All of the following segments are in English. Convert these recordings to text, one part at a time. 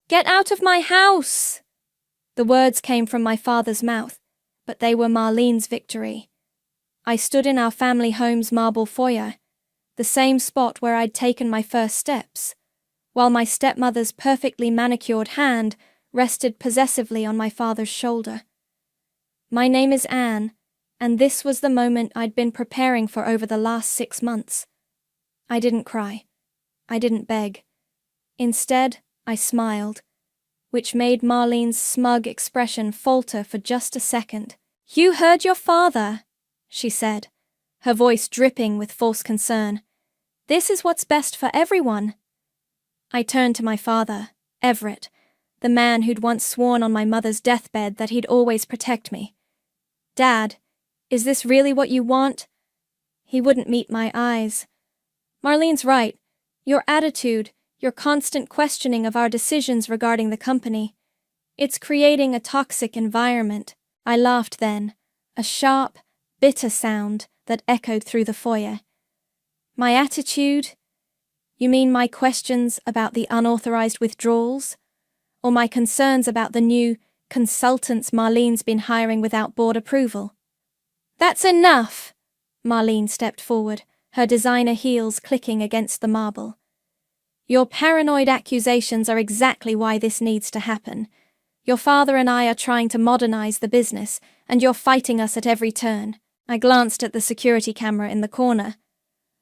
Get out of my house! The words came from my father's mouth, but they were Marlene's victory. I stood in our family home's marble foyer, the same spot where I'd taken my first steps, while my stepmother's perfectly manicured hand rested possessively on my father's shoulder. My name is Anne, and this was the moment I'd been preparing for over the last 6 months. I didn't cry. I didn't beg. Instead, I smiled, which made Marlene's smug expression falter for just a second. "You heard your father," she said, her voice dripping with false concern. "This is what's best for everyone." I turned to my father, Everett, the man who'd once sworn on my mother's deathbed that he'd always protect me. "Dad, is this really what you want?" He wouldn't meet my eyes. "Marlene's right. Your attitude, your constant questioning of our decisions regarding the company, it's creating a toxic environment." I laughed then, a sharp, bitter sound that echoed through the foyer. "My attitude? You mean my questions about the unauthorized withdrawals? Or my concerns about the new consultants Marlene's been hiring without board approval?" "That's enough!" Marlene stepped forward, her designer heels clicking against the marble. "Your paranoid accusations are exactly why this needs to happen. Your father and I are trying to modernize the business, and you're fighting us at every turn." I glanced at the security camera in the corner,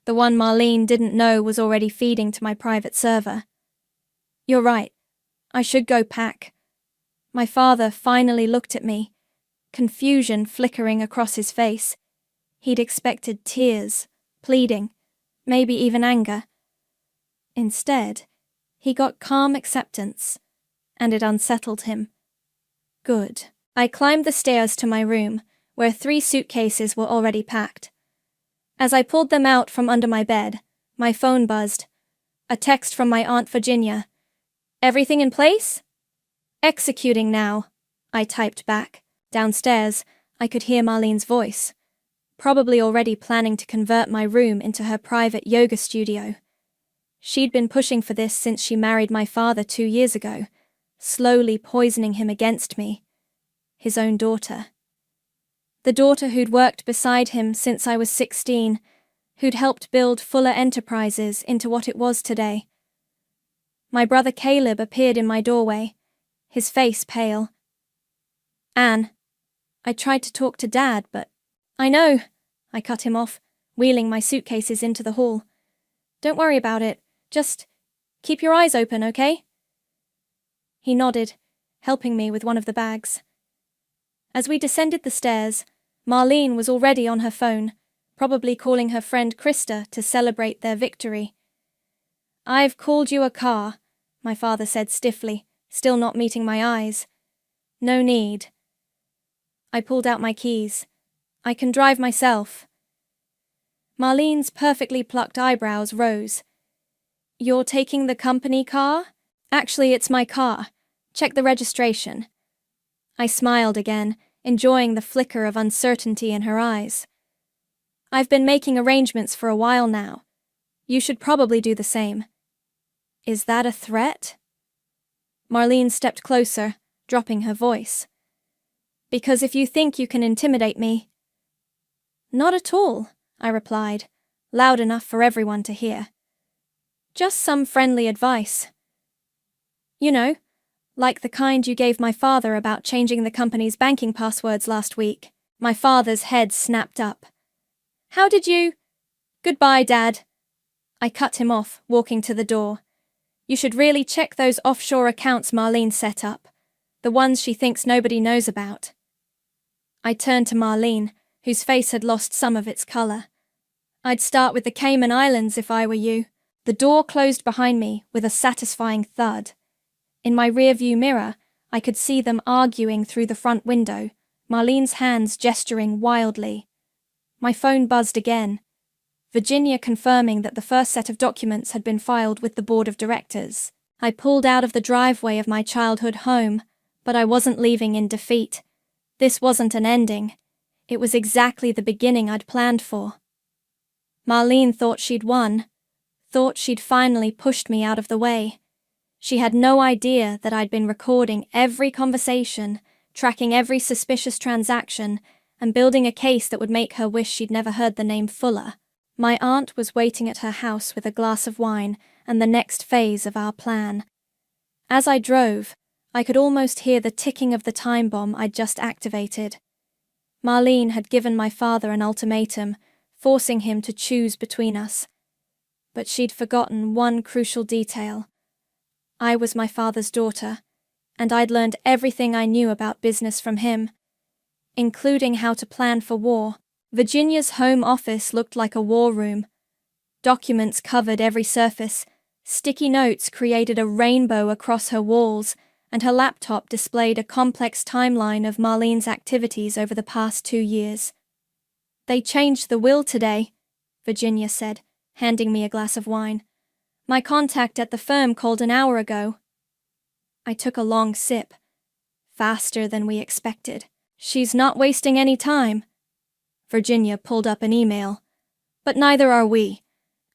the one Marlene didn't know was already feeding to my private server. "You're right. I should go pack." My father finally looked at me, confusion flickering across his face. He'd expected tears, pleading, maybe even anger. Instead, he got calm acceptance, and it unsettled him. Good. I climbed the stairs to my room, where 3 suitcases were already packed. As I pulled them out from under my bed, my phone buzzed. A text from my Aunt Virginia. "Everything in place?" "Executing now," I typed back. Downstairs, I could hear Marlene's voice, probably already planning to convert my room into her private yoga studio. She'd been pushing for this since she married my father 2 years ago, slowly poisoning him against me, his own daughter. The daughter who'd worked beside him since I was 16, who'd helped build Fuller Enterprises into what it was today. My brother Caleb appeared in my doorway, his face pale. "Anne, I tried to talk to Dad, but—" "I know," I cut him off, wheeling my suitcases into the hall. "Don't worry about it. Just keep your eyes open, okay?" He nodded, helping me with one of the bags. As we descended the stairs, Marlene was already on her phone, probably calling her friend Krista to celebrate their victory. "I've called you a car," my father said stiffly, still not meeting my eyes. "No need." I pulled out my keys. "I can drive myself." Marlene's perfectly plucked eyebrows rose. "You're taking the company car?" "Actually, it's my car. Check the registration." I smiled again, enjoying the flicker of uncertainty in her eyes. "I've been making arrangements for a while now. You should probably do the same." "Is that a threat?" Marlene stepped closer, dropping her voice. "Because if you think you can intimidate me—" "Not at all," I replied, loud enough for everyone to hear. "Just some friendly advice. You know, like the kind you gave my father about changing the company's banking passwords last week." My father's head snapped up. "How did you—" "Goodbye, Dad." I cut him off, walking to the door. "You should really check those offshore accounts Marlene set up, the ones she thinks nobody knows about." I turned to Marlene, whose face had lost some of its color. "I'd start with the Cayman Islands if I were you." The door closed behind me with a satisfying thud. In my rearview mirror, I could see them arguing through the front window, Marlene's hands gesturing wildly. My phone buzzed again, Virginia confirming that the first set of documents had been filed with the board of directors. I pulled out of the driveway of my childhood home, but I wasn't leaving in defeat. This wasn't an ending. It was exactly the beginning I'd planned for. Marlene thought she'd won, thought she'd finally pushed me out of the way. She had no idea that I'd been recording every conversation, tracking every suspicious transaction, and building a case that would make her wish she'd never heard the name Fuller. My aunt was waiting at her house with a glass of wine and the next phase of our plan. As I drove, I could almost hear the ticking of the time bomb I'd just activated. Marlene had given my father an ultimatum, forcing him to choose between us. But she'd forgotten one crucial detail. I was my father's daughter, and I'd learned everything I knew about business from him, including how to plan for war. Virginia's home office looked like a war room. Documents covered every surface, sticky notes created a rainbow across her walls, and her laptop displayed a complex timeline of Marlene's activities over the past 2 years. "They changed the will today," Virginia said, handing me a glass of wine. "My contact at the firm called an hour ago." I took a long sip. Faster than we expected. "She's not wasting any time." Virginia pulled up an email. "But neither are we.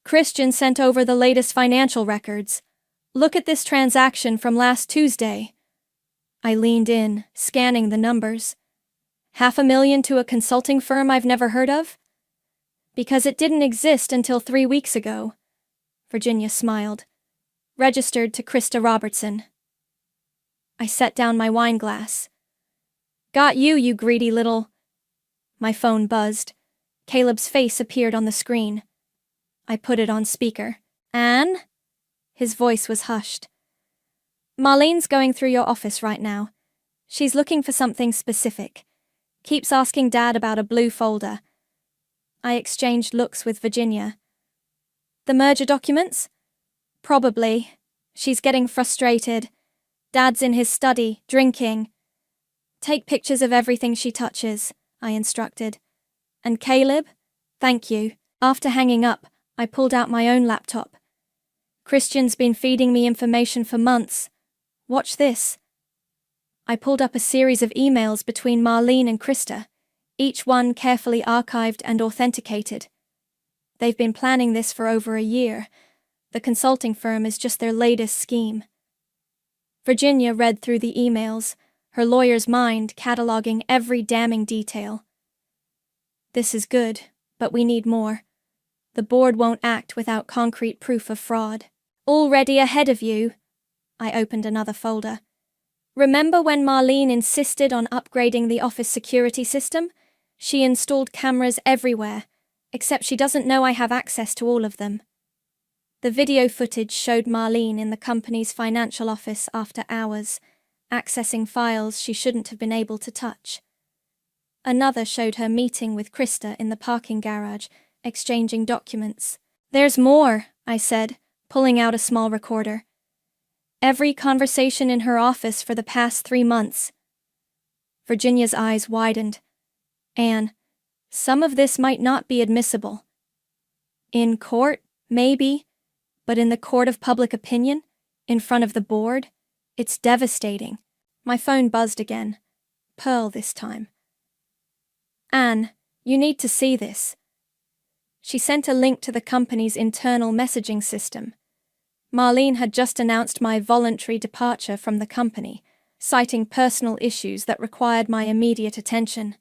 Christian sent over the latest financial records. Look at this transaction from last Tuesday." I leaned in, scanning the numbers. $500,000 to a consulting firm I've never heard of? Because it didn't exist until 3 weeks ago. Virginia smiled. "Registered to Krista Robertson." I set down my wine glass. "Got you, you greedy little..." My phone buzzed. Caleb's face appeared on the screen. I put it on speaker. "Anne?" His voice was hushed. "Marlene's going through your office right now. She's looking for something specific. Keeps asking Dad about a blue folder." I exchanged looks with Virginia. "The merger documents?" "Probably. She's getting frustrated. Dad's in his study, drinking." "Take pictures of everything she touches," I instructed. "And Caleb? Thank you." After hanging up, I pulled out my own laptop. "Christian's been feeding me information for months. Watch this." I pulled up a series of emails between Marlene and Krista, each one carefully archived and authenticated. They've been planning this for over a year. The consulting firm is just their latest scheme. Virginia read through the emails, her lawyer's mind cataloging every damning detail. "This is good, but we need more. The board won't act without concrete proof of fraud." "Already ahead of you." I opened another folder. "Remember when Marlene insisted on upgrading the office security system? She installed cameras everywhere, except she doesn't know I have access to all of them." The video footage showed Marlene in the company's financial office after hours, accessing files she shouldn't have been able to touch. Another showed her meeting with Krista in the parking garage, exchanging documents. "There's more," I said, pulling out a small recorder. "Every conversation in her office for the past 3 months." Virginia's eyes widened. "Anne, some of this might not be admissible." "In court, maybe, but in the court of public opinion, in front of the board, it's devastating." My phone buzzed again. Pearl this time. "Anne, you need to see this." She sent a link to the company's internal messaging system. Marlene had just announced my voluntary departure from the company, citing personal issues that required my immediate attention.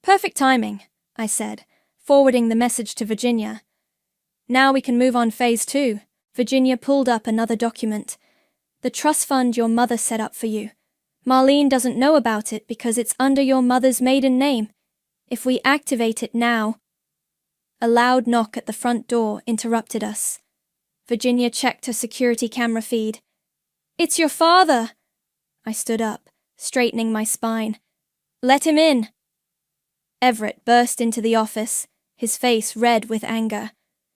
"Perfect timing," I said, forwarding the message to Virginia. "Now we can move on phase 2. Virginia pulled up another document. "The trust fund your mother set up for you. Marlene doesn't know about it because it's under your mother's maiden name. If we activate it now..." A loud knock at the front door interrupted us. Virginia checked her security camera feed. "It's your father!" I stood up, straightening my spine. "Let him in." Everett burst into the office, his face red with anger.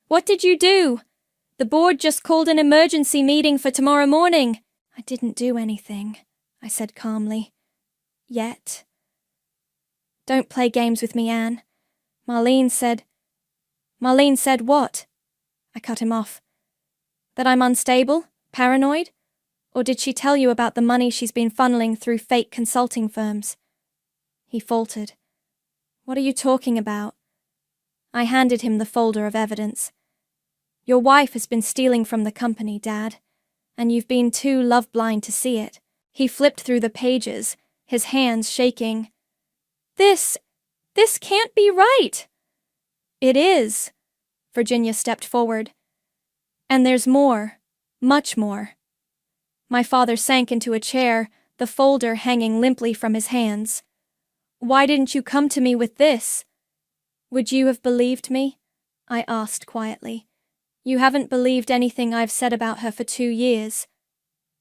"What did you do? The board just called an emergency meeting for tomorrow morning." "I didn't do anything," I said calmly. "Yet." "Don't play games with me, Anne. Marlene said..." "Marlene said what?" I cut him off. "That I'm unstable? Paranoid? Or did she tell you about the money she's been funneling through fake consulting firms?" He faltered. "What are you talking about?" I handed him the folder of evidence. "Your wife has been stealing from the company, Dad, and you've been too love-blind to see it. He flipped through the pages, his hands shaking. This can't be right. It is. Virginia stepped forward. And there's more, much more. My father sank into a chair, the folder hanging limply from his hands. Why didn't you come to me with this? Would you have believed me? I asked quietly. You haven't believed anything I've said about her for 2 years.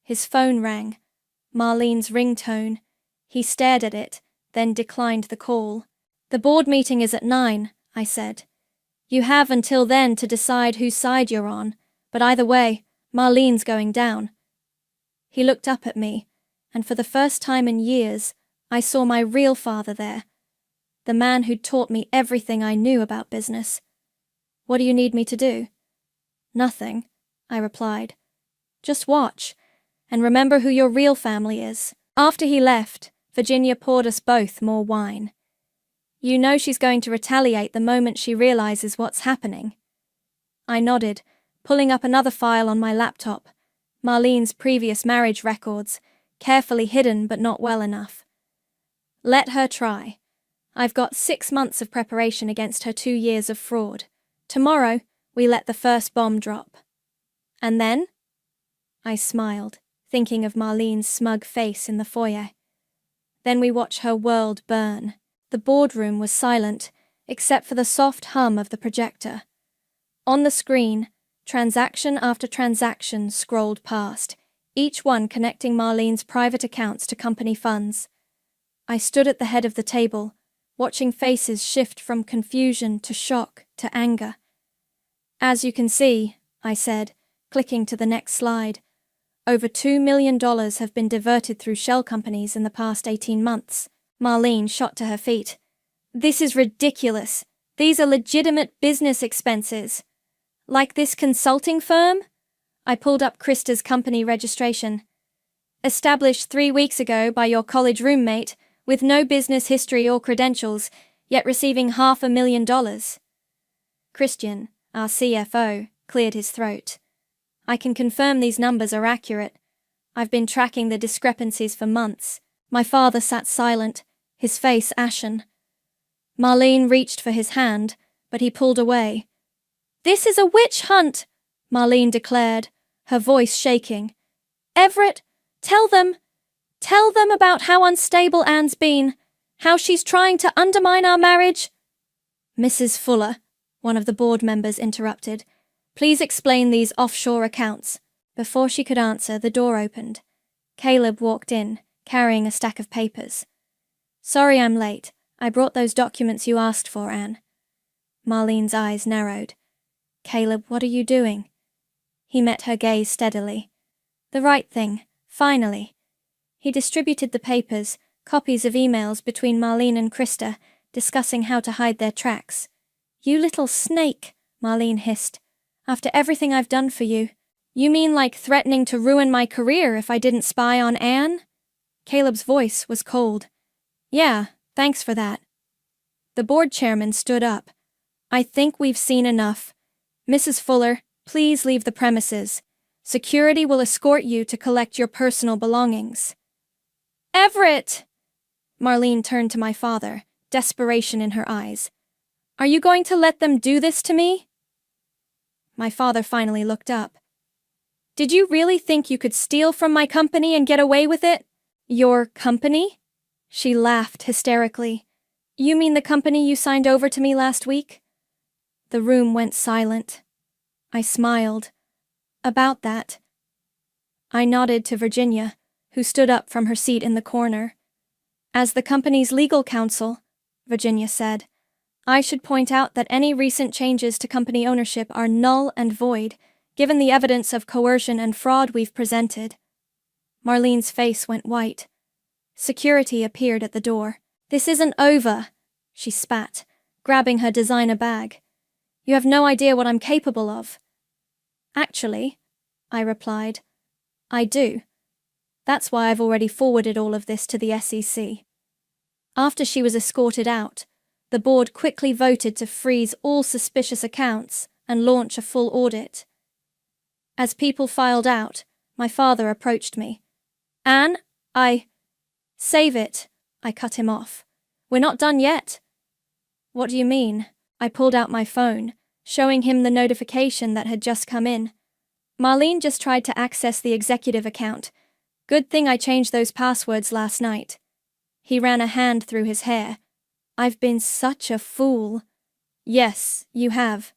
His phone rang. Marlene's ringtone. He stared at it, then declined the call. The board meeting is at 9, I said. You have until then to decide whose side you're on, but either way, Marlene's going down. He looked up at me, and for the first time in years, I saw my real father there, the man who'd taught me everything I knew about business. What do you need me to do? Nothing, I replied. Just watch, and remember who your real family is. After he left, Virginia poured us both more wine. You know she's going to retaliate the moment she realizes what's happening. I nodded, pulling up another file on my laptop, Marlene's previous marriage records, carefully hidden but not well enough. Let her try. I've got 6 months of preparation against her 2 years of fraud. Tomorrow, we let the first bomb drop. And then? I smiled, thinking of Marlene's smug face in the foyer. Then we watch her world burn. The boardroom was silent, except for the soft hum of the projector. On the screen, transaction after transaction scrolled past, each one connecting Marlene's private accounts to company funds. I stood at the head of the table, watching faces shift from confusion to shock to anger. As you can see, I said, clicking to the next slide, over $2 million have been diverted through shell companies in the past 18 months. Marlene shot to her feet. This is ridiculous. These are legitimate business expenses. Like this consulting firm? I pulled up Krista's company registration. Established 3 weeks ago by your college roommate, with no business history or credentials, yet receiving $500,000. Christian, our CFO, cleared his throat. I can confirm these numbers are accurate. I've been tracking the discrepancies for months. My father sat silent, his face ashen. Marlene reached for his hand, but he pulled away. This is a witch hunt, Marlene declared, her voice shaking. Everett, tell them about how unstable Anne's been, how she's trying to undermine our marriage. Mrs. Fuller, one of the board members interrupted. Please explain these offshore accounts. Before she could answer, the door opened. Caleb walked in, carrying a stack of papers. Sorry I'm late. I brought those documents you asked for, Anne. Marlene's eyes narrowed. Caleb, what are you doing? He met her gaze steadily. The right thing, finally. He distributed the papers, copies of emails between Marlene and Krista, discussing how to hide their tracks. You little snake, Marlene hissed. After everything I've done for you. You mean like threatening to ruin my career if I didn't spy on Anne? Caleb's voice was cold. Yeah, thanks for that. The board chairman stood up. I think we've seen enough. Mrs. Fuller, please leave the premises. Security will escort you to collect your personal belongings. Everett! Marlene turned to my father, desperation in her eyes. Are you going to let them do this to me? My father finally looked up. Did you really think you could steal from my company and get away with it? Your company? She laughed hysterically. You mean the company you signed over to me last week? The room went silent. I smiled. About that. I nodded to Virginia, who stood up from her seat in the corner. As the company's legal counsel, Virginia said, I should point out that any recent changes to company ownership are null and void, given the evidence of coercion and fraud we've presented. Marlene's face went white. Security appeared at the door. This isn't over, she spat, grabbing her designer bag. You have no idea what I'm capable of. Actually, I replied, I do. That's why I've already forwarded all of this to the SEC. After she was escorted out, the board quickly voted to freeze all suspicious accounts and launch a full audit. As people filed out, My father approached me. Anne, Save it, I cut him off. We're not done yet. What do you mean? I pulled out my phone, showing him the notification that had just come in. Marlene just tried to access the executive account. Good thing I changed those passwords last night. He ran a hand through his hair. I've been such a fool. Yes, you have.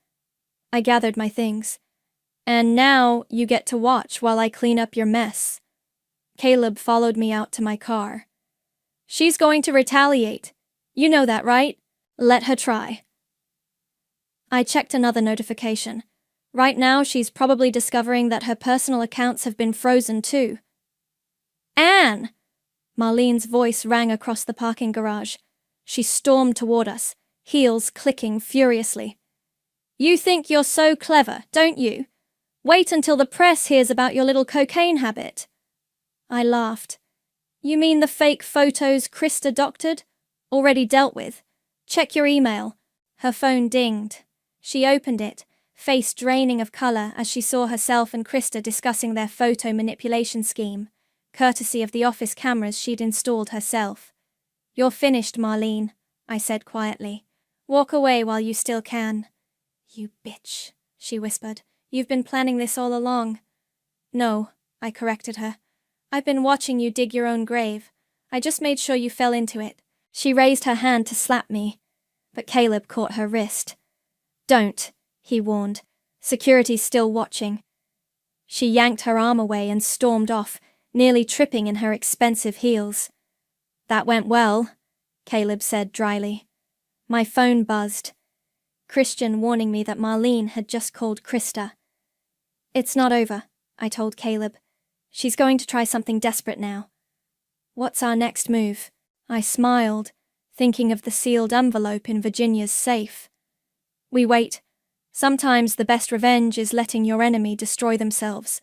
I gathered my things. And now you get to watch while I clean up your mess. Caleb followed me out to my car. She's going to retaliate. You know that, right? Let her try. I checked another notification. Right now, she's probably discovering that her personal accounts have been frozen too. Anne! Marlene's voice rang across the parking garage. She stormed toward us, heels clicking furiously. You think you're so clever, don't you? Wait until the press hears about your little cocaine habit. I laughed. You mean the fake photos Krista doctored? Already dealt with. Check your email. Her phone dinged. She opened it, face draining of color as she saw herself and Krista discussing their photo manipulation scheme, courtesy of the office cameras she'd installed herself. You're finished, Marlene, I said quietly. Walk away while you still can. You bitch, she whispered. You've been planning this all along. No, I corrected her. I've been watching you dig your own grave. I just made sure you fell into it. She raised her hand to slap me, but Caleb caught her wrist. Don't, he warned. Security's still watching. She yanked her arm away and stormed off, nearly tripping in her expensive heels. That went well, Caleb said dryly. My phone buzzed. Christian warning me that Marlene had just called Krista. It's not over, I told Caleb. She's going to try something desperate now. What's our next move? I smiled, thinking of the sealed envelope in Virginia's safe. We wait. Sometimes the best revenge is letting your enemy destroy themselves.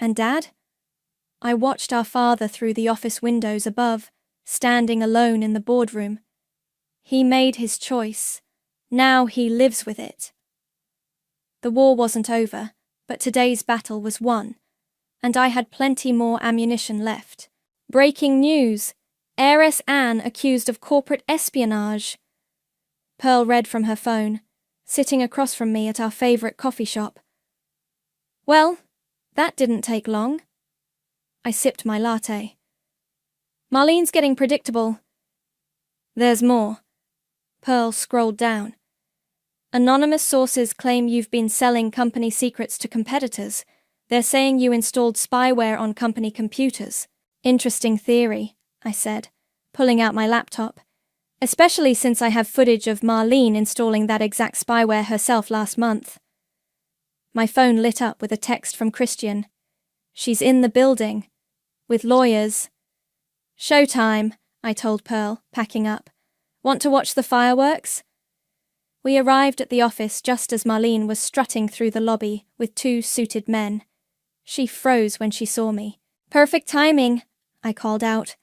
And Dad? I watched our father through the office windows above, standing alone in the boardroom. He made his choice. Now he lives with it. The war wasn't over, but today's battle was won, and I had plenty more ammunition left. Breaking news! Heiress Anne accused of corporate espionage. Pearl read from her phone, sitting across from me at our favorite coffee shop. Well, that didn't take long. I sipped my latte. Marlene's getting predictable. There's more. Pearl scrolled down. Anonymous sources claim you've been selling company secrets to competitors. They're saying you installed spyware on company computers. Interesting theory, I said, pulling out my laptop. Especially since I have footage of Marlene installing that exact spyware herself last month. My phone lit up with a text from Christian. She's in the building. With lawyers. Showtime, I told Pearl, packing up. Want to watch the fireworks? We arrived at the office just as Marlene was strutting through the lobby with two suited men. She froze when she saw me. Perfect timing, I called out.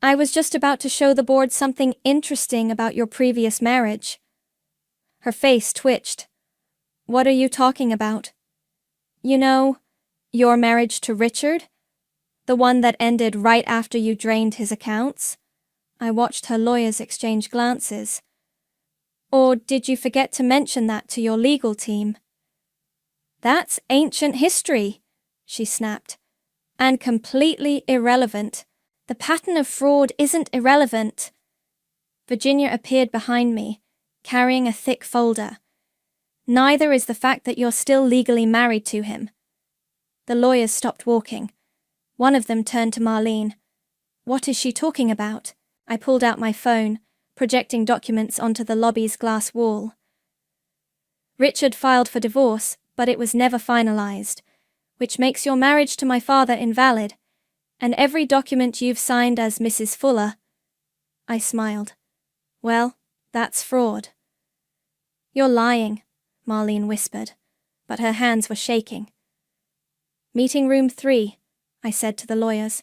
I was just about to show the board something interesting about your previous marriage. Her face twitched. What are you talking about? You know, your marriage to Richard? The one that ended right after you drained his accounts? I watched her lawyers exchange glances. Or did you forget to mention that to your legal team? That's ancient history, she snapped. And completely irrelevant. The pattern of fraud isn't irrelevant. Virginia appeared behind me, carrying a thick folder. Neither is the fact that you're still legally married to him. The lawyers stopped walking. One of them turned to Marlene. What is she talking about? I pulled out my phone, projecting documents onto the lobby's glass wall. Richard filed for divorce, but it was never finalized, which makes your marriage to my father invalid, and every document you've signed as Mrs. Fuller. I smiled. Well, that's fraud. You're lying, Marlene whispered, but her hands were shaking. Meeting room 3, I said to the lawyers.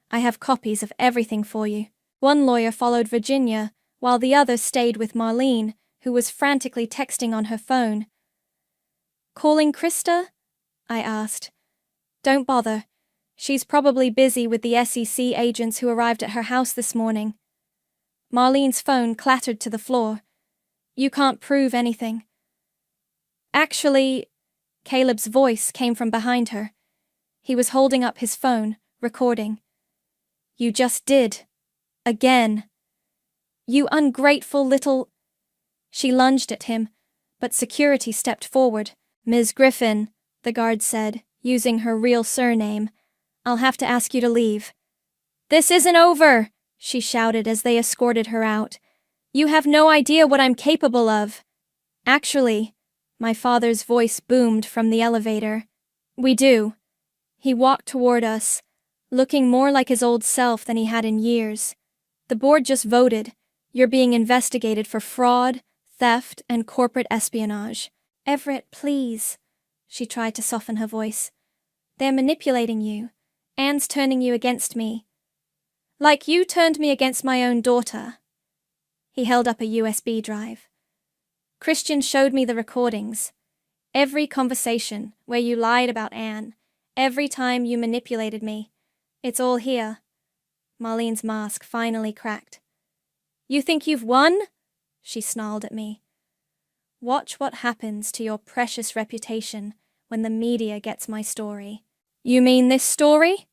I have copies of everything for you. One lawyer followed Virginia, while the other stayed with Marlene, who was frantically texting on her phone. Calling Krista? I asked. Don't bother. She's probably busy with the SEC agents who arrived at her house this morning. Marlene's phone clattered to the floor. You can't prove anything. Actually, Caleb's voice came from behind her. He was holding up his phone, recording. You just did. Again. You ungrateful little... She lunged at him, but security stepped forward. Ms. Griffin, the guard said, using her real surname. I'll have to ask you to leave. This isn't over, she shouted as they escorted her out. You have no idea what I'm capable of. Actually, my father's voice boomed from the elevator. We do. He walked toward us, looking more like his old self than he had in years. The board just voted. You're being investigated for fraud, theft, and corporate espionage. Everett, please. She tried to soften her voice. They're manipulating you. Anne's turning you against me. Like you turned me against my own daughter. He held up a USB drive. Christian showed me the recordings. Every conversation where you lied about Anne, every time you manipulated me. It's all here. Marlene's mask finally cracked. You think you've won? She snarled at me. Watch what happens to your precious reputation when the media gets my story. You mean this story?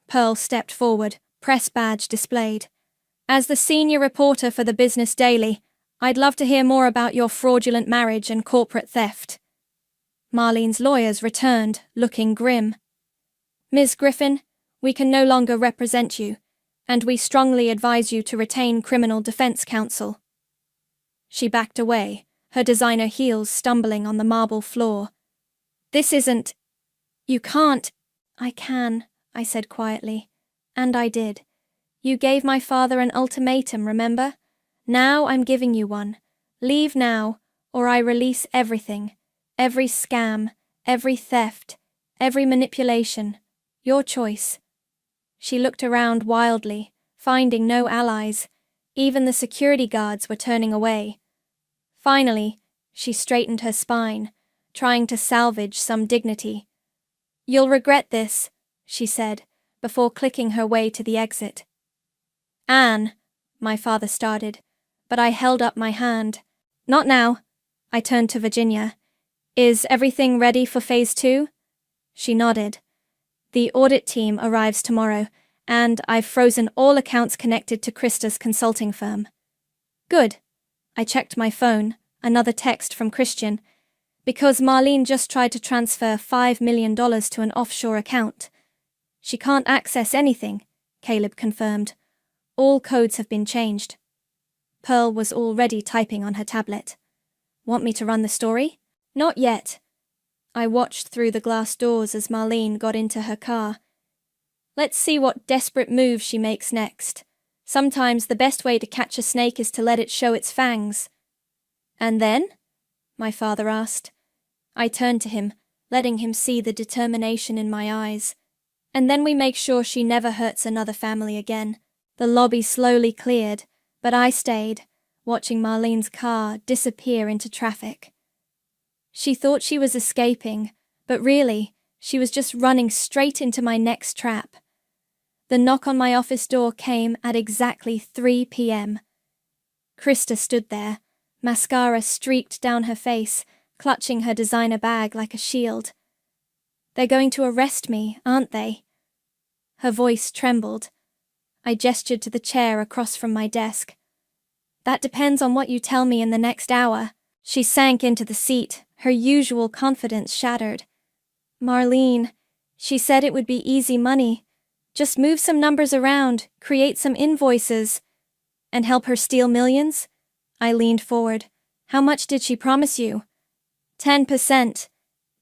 Pearl stepped forward, press badge displayed. As the senior reporter for the Business Daily, I'd love to hear more about your fraudulent marriage and corporate theft. Marlene's lawyers returned, looking grim. Ms. Griffin, we can no longer represent you, and we strongly advise you to retain criminal defense counsel. She backed away, her designer heels stumbling on the marble floor. This isn't... You can't... I can, I said quietly. And I did. You gave my father an ultimatum, remember? Now I'm giving you one. Leave now, or I release everything. Every scam, every theft, every manipulation. Your choice. She looked around wildly, finding no allies. Even the security guards were turning away. Finally, she straightened her spine, trying to salvage some dignity. You'll regret this, she said, before clicking her way to the exit. Anne, my father started, but I held up my hand. Not now. I turned to Virginia. Is everything ready for Phase 2? She nodded. The audit team arrives tomorrow, and I've frozen all accounts connected to Krista's consulting firm. Good. I checked my phone, another text from Christian, because Marlene just tried to transfer $5 million to an offshore account. She can't access anything, Caleb confirmed. All codes have been changed. Pearl was already typing on her tablet. Want me to run the story? Not yet. I watched through the glass doors as Marlene got into her car. Let's see what desperate move she makes next. Sometimes the best way to catch a snake is to let it show its fangs. And then? My father asked. I turned to him, letting him see the determination in my eyes. And then we make sure she never hurts another family again. The lobby slowly cleared, but I stayed, watching Marlene's car disappear into traffic. She thought she was escaping, but really, she was just running straight into my next trap. The knock on my office door came at exactly 3 p.m. Krista stood there, mascara streaked down her face, clutching her designer bag like a shield. They're going to arrest me, aren't they? Her voice trembled. I gestured to the chair across from my desk. That depends on what you tell me in the next hour. She sank into the seat, her usual confidence shattered. Marlene, she said it would be easy money. Just move some numbers around, create some invoices, and help her steal millions? I leaned forward. How much did she promise you? 10%.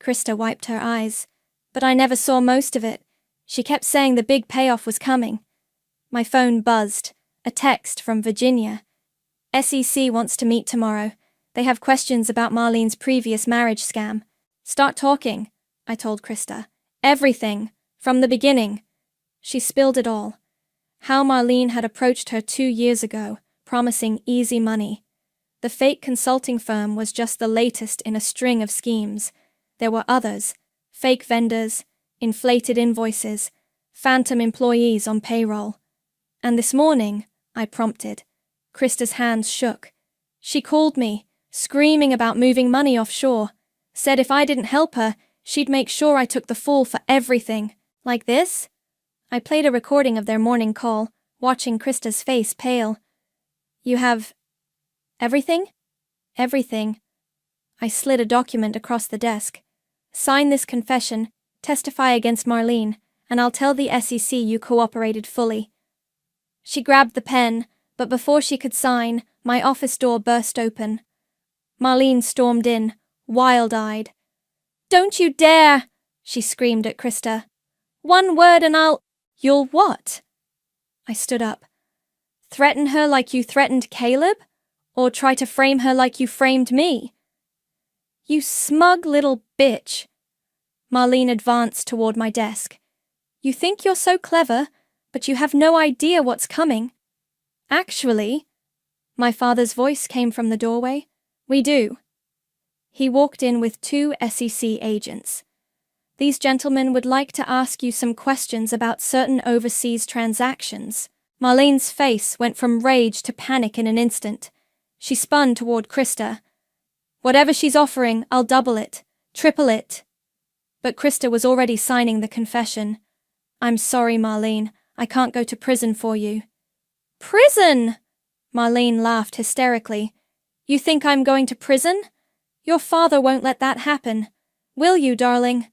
Krista wiped her eyes. But I never saw most of it. She kept saying the big payoff was coming. My phone buzzed. A text from Virginia. SEC wants to meet tomorrow. They have questions about Marlene's previous marriage scam. Start talking, I told Krista. Everything. From the beginning. She spilled it all. How Marlene had approached her 2 years ago, promising easy money. The fake consulting firm was just the latest in a string of schemes. There were others. Fake vendors, inflated invoices, phantom employees on payroll. And this morning, I prompted. Krista's hands shook. She called me, screaming about moving money offshore, said if I didn't help her, she'd make sure I took the fall for everything. Like this? I played a recording of their morning call, watching Krista's face pale. You have everything? Everything. I slid a document across the desk. Sign this confession, testify against Marlene, and I'll tell the SEC you cooperated fully. She grabbed the pen, but before she could sign, my office door burst open. Marlene stormed in, wild-eyed. Don't you dare! She screamed at Krista. One word and You'll what? I stood up. Threaten her like you threatened Caleb? Or try to frame her like you framed me? You smug little bitch. Marlene advanced toward my desk. You think you're so clever, but you have no idea what's coming. Actually, my father's voice came from the doorway. We do. He walked in with 2 SEC agents. These gentlemen would like to ask you some questions about certain overseas transactions. Marlene's face went from rage to panic in an instant. She spun toward Krista. Whatever she's offering, I'll double it, triple it. But Krista was already signing the confession. I'm sorry, Marlene. I can't go to prison for you. Prison! Marlene laughed hysterically. You think I'm going to prison? Your father won't let that happen. Will you, darling?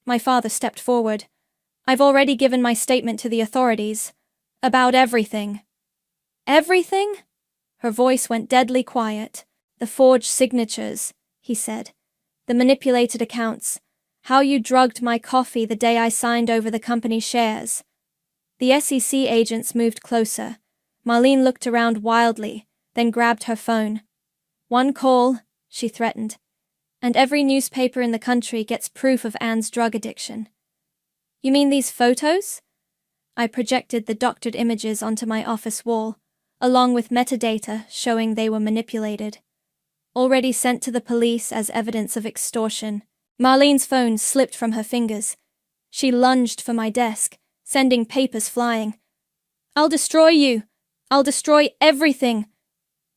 My father stepped forward. I've already given my statement to the authorities. About everything. Everything? Her voice went deadly quiet. The forged signatures, he said. The manipulated accounts. How you drugged my coffee the day I signed over the company's shares. The SEC agents moved closer. Marlene looked around wildly, then grabbed her phone. One call, she threatened, and every newspaper in the country gets proof of Anne's drug addiction. You mean these photos? I projected the doctored images onto my office wall, along with metadata showing they were manipulated. Already sent to the police as evidence of extortion. Marlene's phone slipped from her fingers. She lunged for my desk, sending papers flying. I'll destroy you! I'll destroy everything!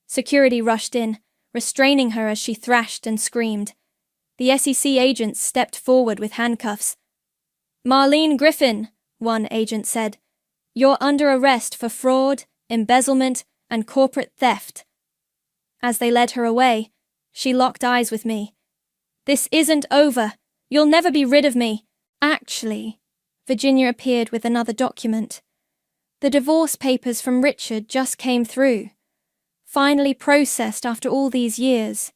Security rushed in, restraining her as she thrashed and screamed. The SEC agents stepped forward with handcuffs. Marlene Griffin, one agent said, you're under arrest for fraud, embezzlement, and corporate theft. As they led her away, she locked eyes with me. This isn't over. You'll never be rid of me. Actually, Virginia appeared with another document. The divorce papers from Richard just came through. Finally processed after all these years.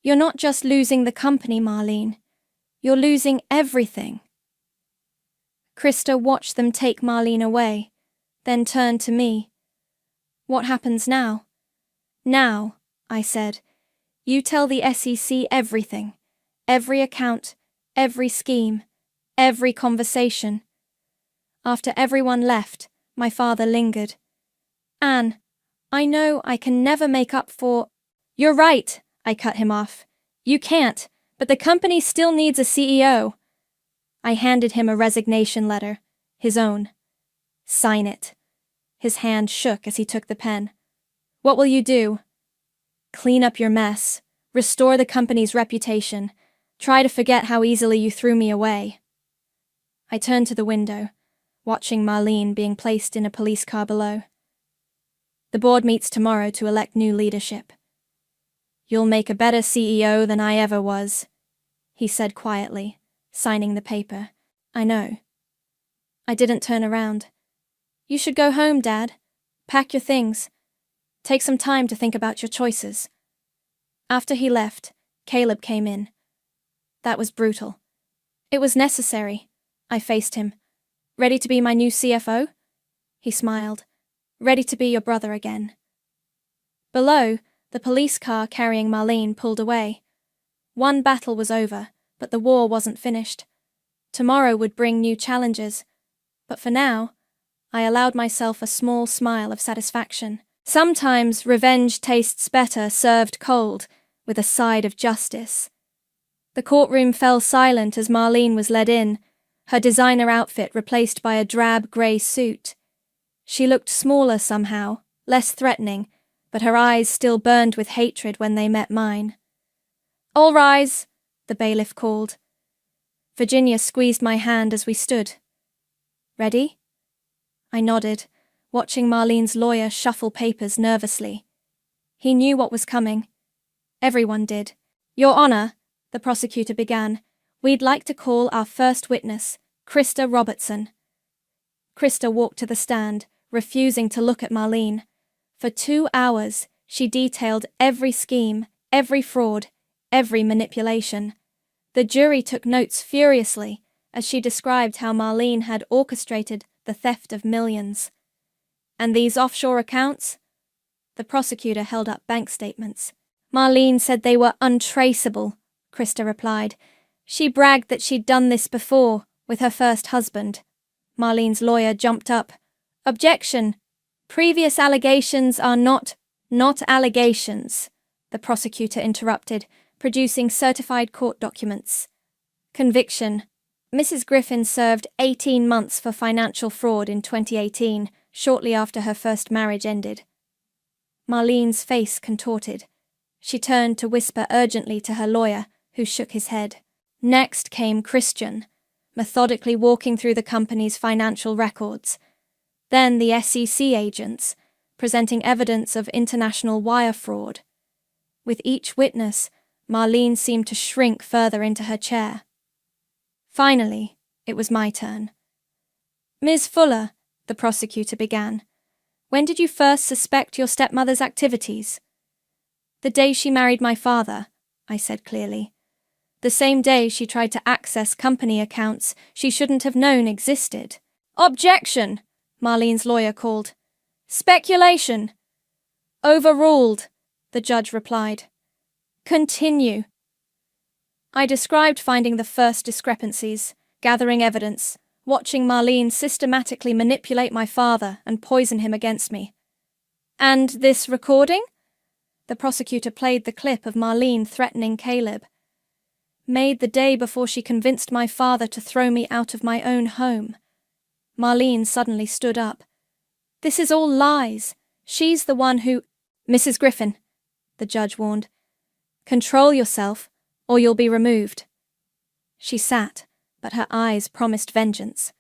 You're not just losing the company, Marlene. You're losing everything. Krista watched them take Marlene away, then turned to me. What happens now? Now, I said, you tell the SEC everything. Every account, every scheme, every conversation. After everyone left, my father lingered. Anne, I know I can never make up for... You're right, I cut him off. You can't, but the company still needs a CEO. I handed him a resignation letter, his own. Sign it. His hand shook as he took the pen. What will you do? Clean up your mess. Restore the company's reputation. Try to forget how easily you threw me away. I turned to the window, watching Marlene being placed in a police car below. The board meets tomorrow to elect new leadership. You'll make a better CEO than I ever was, he said quietly, signing the paper. I know. I didn't turn around. You should go home, Dad. Pack your things. Take some time to think about your choices. After he left, Caleb came in. That was brutal. It was necessary. I faced him. Ready to be my new CFO? He smiled. Ready to be your brother again. Below, the police car carrying Marlene pulled away. One battle was over, but the war wasn't finished. Tomorrow would bring new challenges. But for now, I allowed myself a small smile of satisfaction. Sometimes revenge tastes better served cold, with a side of justice. The courtroom fell silent as Marlene was led in, her designer outfit replaced by a drab grey suit. She looked smaller somehow, less threatening, but her eyes still burned with hatred when they met mine. "All rise," the bailiff called. Virginia squeezed my hand as we stood. "Ready?" I nodded, watching Marlene's lawyer shuffle papers nervously. He knew what was coming. Everyone did. "Your Honor," the prosecutor began, "we'd like to call our first witness, Krista Robertson." Krista walked to the stand, refusing to look at Marlene. For 2 hours, she detailed every scheme, every fraud, every manipulation. The jury took notes furiously as she described how Marlene had orchestrated the theft of millions. "And these offshore accounts?" The prosecutor held up bank statements. "Marlene said they were untraceable," Krista replied. "She bragged that she'd done this before, with her first husband." Marlene's lawyer jumped up. "Objection! Previous allegations are not allegations," the prosecutor interrupted, producing certified court documents. "Conviction. Mrs. Griffin served 18 months for financial fraud in 2018, shortly after her first marriage ended." Marlene's face contorted. She turned to whisper urgently to her lawyer, who shook his head. Next came Christian, methodically walking through the company's financial records. Then the SEC agents, presenting evidence of international wire fraud. With each witness, Marlene seemed to shrink further into her chair. Finally, it was my turn. "Ms. Fuller," the prosecutor began, "when did you first suspect your stepmother's activities?" "The day she married my father," I said clearly. "The same day she tried to access company accounts she shouldn't have known existed." "Objection!" Marlene's lawyer called. "Speculation!" "Overruled," the judge replied. "Continue." I described finding the first discrepancies, gathering evidence, watching Marlene systematically manipulate my father and poison him against me. "And this recording?" The prosecutor played the clip of Marlene threatening Caleb. "Made the day before she convinced my father to throw me out of my own home." Marlene suddenly stood up. "This is all lies. She's the one who—" "Mrs. Griffin," the judge warned. "Control yourself, or you'll be removed." She sat, but her eyes promised vengeance.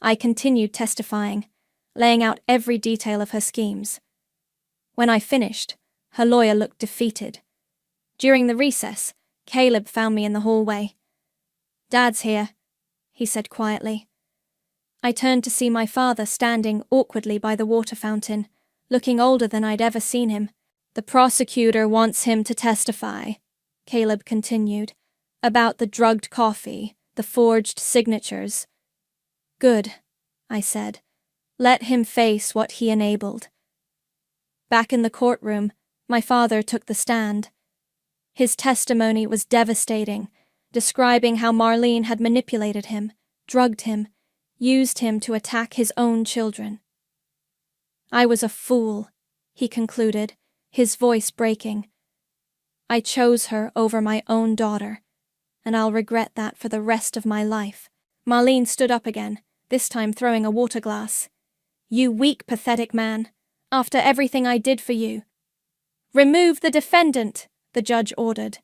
I continued testifying, laying out every detail of her schemes. When I finished, her lawyer looked defeated. During the recess, Caleb found me in the hallway. "Dad's here," he said quietly. I turned to see my father standing awkwardly by the water fountain, looking older than I'd ever seen him. "The prosecutor wants him to testify," Caleb continued, "about the drugged coffee, the forged signatures." "Good," I said. "Let him face what he enabled." Back in the courtroom, my father took the stand. His testimony was devastating, describing how Marlene had manipulated him, drugged him, used him to attack his own children. "I was a fool," he concluded, his voice breaking. "I chose her over my own daughter, and I'll regret that for the rest of my life." Marlene stood up again, this time throwing a water glass. "You weak, pathetic man. After everything I did for you." "Remove the defendant," the judge ordered.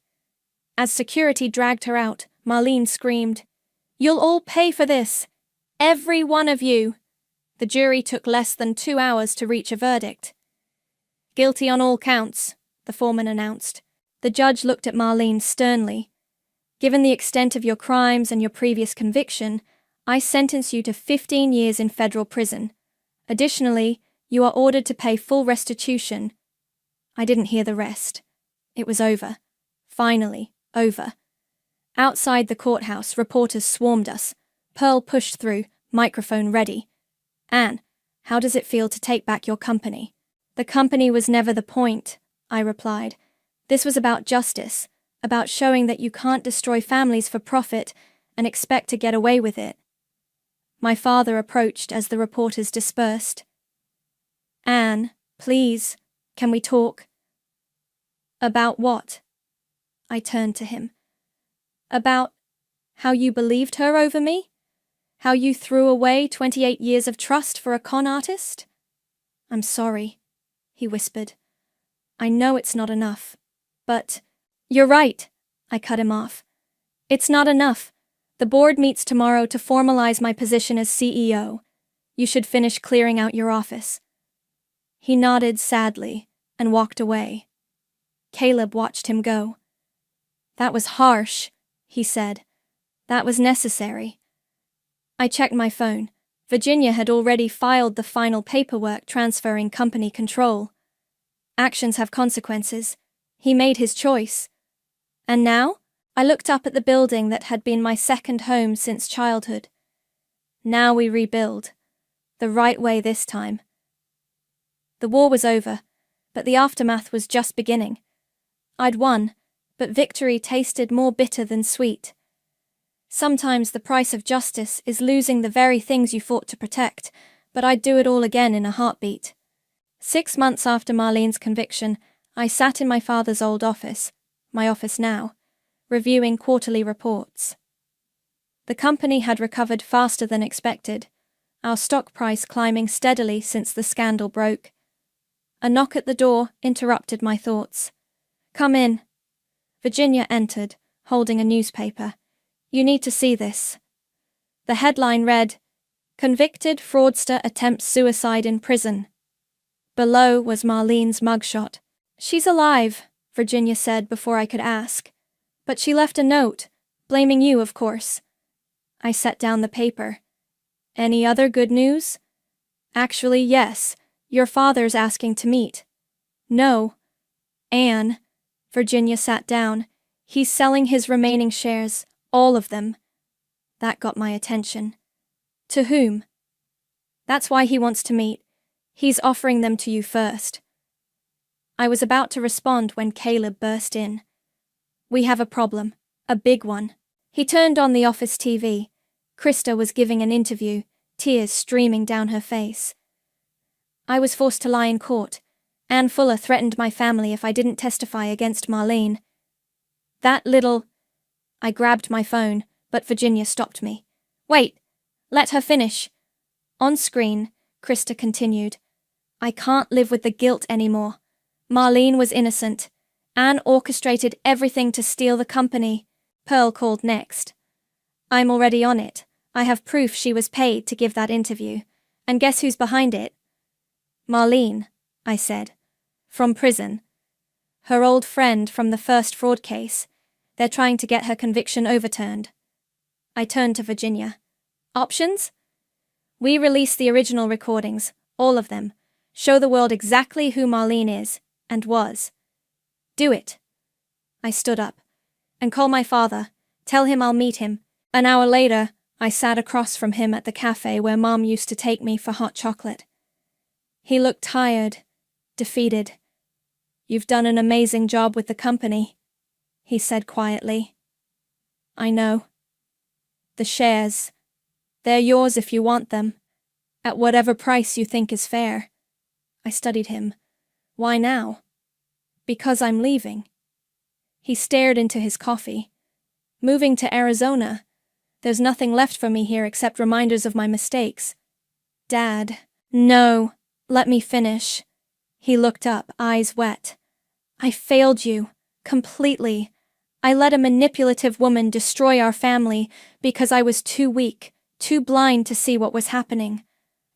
As security dragged her out, Marlene screamed, "You'll all pay for this. Every one of you." The jury took less than 2 hours to reach a verdict. "Guilty on all counts," the foreman announced. The judge looked at Marlene sternly. "Given the extent of your crimes and your previous conviction, I sentence you to 15 years in federal prison. Additionally, you are ordered to pay full restitution." I didn't hear the rest. It was over. Finally, over. Outside the courthouse, reporters swarmed us. Pearl pushed through, microphone ready. "Anne, how does it feel to take back your company?" "The company was never the point," I replied. "This was about justice, about showing that you can't destroy families for profit and expect to get away with it." My father approached as the reporters dispersed. "Anne, please, can we talk?" "About what?" I turned to him. "About how you believed her over me? How you threw away 28 years of trust for a con artist? I'm sorry, he whispered. I know it's not enough. But, you're right, I cut him off. It's not enough. The board meets tomorrow to formalize my position as CEO. You should finish clearing out your office. He nodded sadly and walked away. Caleb watched him go. That was harsh, he said. That was necessary. I checked my phone. Virginia had already filed the final paperwork transferring company control. Actions have consequences. He made his choice. And now? I looked up at the building that had been my second home since childhood. Now we rebuild. The right way this time. The war was over, but the aftermath was just beginning. I'd won, but victory tasted more bitter than sweet. Sometimes the price of justice is losing the very things you fought to protect, but I'd do it all again in a heartbeat. 6 months after Marlene's conviction, I sat in my father's old office, my office now, reviewing quarterly reports. The company had recovered faster than expected, our stock price climbing steadily since the scandal broke. A knock at the door interrupted my thoughts. Come in. Virginia entered, holding a newspaper. You need to see this. The headline read, Convicted fraudster attempts suicide in prison. Below was Marlene's mugshot. She's alive, Virginia said before I could ask. But she left a note, blaming you, of course. I set down the paper. Any other good news? Actually, yes. Your father's asking to meet. No. Anne. Virginia sat down. He's selling his remaining shares, all of them. That got my attention. To whom? That's why he wants to meet. He's offering them to you first. I was about to respond when Caleb burst in. We have a problem. A big one. He turned on the office TV. Krista was giving an interview, tears streaming down her face. I was forced to lie in court. Anne Fuller threatened my family if I didn't testify against Marlene. That little... I grabbed my phone, but Virginia stopped me. Wait, let her finish. On screen, Krista continued. I can't live with the guilt anymore. Marlene was innocent. Anne orchestrated everything to steal the company. Pearl called next. I'm already on it. I have proof she was paid to give that interview. And guess who's behind it? Marlene, I said. From prison. Her old friend from the first fraud case. They're trying to get her conviction overturned. I turned to Virginia. Options? We release the original recordings, all of them. Show the world exactly who Marlene is, and was. Do it. I stood up. And call my father. Tell him I'll meet him. An hour later, I sat across from him at the cafe where Mom used to take me for hot chocolate. He looked tired, defeated. You've done an amazing job with the company, he said quietly. I know. The shares. They're yours if you want them. At whatever price you think is fair. I studied him. Why now? Because I'm leaving. He stared into his coffee. Moving to Arizona. There's nothing left for me here except reminders of my mistakes. Dad. No. Let me finish. He looked up, eyes wet. I failed you. Completely. I let a manipulative woman destroy our family because I was too weak, too blind to see what was happening.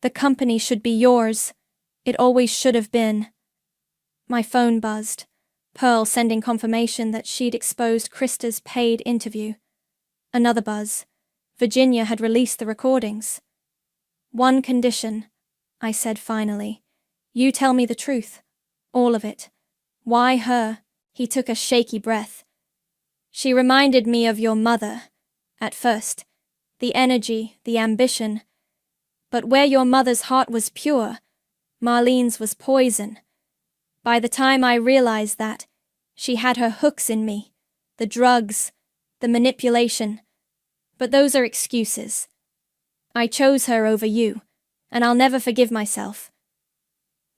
The company should be yours. It always should have been. My phone buzzed. Pearl sending confirmation that she'd exposed Krista's paid interview. Another buzz. Virginia had released the recordings. One condition, I said finally. You tell me the truth. All of it. Why her? He took a shaky breath. She reminded me of your mother. At first. The energy, the ambition. But where your mother's heart was pure, Marlene's was poison. By the time I realized that, she had her hooks in me. The drugs, the manipulation. But those are excuses. I chose her over you, and I'll never forgive myself.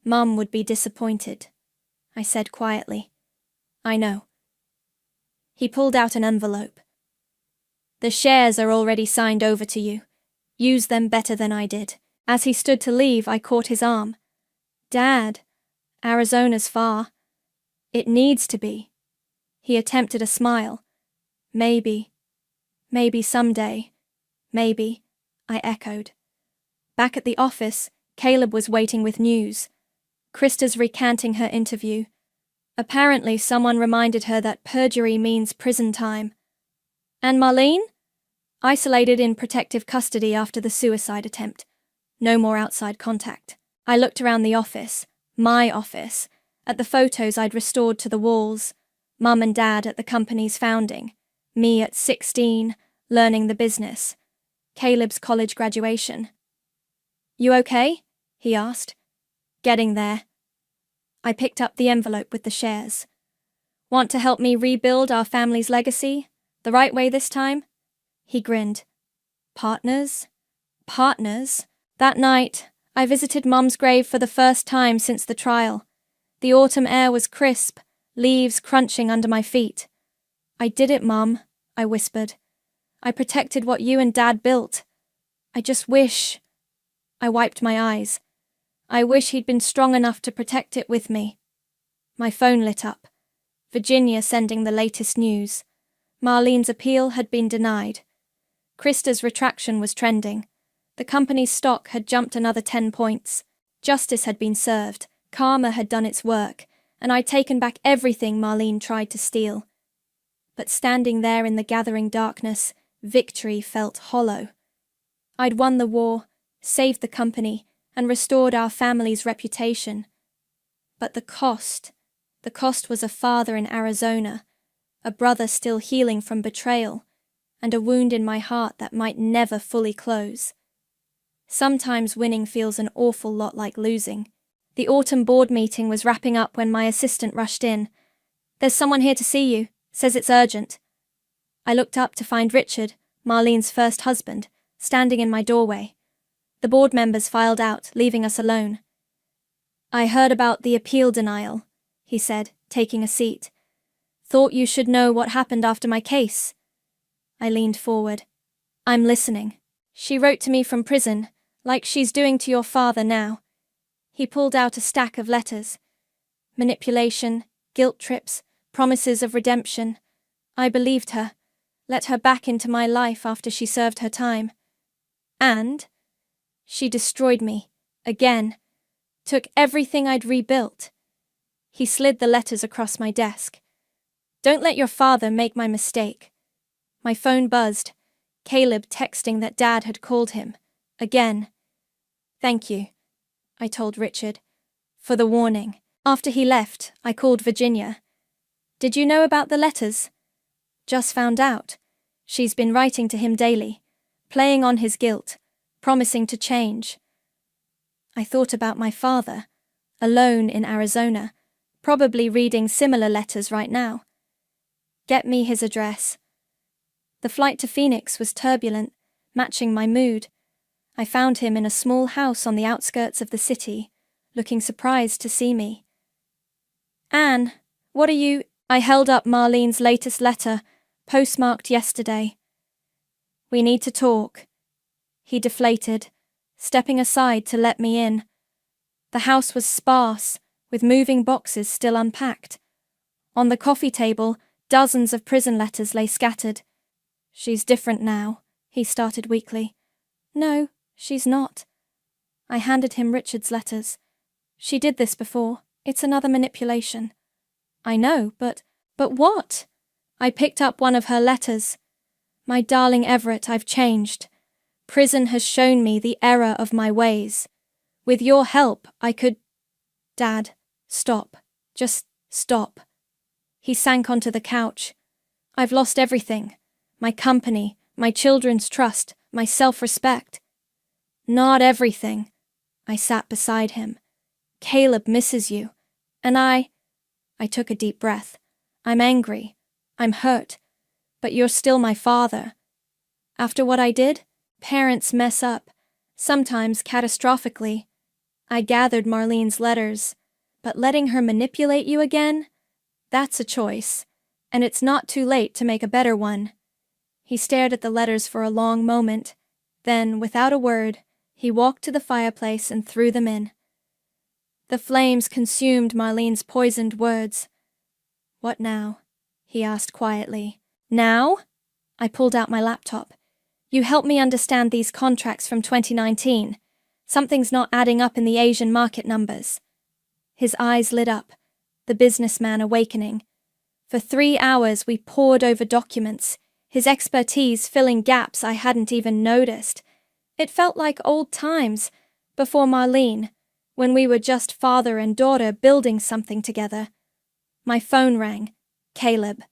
Mum would be disappointed, I said quietly. I know. He pulled out an envelope. The shares are already signed over to you. use them better than I did. As he stood to leave, I caught his arm. Dad, Arizona's far. It needs to be. He attempted a smile. Maybe someday. Maybe, I echoed. Back at the office, Caleb was waiting with news. Krista's recanting her interview. Apparently, someone reminded her that perjury means prison time. And Marlene? Isolated in protective custody after the suicide attempt. No more outside contact. I looked around the office, my office, at the photos I'd restored to the walls. Mum and Dad at the company's founding. Me at 16, learning the business. Caleb's college graduation. You okay? He asked. Getting there. I picked up the envelope with the shares. Want to help me rebuild our family's legacy? The right way this time? He grinned. Partners? Partners? That night, I visited Mum's grave for the first time since the trial. The autumn air was crisp, leaves crunching under my feet. I did it, Mum, I whispered. I protected what you and Dad built. I just wish... I wiped my eyes. I wish he'd been strong enough to protect it with me. My phone lit up. Virginia sending the latest news. Marlene's appeal had been denied. Krista's retraction was trending. The company's stock had jumped another 10 points. Justice had been served. Karma had done its work, and I'd taken back everything Marlene tried to steal. But standing there in the gathering darkness, victory felt hollow. I'd won the war, saved the company, and restored our family's reputation. But the cost was a father in Arizona, a brother still healing from betrayal, and a wound in my heart that might never fully close. Sometimes winning feels an awful lot like losing. The autumn board meeting was wrapping up when my assistant rushed in. There's someone here to see you, says it's urgent. I looked up to find Richard, Marlene's first husband, standing in my doorway. The board members filed out, leaving us alone. I heard about the appeal denial, he said, taking a seat. Thought you should know what happened after my case. I leaned forward. I'm listening. She wrote to me from prison, like she's doing to your father now. He pulled out a stack of letters. Manipulation, guilt trips, promises of redemption. I believed her, let her back into my life after she served her time. And she destroyed me, again, took everything I'd rebuilt. He slid the letters across my desk. Don't let your father make my mistake. My phone buzzed. Caleb texting that Dad had called him. Again. Thank you, I told Richard, for the warning. After he left, I called Virginia. Did you know about the letters? Just found out. She's been writing to him daily, playing on his guilt, promising to change. I thought about my father, alone in Arizona, probably reading similar letters right now. Get me his address. The flight to Phoenix was turbulent, matching my mood. I found him in a small house on the outskirts of the city, looking surprised to see me. Anne, what are you... I held up Marlene's latest letter, postmarked yesterday. We need to talk. He deflated, stepping aside to let me in. The house was sparse, with moving boxes still unpacked. On the coffee table, dozens of prison letters lay scattered. She's different now, he started weakly. No, she's not. I handed him Richard's letters. She did this before. It's another manipulation. I know, but what? I picked up one of her letters. My darling Everett, I've changed. Prison has shown me the error of my ways. With your help, I could... Dad, stop. Just stop. He sank onto the couch. I've lost everything. My company, my children's trust, my self-respect. Not everything. I sat beside him. Caleb misses you. And I took a deep breath. I'm angry. I'm hurt. But you're still my father. After what I did, parents mess up, sometimes catastrophically. I gathered Marlene's letters, but letting her manipulate you again? That's a choice, and it's not too late to make a better one. He stared at the letters for a long moment. Then, without a word, he walked to the fireplace and threw them in. The flames consumed Marlene's poisoned words. "What now?" he asked quietly. "Now?" I pulled out my laptop. "You helped me understand these contracts from 2019. Something's not adding up in the Asian market numbers." His eyes lit up, the businessman awakening. For 3 hours we pored over documents, his expertise filling gaps I hadn't even noticed. It felt like old times, before Marlene, when we were just father and daughter building something together. My phone rang. Caleb.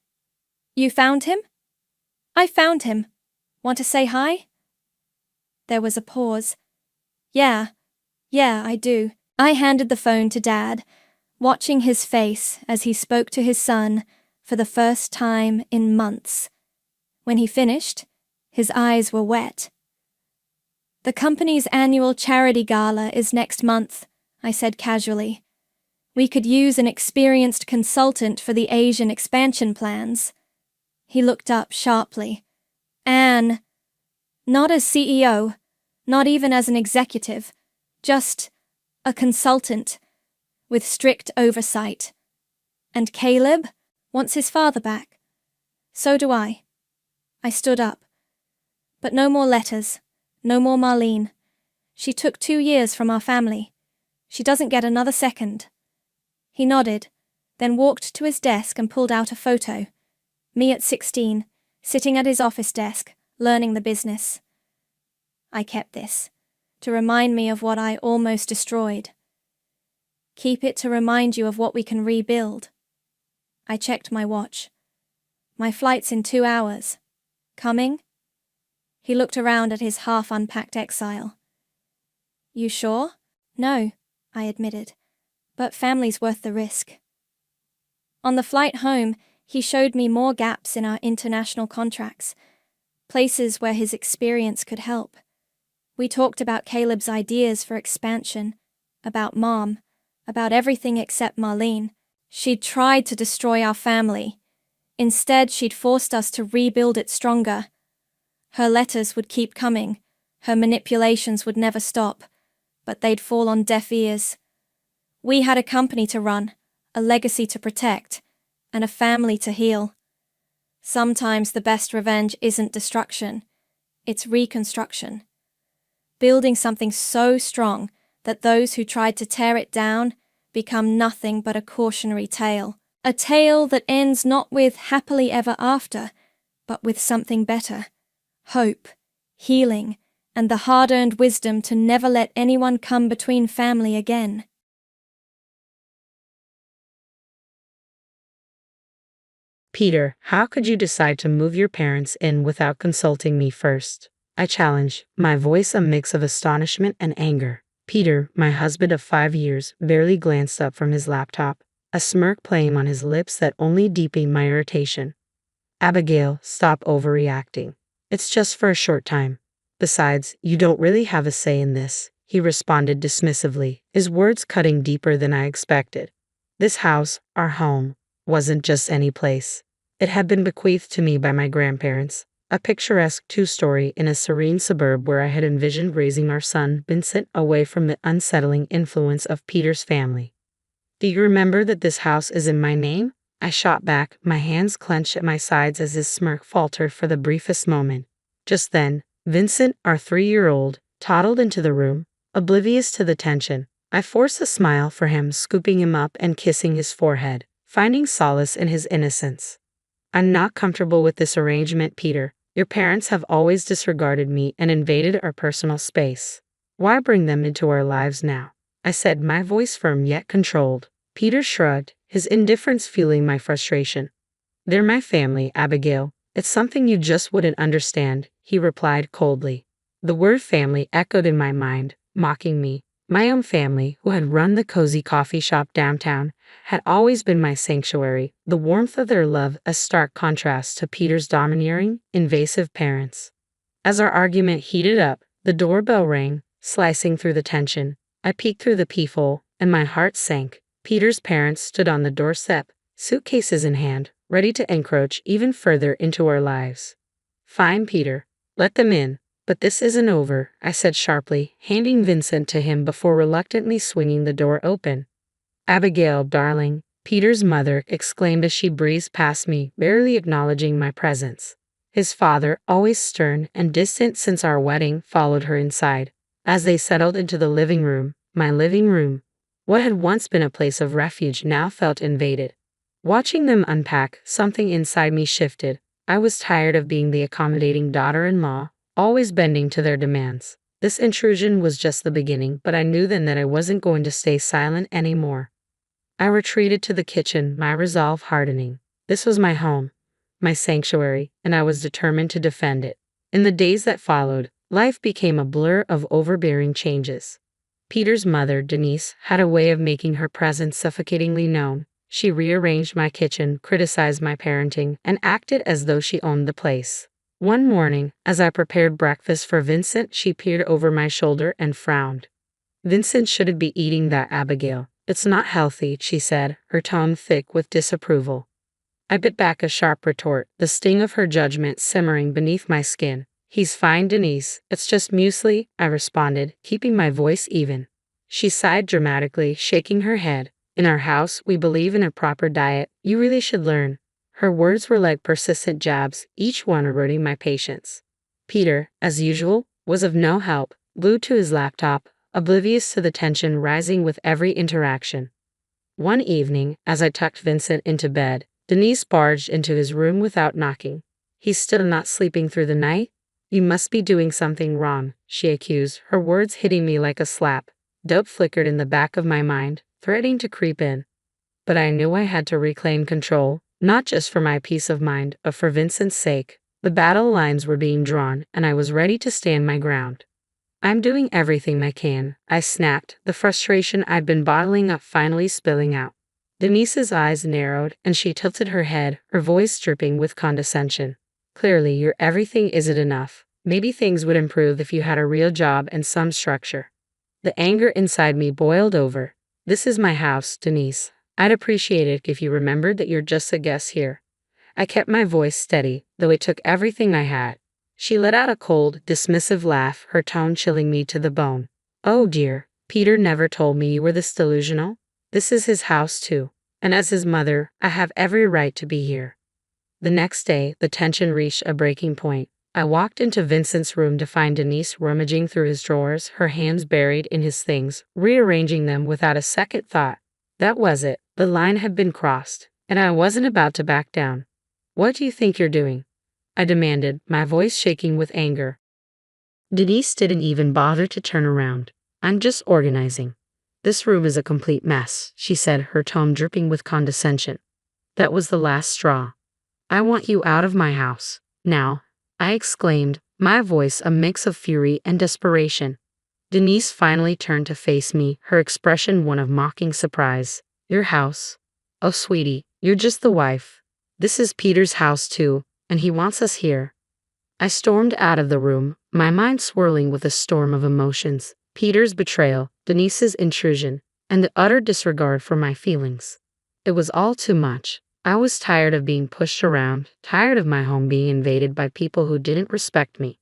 "You found him?" "I found him. Want to say hi?" There was a pause. Yeah, I do." I handed the phone to Dad, watching his face as he spoke to his son for the first time in months. When he finished, his eyes were wet. "The company's annual charity gala is next month," I said casually. "We could use an experienced consultant for the Asian expansion plans." He looked up sharply. "Anne, not as CEO, not even as an executive, just a consultant with strict oversight. And Caleb wants his father back. So do I." I stood up. "But no more letters, no more Marlene. She took 2 years from our family. She doesn't get another second." He nodded, then walked to his desk and pulled out a photo. Me at 16, sitting at his office desk, learning the business. I kept this, to remind me of what I almost destroyed. Keep it to remind you of what we can rebuild. I checked my watch. "My flight's in 2 hours. Coming?" He looked around at his half-unpacked exile. "You sure?" "No," I admitted, "but family's worth the risk." On the flight home, he showed me more gaps in our international contracts, places where his experience could help. We talked about Caleb's ideas for expansion, about Mom, about everything except Marlene. She'd tried to destroy our family. Instead, she'd forced us to rebuild it stronger. Her letters would keep coming, her manipulations would never stop, but they'd fall on deaf ears. We had a company to run, a legacy to protect, and a family to heal. Sometimes the best revenge isn't destruction, it's reconstruction. Building something so strong that those who tried to tear it down become nothing but a cautionary tale. A tale that ends not with happily ever after, but with something better. Hope, healing, and the hard-earned wisdom to never let anyone come between family again. Peter, how could you decide to move your parents in without consulting me first? I challenged, my voice a mix of astonishment and anger. Peter, my husband of 5 years, barely glanced up from his laptop, a smirk playing on his lips that only deepened my irritation. "Abigail, stop overreacting. It's just for a short time. Besides, you don't really have a say in this," he responded dismissively, his words cutting deeper than I expected. This house, our home, wasn't just any place. It had been bequeathed to me by my grandparents, a picturesque 2-story in a serene suburb where I had envisioned raising our son, Vincent, away from the unsettling influence of Peter's family. "Do you remember that this house is in my name?" I shot back, my hands clenched at my sides as his smirk faltered for the briefest moment. Just then, Vincent, our 3-year-old, toddled into the room, oblivious to the tension. I forced a smile for him, scooping him up and kissing his forehead, finding solace in his innocence. "I'm not comfortable with this arrangement, Peter. Your parents have always disregarded me and invaded our personal space. Why bring them into our lives now?" I said, my voice firm yet controlled. Peter shrugged, his indifference fueling my frustration. "They're my family, Abigail. It's something you just wouldn't understand," he replied coldly. The word family echoed in my mind, mocking me. My own family, who had run the cozy coffee shop downtown, had always been my sanctuary, the warmth of their love a stark contrast to Peter's domineering, invasive parents. As our argument heated up, the doorbell rang, slicing through the tension. I peeked through the peephole, and my heart sank. Peter's parents stood on the doorstep, suitcases in hand, ready to encroach even further into our lives. "Fine, Peter. Let them in," But this isn't over, I said sharply, handing Vincent to him before reluctantly swinging the door open. Abigail, darling, Peter's mother exclaimed as she breezed past me, barely acknowledging my presence. His father, always stern and distant since our wedding, followed her inside. As they settled into the living room, my living room, what had once been a place of refuge now felt invaded. Watching them unpack, something inside me shifted. I was tired of being the accommodating daughter-in-law, always bending to their demands. This intrusion was just the beginning, but I knew then that I wasn't going to stay silent anymore. I retreated to the kitchen, my resolve hardening. This was my home, my sanctuary, and I was determined to defend it. In the days that followed, life became a blur of overbearing changes. Peter's mother, Denise, had a way of making her presence suffocatingly known. She rearranged my kitchen, criticized my parenting, and acted as though she owned the place. One morning, as I prepared breakfast for Vincent, she peered over my shoulder and frowned. "Vincent shouldn't be eating that, Abigail. It's not healthy," she said, her tone thick with disapproval. I bit back a sharp retort, the sting of her judgment simmering beneath my skin. "He's fine, Denise. It's just muesli," I responded, keeping my voice even. She sighed dramatically, shaking her head. "In our house, we believe in a proper diet. You really should learn." Her words were like persistent jabs, each one eroding my patience. Peter, as usual, was of no help, glued to his laptop, oblivious to the tension rising with every interaction. One evening, as I tucked Vincent into bed, Denise barged into his room without knocking. "He's still not sleeping through the night? You must be doing something wrong," she accused, her words hitting me like a slap. Doubt flickered in the back of my mind, threatening to creep in. But I knew I had to reclaim control, not just for my peace of mind, but for Vincent's sake. The battle lines were being drawn, and I was ready to stand my ground. "I'm doing everything I can," I snapped, the frustration I'd been bottling up finally spilling out. Denise's eyes narrowed, and she tilted her head, her voice dripping with condescension. "Clearly, your everything isn't enough. Maybe things would improve if you had a real job and some structure." The anger inside me boiled over. "This is my house, Denise. I'd appreciate it if you remembered that you're just a guest here." I kept my voice steady, though it took everything I had. She let out a cold, dismissive laugh, her tone chilling me to the bone. "Oh dear, Peter never told me you were this delusional. This is his house too, and as his mother, I have every right to be here." The next day, the tension reached a breaking point. I walked into Vincent's room to find Denise rummaging through his drawers, her hands buried in his things, rearranging them without a second thought. That was it. The line had been crossed, and I wasn't about to back down. "What do you think you're doing?" I demanded, my voice shaking with anger. Denise didn't even bother to turn around. "I'm just organizing. This room is a complete mess," she said, her tone dripping with condescension. That was the last straw. "I want you out of my house. Now," I exclaimed, my voice a mix of fury and desperation. Denise finally turned to face me, her expression one of mocking surprise. "Your house? Oh, sweetie, you're just the wife. This is Peter's house too, and he wants us here." I stormed out of the room, my mind swirling with a storm of emotions. Peter's betrayal, Denise's intrusion, and the utter disregard for my feelings. It was all too much. I was tired of being pushed around, tired of my home being invaded by people who didn't respect me.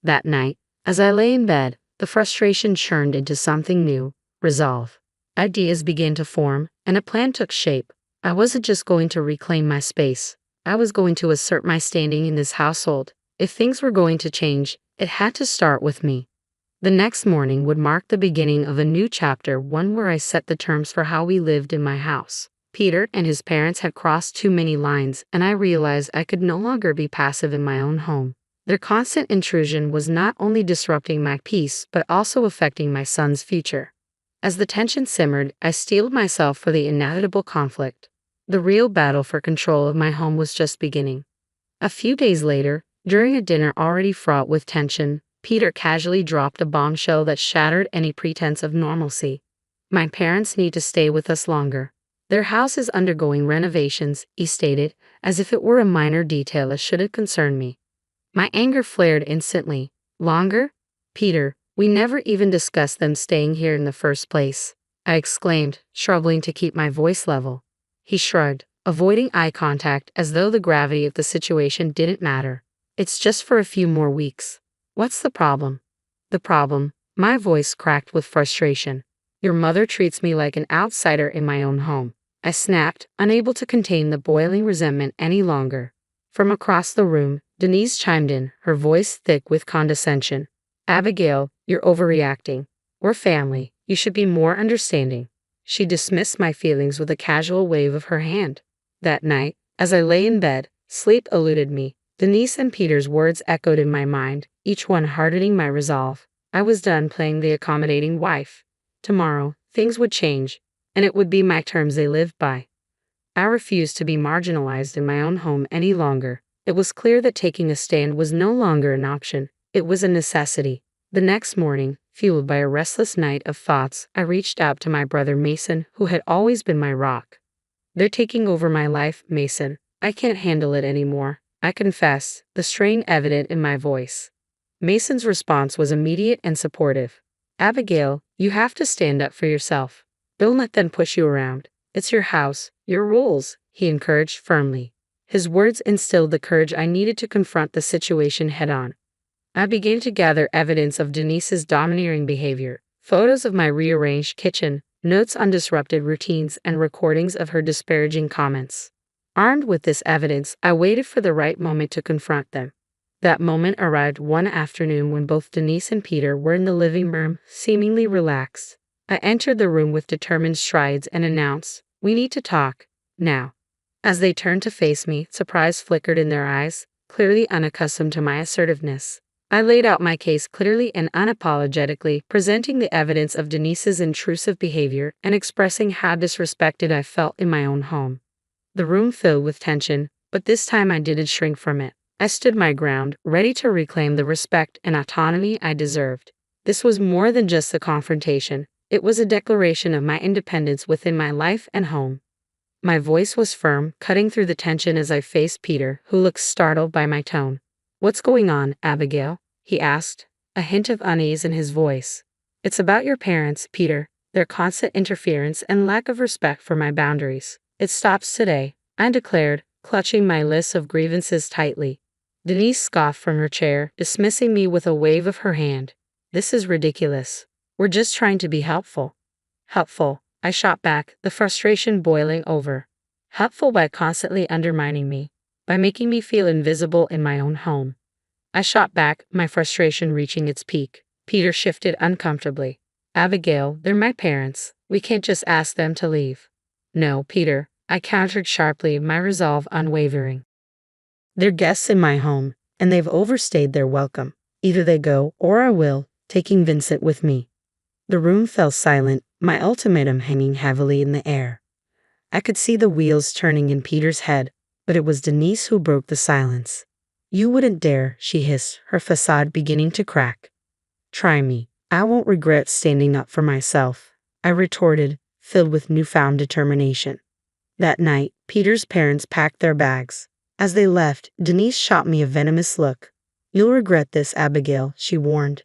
That night, as I lay in bed, the frustration churned into something new, resolve. Ideas began to form, and a plan took shape. I wasn't just going to reclaim my space. I was going to assert my standing in this household. If things were going to change, it had to start with me. The next morning would mark the beginning of a new chapter, one where I set the terms for how we lived in my house. Peter and his parents had crossed too many lines, and I realized I could no longer be passive in my own home. Their constant intrusion was not only disrupting my peace, but also affecting my son's future. As the tension simmered, I steeled myself for the inevitable conflict. The real battle for control of my home was just beginning. A few days later, during a dinner already fraught with tension, Peter casually dropped a bombshell that shattered any pretense of normalcy. "My parents need to stay with us longer. Their house is undergoing renovations," he stated, as if it were a minor detail that shouldn't concern me. My anger flared instantly. "Longer? Peter, we never even discussed them staying here in the first place," I exclaimed, struggling to keep my voice level. He shrugged, avoiding eye contact as though the gravity of the situation didn't matter. "It's just for a few more weeks. What's the problem? The problem. My voice cracked with frustration. Your mother treats me like an outsider in my own home. I snapped, unable to contain the boiling resentment any longer. From across the room, Denise chimed in, her voice thick with condescension. Abigail, you're overreacting. We're family. You should be more understanding. She dismissed my feelings with a casual wave of her hand. That night, as I lay in bed, sleep eluded me. Denise and Peter's words echoed in my mind, each one hardening my resolve. I was done playing the accommodating wife. Tomorrow, things would change, and it would be my terms they lived by. I refused to be marginalized in my own home any longer. It was clear that taking a stand was no longer an option, it was a necessity. The next morning, fueled by a restless night of thoughts, I reached out to my brother Mason, who had always been my rock. They're taking over my life, Mason. I can't handle it anymore. I confess, the strain evident in my voice. Mason's response was immediate and supportive. Abigail, you have to stand up for yourself. Don't let them push you around. It's your house, your rules, he encouraged firmly. His words instilled the courage I needed to confront the situation head-on. I began to gather evidence of Denise's domineering behavior, photos of my rearranged kitchen, notes on disrupted routines, and recordings of her disparaging comments. Armed with this evidence, I waited for the right moment to confront them. That moment arrived one afternoon when both Denise and Peter were in the living room, seemingly relaxed. I entered the room with determined strides and announced, "We need to talk, now." As they turned to face me, surprise flickered in their eyes, clearly unaccustomed to my assertiveness. I laid out my case clearly and unapologetically, presenting the evidence of Denise's intrusive behavior and expressing how disrespected I felt in my own home. The room filled with tension, but this time I didn't shrink from it. I stood my ground, ready to reclaim the respect and autonomy I deserved. This was more than just a confrontation. It was a declaration of my independence within my life and home. My voice was firm, cutting through the tension as I faced Peter, who looked startled by my tone. "What's going on, Abigail?" he asked, a hint of unease in his voice. "It's about your parents, Peter, their constant interference and lack of respect for my boundaries. It stops today," I declared, clutching my list of grievances tightly. Denise scoffed from her chair, dismissing me with a wave of her hand. "This is ridiculous. We're just trying to be helpful." "Helpful," I shot back, the frustration boiling over. "Helpful by constantly undermining me, by making me feel invisible in my own home." I shot back, my frustration reaching its peak. Peter shifted uncomfortably. "Abigail, they're my parents. We can't just ask them to leave." "No, Peter," I countered sharply, my resolve unwavering. "They're guests in my home, and they've overstayed their welcome. Either they go, or I will, taking Vincent with me." The room fell silent, my ultimatum hanging heavily in the air. I could see the wheels turning in Peter's head, but it was Denise who broke the silence. "You wouldn't dare," she hissed, her facade beginning to crack. "Try me. I won't regret standing up for myself," I retorted, filled with newfound determination. That night, Peter's parents packed their bags. As they left, Denise shot me a venomous look. "You'll regret this, Abigail," she warned.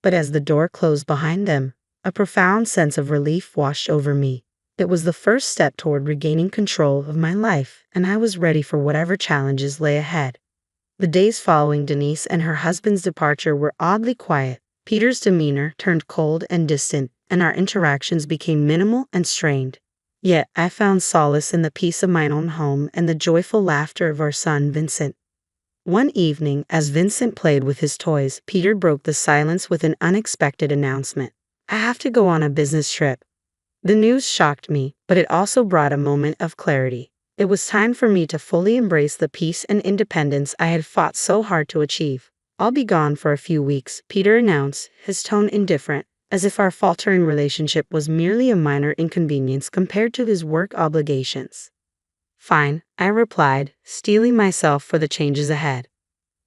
But as the door closed behind them, a profound sense of relief washed over me. It was the first step toward regaining control of my life, and I was ready for whatever challenges lay ahead. The days following Denise and her husband's departure were oddly quiet. Peter's demeanor turned cold and distant, and our interactions became minimal and strained. Yet I found solace in the peace of my own home and the joyful laughter of our son Vincent. One evening, as Vincent played with his toys, Peter broke the silence with an unexpected announcement. "I have to go on a business trip." The news shocked me, but it also brought a moment of clarity. It was time for me to fully embrace the peace and independence I had fought so hard to achieve. "I'll be gone for a few weeks," Peter announced, his tone indifferent, as if our faltering relationship was merely a minor inconvenience compared to his work obligations. "Fine," I replied, steeling myself for the changes ahead.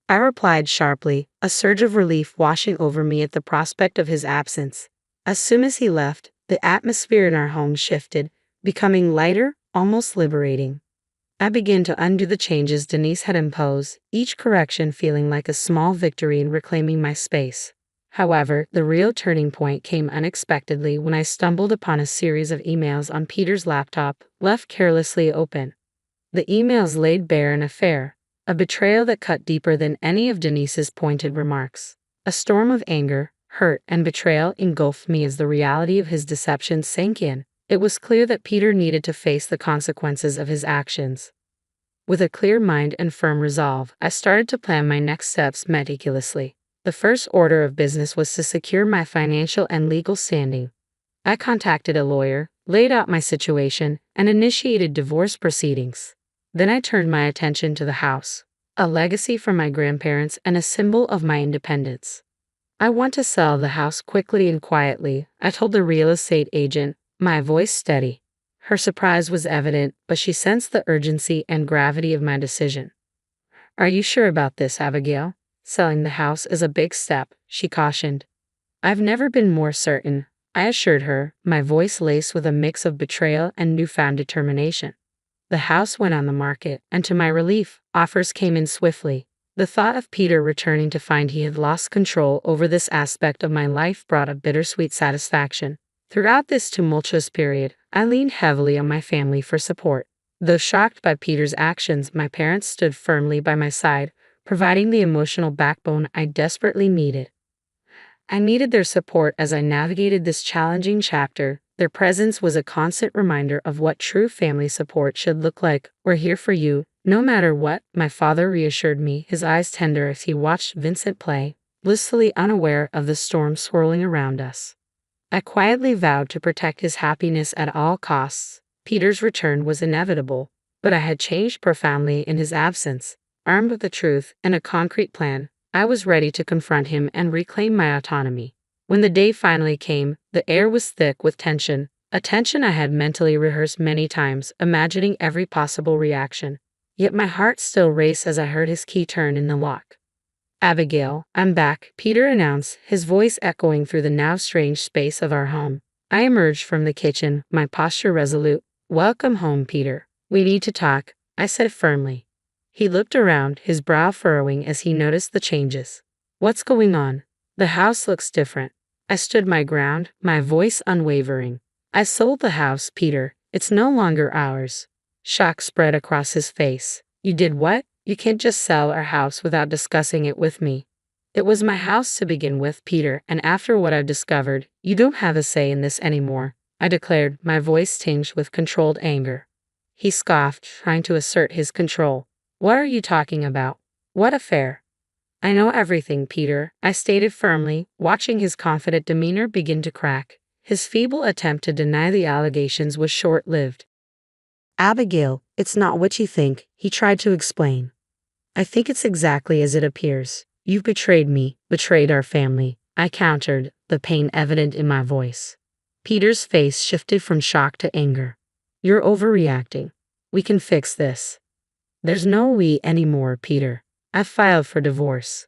I replied sharply, a surge of relief washing over me at the prospect of his absence. As soon as he left, the atmosphere in our home shifted, becoming lighter, almost liberating. I began to undo the changes Denise had imposed, each correction feeling like a small victory in reclaiming my space. However, the real turning point came unexpectedly when I stumbled upon a series of emails on Peter's laptop, left carelessly open. The emails laid bare an affair, a betrayal that cut deeper than any of Denise's pointed remarks. A storm of anger, hurt, and betrayal engulfed me as the reality of his deception sank in. It was clear that Peter needed to face the consequences of his actions. With a clear mind and firm resolve, I started to plan my next steps meticulously. The first order of business was to secure my financial and legal standing. I contacted a lawyer, laid out my situation, and initiated divorce proceedings. Then I turned my attention to the house, a legacy from my grandparents and a symbol of my independence. I want to sell the house quickly and quietly, I told the real estate agent, my voice steady. Her surprise was evident, but she sensed the urgency and gravity of my decision. Are you sure about this, Abigail? Selling the house is a big step, she cautioned. I've never been more certain, I assured her, my voice laced with a mix of betrayal and newfound determination. The house went on the market, and to my relief, offers came in swiftly. The thought of Peter returning to find he had lost control over this aspect of my life brought a bittersweet satisfaction. Throughout this tumultuous period, I leaned heavily on my family for support. Though shocked by Peter's actions, my parents stood firmly by my side, providing the emotional backbone I desperately needed. I needed their support as I navigated this challenging chapter. Their presence was a constant reminder of what true family support should look like. We're here for you, no matter what, my father reassured me, his eyes tender as he watched Vincent play, blissfully unaware of the storm swirling around us. I quietly vowed to protect his happiness at all costs. Peter's return was inevitable, but I had changed profoundly in his absence. Armed with the truth and a concrete plan, I was ready to confront him and reclaim my autonomy. When the day finally came, the air was thick with tension, a tension I had mentally rehearsed many times, imagining every possible reaction. Yet my heart still raced as I heard his key turn in the lock. Abigail, I'm back, Peter announced, his voice echoing through the now strange space of our home. I emerged from the kitchen, my posture resolute. Welcome home, Peter. We need to talk, I said firmly. He looked around, his brow furrowing as he noticed the changes. What's going on? The house looks different. I stood my ground, my voice unwavering. I sold the house, Peter. It's no longer ours. Shock spread across his face. You did what? You can't just sell our house without discussing it with me. It was my house to begin with, Peter, and after what I've discovered, you don't have a say in this anymore, I declared, my voice tinged with controlled anger. He scoffed, trying to assert his control. What are you talking about? What affair? I know everything, Peter, I stated firmly, watching his confident demeanor begin to crack. His feeble attempt to deny the allegations was short-lived. Abigail, it's not what you think, he tried to explain. I think it's exactly as it appears. You've betrayed me, betrayed our family, I countered, the pain evident in my voice. Peter's face shifted from shock to anger. You're overreacting. We can fix this. There's no we anymore, Peter. I filed for divorce.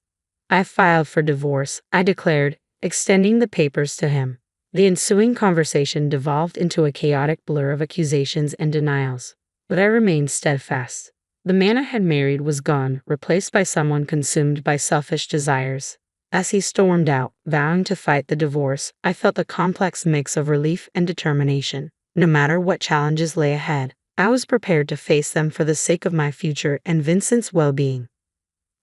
I filed for divorce, I declared, extending the papers to him. The ensuing conversation devolved into a chaotic blur of accusations and denials, but I remained steadfast. The man I had married was gone, replaced by someone consumed by selfish desires. As he stormed out, vowing to fight the divorce, I felt a complex mix of relief and determination. No matter what challenges lay ahead, I was prepared to face them for the sake of my future and Vincent's well-being.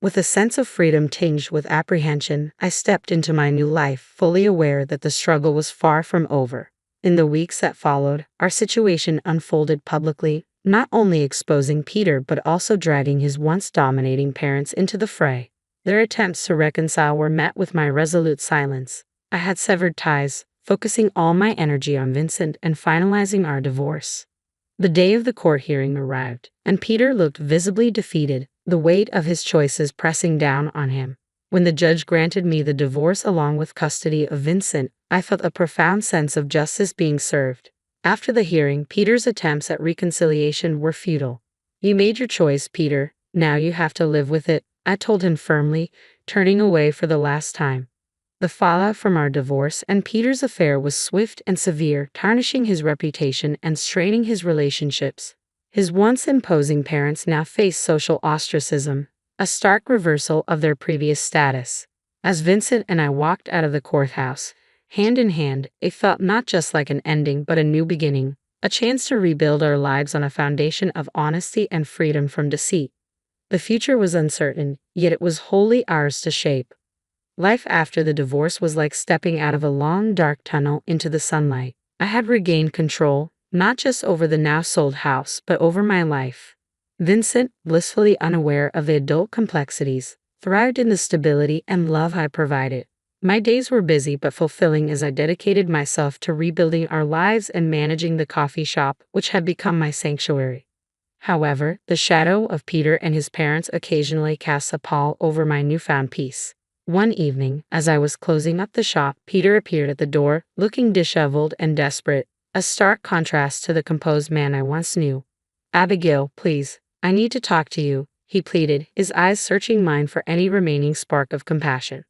With a sense of freedom tinged with apprehension, I stepped into my new life, fully aware that the struggle was far from over. In the weeks that followed, our situation unfolded publicly, not only exposing Peter but also dragging his once dominating parents into the fray. Their attempts to reconcile were met with my resolute silence. I had severed ties, focusing all my energy on Vincent and finalizing our divorce. The day of the court hearing arrived, and Peter looked visibly defeated, the weight of his choices pressing down on him. When the judge granted me the divorce along with custody of Vincent, I felt a profound sense of justice being served. After the hearing, Peter's attempts at reconciliation were futile. You made your choice, Peter. Now you have to live with it, I told him firmly, turning away for the last time. The fallout from our divorce and Peter's affair was swift and severe, tarnishing his reputation and straining his relationships. His once imposing parents now faced social ostracism, a stark reversal of their previous status. As Vincent and I walked out of the courthouse, hand in hand, it felt not just like an ending but a new beginning, a chance to rebuild our lives on a foundation of honesty and freedom from deceit. The future was uncertain, yet it was wholly ours to shape. Life after the divorce was like stepping out of a long, dark tunnel into the sunlight. I had regained control, not just over the now sold house, but over my life. Vincent, blissfully unaware of the adult complexities, thrived in the stability and love I provided. My days were busy but fulfilling as I dedicated myself to rebuilding our lives and managing the coffee shop, which had become my sanctuary. However, the shadow of Peter and his parents occasionally cast a pall over my newfound peace. One evening, as I was closing up the shop, Peter appeared at the door, looking disheveled and desperate, a stark contrast to the composed man I once knew. "Abigail, please, I need to talk to you," he pleaded, his eyes searching mine for any remaining spark of compassion.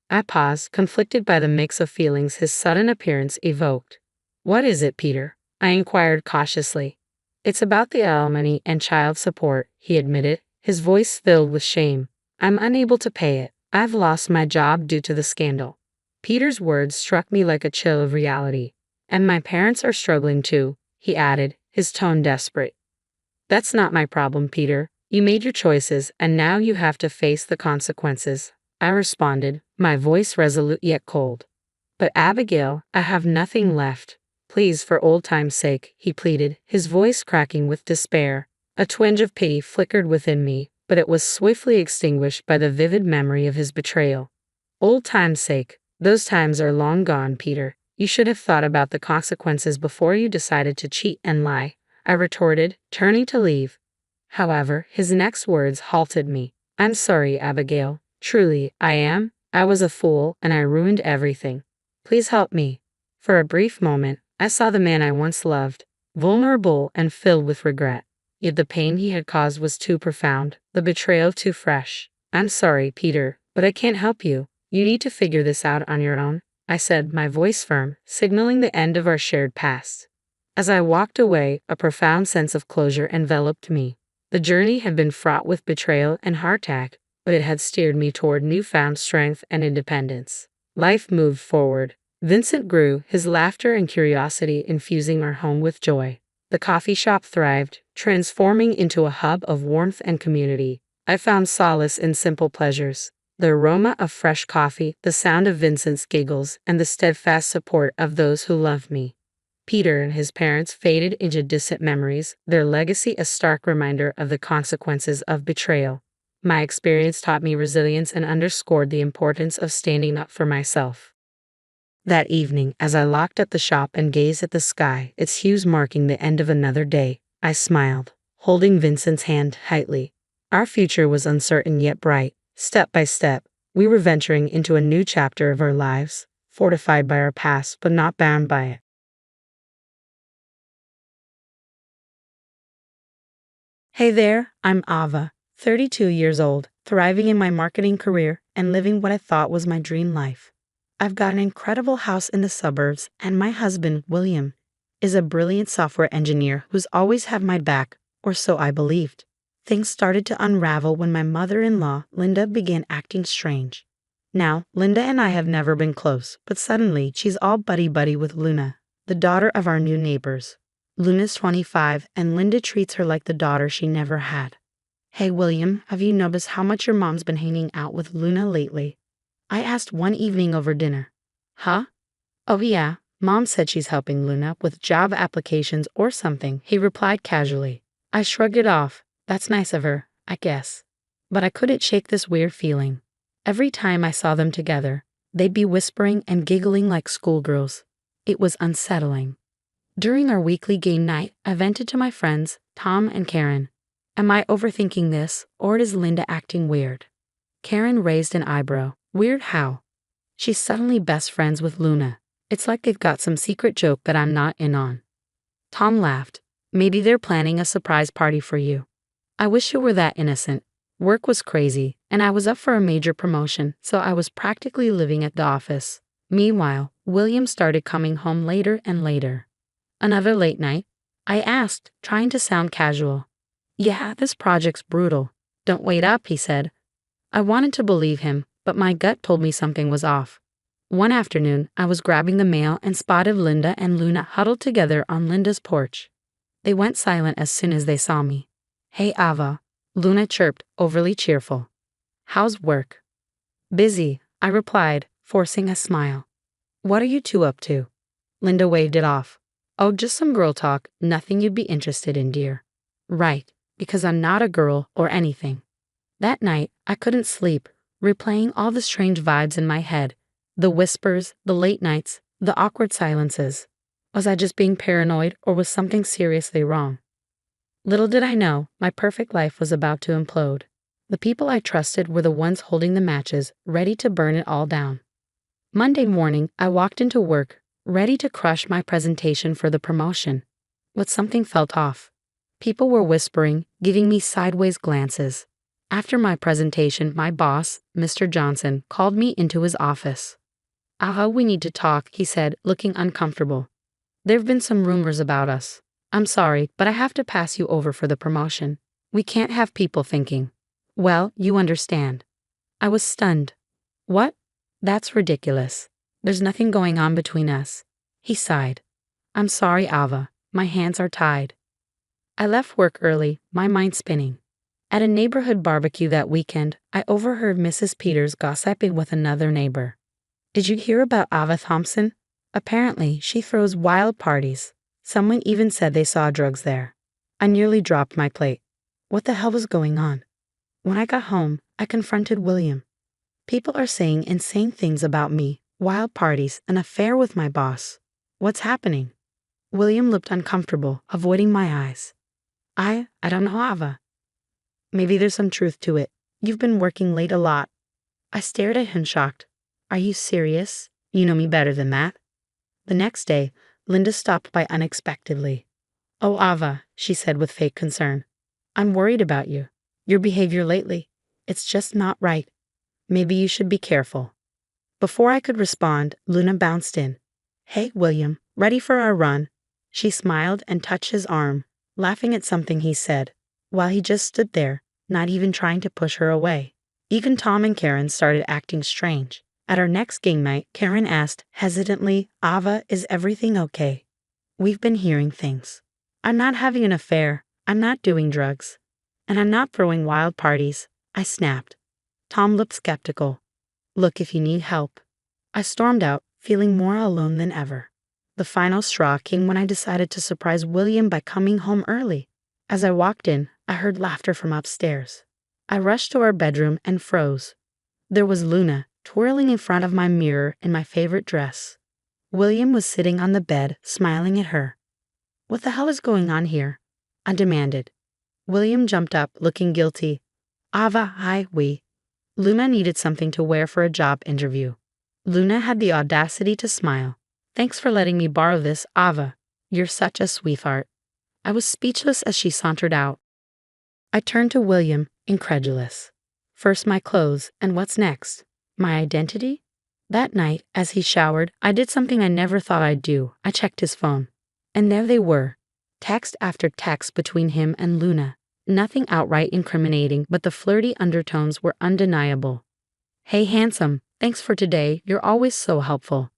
I paused, conflicted by the mix of feelings his sudden appearance evoked. "What is it, Peter?" I inquired cautiously. "It's about the alimony and child support," he admitted, his voice filled with shame. "I'm unable to pay it. I've lost my job due to the scandal." Peter's words struck me like a chill of reality. "And my parents are struggling too," he added, his tone desperate. "That's not my problem, Peter. You made your choices, and now you have to face the consequences," I responded, my voice resolute yet cold. "But Abigail, I have nothing left. Please, for old time's sake," he pleaded, his voice cracking with despair. A twinge of pity flickered within me, but it was swiftly extinguished by the vivid memory of his betrayal. "Old time's sake? Those times are long gone, Peter. You should have thought about the consequences before you decided to cheat and lie," I retorted, turning to leave. However, his next words halted me. "I'm sorry, Abigail. Truly, I am. I was a fool, and I ruined everything. Please help me." For a brief moment, I saw the man I once loved, vulnerable and filled with regret. Yet the pain he had caused was too profound, the betrayal too fresh. "I'm sorry, Peter, but I can't help you. You need to figure this out on your own," I said, my voice firm, signaling the end of our shared past. As I walked away, a profound sense of closure enveloped me. The journey had been fraught with betrayal and heartache, but it had steered me toward newfound strength and independence. Life moved forward. Vincent grew, his laughter and curiosity infusing our home with joy. The coffee shop thrived, transforming into a hub of warmth and community. I found solace in simple pleasures: the aroma of fresh coffee, the sound of Vincent's giggles, and the steadfast support of those who loved me. Peter and his parents faded into distant memories, their legacy a stark reminder of the consequences of betrayal. My experience taught me resilience and underscored the importance of standing up for myself. That evening, as I locked up the shop and gazed at the sky, its hues marking the end of another day, I smiled, holding Vincent's hand tightly. Our future was uncertain yet bright. Step by step, we were venturing into a new chapter of our lives, fortified by our past but not bound by it. Hey there, I'm Ava, 32 years old, thriving in my marketing career and living what I thought was my dream life. I've got an incredible house in the suburbs, and my husband, William, is a brilliant software engineer who's always had my back, or so I believed. Things started to unravel when my mother-in-law, Linda, began acting strange. Now, Linda and I have never been close, but suddenly she's all buddy-buddy with Luna, the daughter of our new neighbors. Luna's 25, and Linda treats her like the daughter she never had. "Hey, William, have you noticed how much your mom's been hanging out with Luna lately?" I asked one evening over dinner. "Huh? Oh yeah, Mom said she's helping Luna with job applications or something," he replied casually. I shrugged it off. That's nice of her, I guess. But I couldn't shake this weird feeling. Every time I saw them together, they'd be whispering and giggling like schoolgirls. It was unsettling. During our weekly game night, I vented to my friends, Tom and Karen. Am I overthinking this, or is Linda acting weird? Karen raised an eyebrow. Weird how? She's suddenly best friends with Luna. It's like they've got some secret joke that I'm not in on. Tom laughed. Maybe they're planning a surprise party for you. I wish you were that innocent. Work was crazy, and I was up for a major promotion, so I was practically living at the office. Meanwhile, William started coming home later and later. Another late night? I asked, trying to sound casual. "Yeah, this project's brutal." "Don't wait up," he said. I wanted to believe him, but my gut told me something was off. One afternoon, I was grabbing the mail and spotted Linda and Luna huddled together on Linda's porch. They went silent as soon as they saw me. "Hey, Ava," Luna chirped, overly cheerful. "How's work?" "Busy. I replied, forcing a smile. What are you two up to? Linda waved it off. Oh, just some girl talk, nothing you'd be interested in, dear. Right, because I'm not a girl or anything. That night, I couldn't sleep, replaying all the strange vibes in my head. The whispers, the late nights, the awkward silences. Was I just being paranoid or was something seriously wrong? Little did I know, my perfect life was about to implode. The people I trusted were the ones holding the matches, ready to burn it all down. Monday morning, I walked into work, ready to crush my presentation for the promotion. But something felt off. People were whispering, giving me sideways glances. After my presentation, my boss, Mr. Johnson, called me into his office. We need to talk, he said, looking uncomfortable. There've been some rumors about us. I'm sorry, but I have to pass you over for the promotion. We can't have people thinking. Well, you understand. I was stunned. What? That's ridiculous. There's nothing going on between us. He sighed. I'm sorry, Ava. My hands are tied. I left work early, my mind spinning. At a neighborhood barbecue that weekend, I overheard Mrs. Peters gossiping with another neighbor. Did you hear about Ava Thompson? Apparently, she throws wild parties. Someone even said they saw drugs there. I nearly dropped my plate. What the hell was going on? When I got home, I confronted William. People are saying insane things about me, wild parties, an affair with my boss. What's happening? William looked uncomfortable, avoiding my eyes. I don't know, Ava. Maybe there's some truth to it. You've been working late a lot. I stared at him shocked. Are you serious? You know me better than that. The next day, Linda stopped by unexpectedly. Oh, Ava, she said with fake concern. I'm worried about you. Your behavior lately. It's just not right. Maybe you should be careful. Before I could respond, Luna bounced in. Hey, William, ready for our run? She smiled and touched his arm, laughing at something he said, while he just stood there, not even trying to push her away. Even Tom and Karen started acting strange. At our next game night, Karen asked hesitantly, Ava, is everything okay? We've been hearing things. I'm not having an affair, I'm not doing drugs, and I'm not throwing wild parties, I snapped. Tom looked skeptical. Look, if you need help. I stormed out, feeling more alone than ever. The final straw came when I decided to surprise William by coming home early. As I walked in, I heard laughter from upstairs. I rushed to our bedroom and froze. There was Luna, twirling in front of my mirror in my favorite dress. William was sitting on the bed, smiling at her. What the hell is going on here? I demanded. William jumped up, looking guilty. Ava, Luna needed something to wear for a job interview. Luna had the audacity to smile. Thanks for letting me borrow this, Ava. You're such a sweetheart. I was speechless as she sauntered out. I turned to William, incredulous. First my clothes, and what's next? My identity? That night, as he showered, I did something I never thought I'd do. I checked his phone. And there they were. Text after text between him and Luna. Nothing outright incriminating, but the flirty undertones were undeniable. Hey, handsome, thanks for today. You're always so helpful.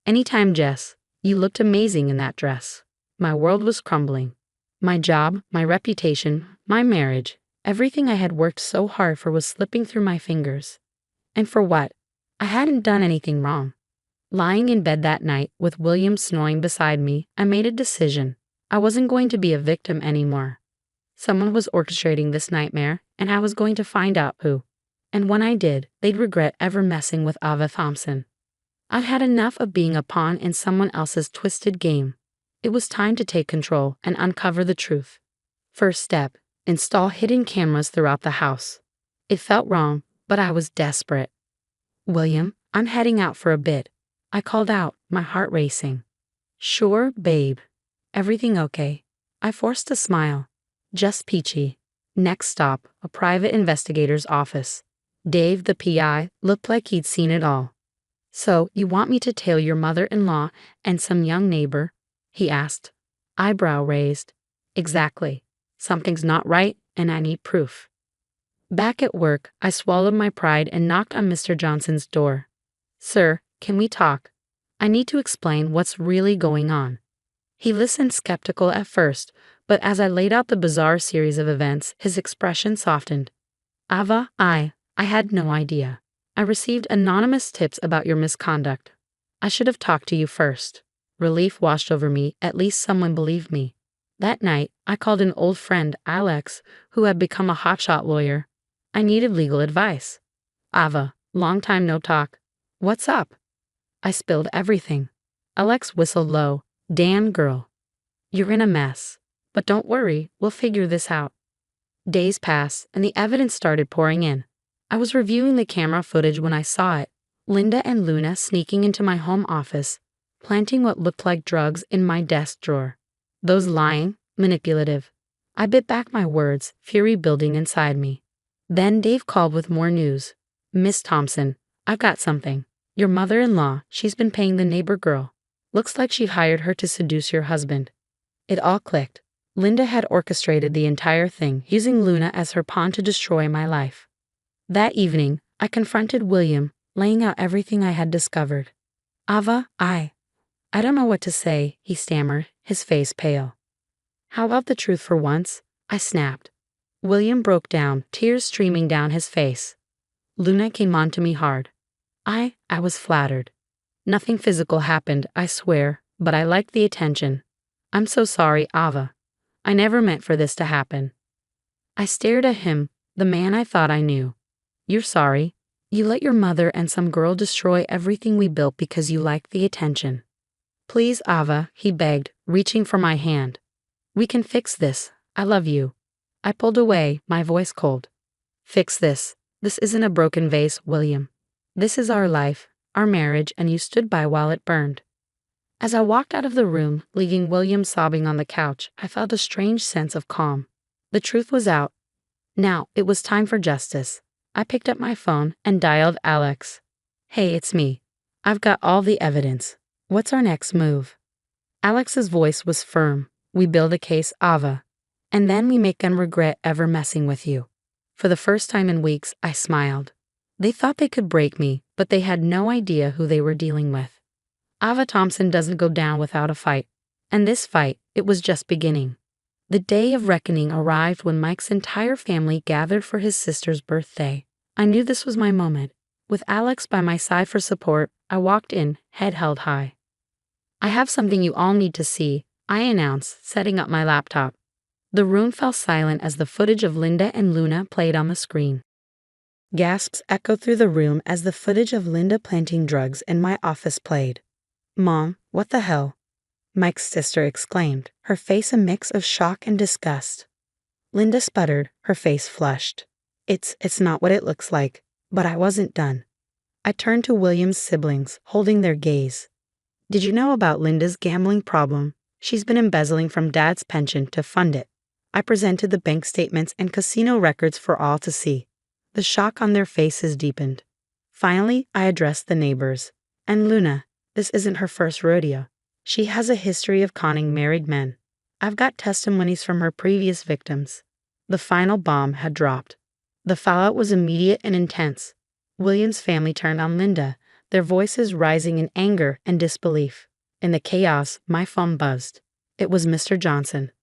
Anytime, Jess. You looked amazing in that dress. My world was crumbling. My job, my reputation, my marriage, everything I had worked so hard for was slipping through my fingers. And for what? I hadn't done anything wrong. Lying in bed that night, with William snoring beside me, I made a decision. I wasn't going to be a victim anymore. Someone was orchestrating this nightmare, and I was going to find out who. And when I did, they'd regret ever messing with Ava Thompson. I'd had enough of being a pawn in someone else's twisted game. It was time to take control and uncover the truth. First step, install hidden cameras throughout the house. It felt wrong, but I was desperate. William, I'm heading out for a bit. I called out, my heart racing. Sure, babe. Everything okay? I forced a smile. Just peachy. Next stop, a private investigator's office. Dave, the PI, looked like he'd seen it all. So, you want me to tail your mother-in-law and some young neighbor? He asked. Eyebrow raised. Exactly. Something's not right, and I need proof. Back at work, I swallowed my pride and knocked on Mr. Johnson's door. Sir, can we talk? I need to explain what's really going on. He listened skeptical at first, but as I laid out the bizarre series of events, his expression softened. Ava, I had no idea. I received anonymous tips about your misconduct. I should have talked to you first. Relief washed over me, at least someone believed me. That night, I called an old friend, Alex, who had become a hotshot lawyer. I needed legal advice. Ava, long time no talk. What's up? I spilled everything. Alex whistled low. Dan, girl. You're in a mess. But don't worry, we'll figure this out. Days passed, and the evidence started pouring in. I was reviewing the camera footage when I saw it. Linda and Luna sneaking into my home office, planting what looked like drugs in my desk drawer. Those lying, manipulative. I bit back my words, fury building inside me. Then Dave called with more news. Miss Thompson, I've got something. Your mother-in-law, she's been paying the neighbor girl. Looks like she hired her to seduce your husband. It all clicked. Linda had orchestrated the entire thing, using Luna as her pawn to destroy my life. That evening, I confronted William, laying out everything I had discovered. Ava, I don't know what to say, he stammered, his face pale. How about the truth for once? I snapped. William broke down, tears streaming down his face. Luna came on to me hard. I was flattered. Nothing physical happened, I swear, but I liked the attention. I'm so sorry, Ava. I never meant for this to happen. I stared at him, the man I thought I knew. You're sorry. You let your mother and some girl destroy everything we built because you liked the attention. Please, Ava, he begged, reaching for my hand. We can fix this. I love you. I pulled away, my voice cold. Fix this. This isn't a broken vase, William. This is our life, our marriage, and you stood by while it burned. As I walked out of the room, leaving William sobbing on the couch, I felt a strange sense of calm. The truth was out. Now, it was time for justice. I picked up my phone and dialed Alex. Hey, it's me. I've got all the evidence. What's our next move? Alex's voice was firm. We build a case, Ava. And then we make them regret ever messing with you. For the first time in weeks, I smiled. They thought they could break me, but they had no idea who they were dealing with. Ava Thompson doesn't go down without a fight. And this fight, it was just beginning. The day of reckoning arrived when Mike's entire family gathered for his sister's birthday. I knew this was my moment. With Alex by my side for support, I walked in, head held high. I have something you all need to see, I announced, setting up my laptop. The room fell silent as the footage of Linda and Luna played on the screen. Gasps echoed through the room as the footage of Linda planting drugs in my office played. Mom, what the hell? Mike's sister exclaimed, her face a mix of shock and disgust. Linda sputtered, her face flushed. It's not what it looks like, but I wasn't done. I turned to William's siblings, holding their gaze. Did you know about Linda's gambling problem? She's been embezzling from Dad's pension to fund it. I presented the bank statements and casino records for all to see. The shock on their faces deepened. Finally, I addressed the neighbors. And Luna, this isn't her first rodeo. She has a history of conning married men. I've got testimonies from her previous victims. The final bomb had dropped. The fallout was immediate and intense. William's family turned on Linda, their voices rising in anger and disbelief. In the chaos, my phone buzzed. It was Mr. Johnson.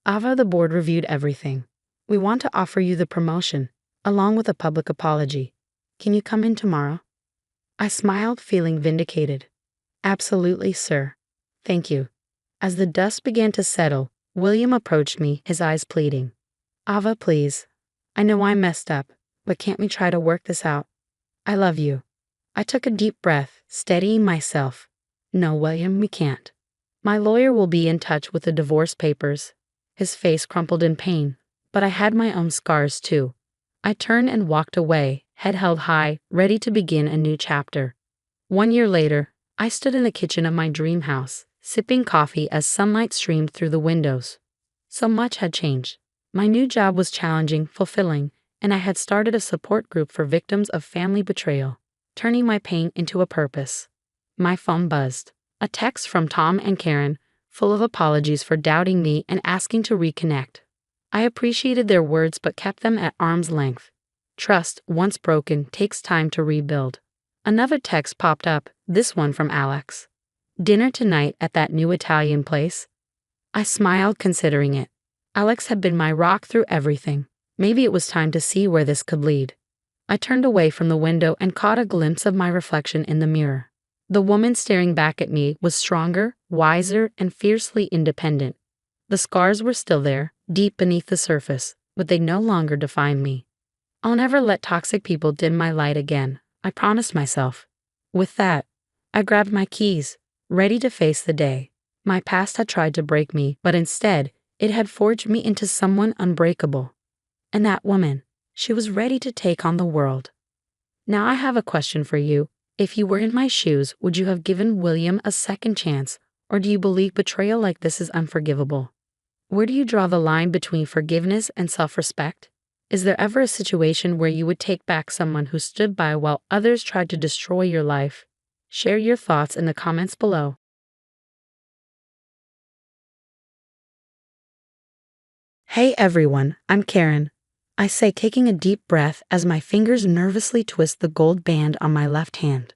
Ava, the board reviewed everything. We want to offer you the promotion, along with a public apology. Can you come in tomorrow? I smiled, feeling vindicated. Absolutely, sir. Thank you. As the dust began to settle, William approached me, his eyes pleading. Ava, please. I know I messed up, but can't we try to work this out? I love you. I took a deep breath, steadying myself. No, William, we can't. My lawyer will be in touch with the divorce papers. His face crumpled in pain, but I had my own scars too. I turned and walked away, head held high, ready to begin a new chapter. 1 year later, I stood in the kitchen of my dream house, sipping coffee as sunlight streamed through the windows. So much had changed. My new job was challenging, fulfilling, and I had started a support group for victims of family betrayal, turning my pain into a purpose. My phone buzzed. A text from Tom and Karen, full of apologies for doubting me and asking to reconnect. I appreciated their words but kept them at arm's length. Trust, once broken, takes time to rebuild. Another text popped up, this one from Alex. Dinner tonight at that new Italian place? I smiled, considering it. Alex had been my rock through everything. Maybe it was time to see where this could lead. I turned away from the window and caught a glimpse of my reflection in the mirror. The woman staring back at me was stronger, wiser, and fiercely independent. The scars were still there, deep beneath the surface, but they no longer defined me. I'll never let toxic people dim my light again, I promised myself. With that, I grabbed my keys, ready to face the day. My past had tried to break me, but instead, it had forged me into someone unbreakable. And that woman, she was ready to take on the world. Now I have a question for you. If you were in my shoes, would you have given William a second chance, or do you believe betrayal like this is unforgivable? Where do you draw the line between forgiveness and self-respect? Is there ever a situation where you would take back someone who stood by while others tried to destroy your life? Share your thoughts in the comments below. Hey everyone, I'm Karen. I say, taking a deep breath as my fingers nervously twist the gold band on my left hand.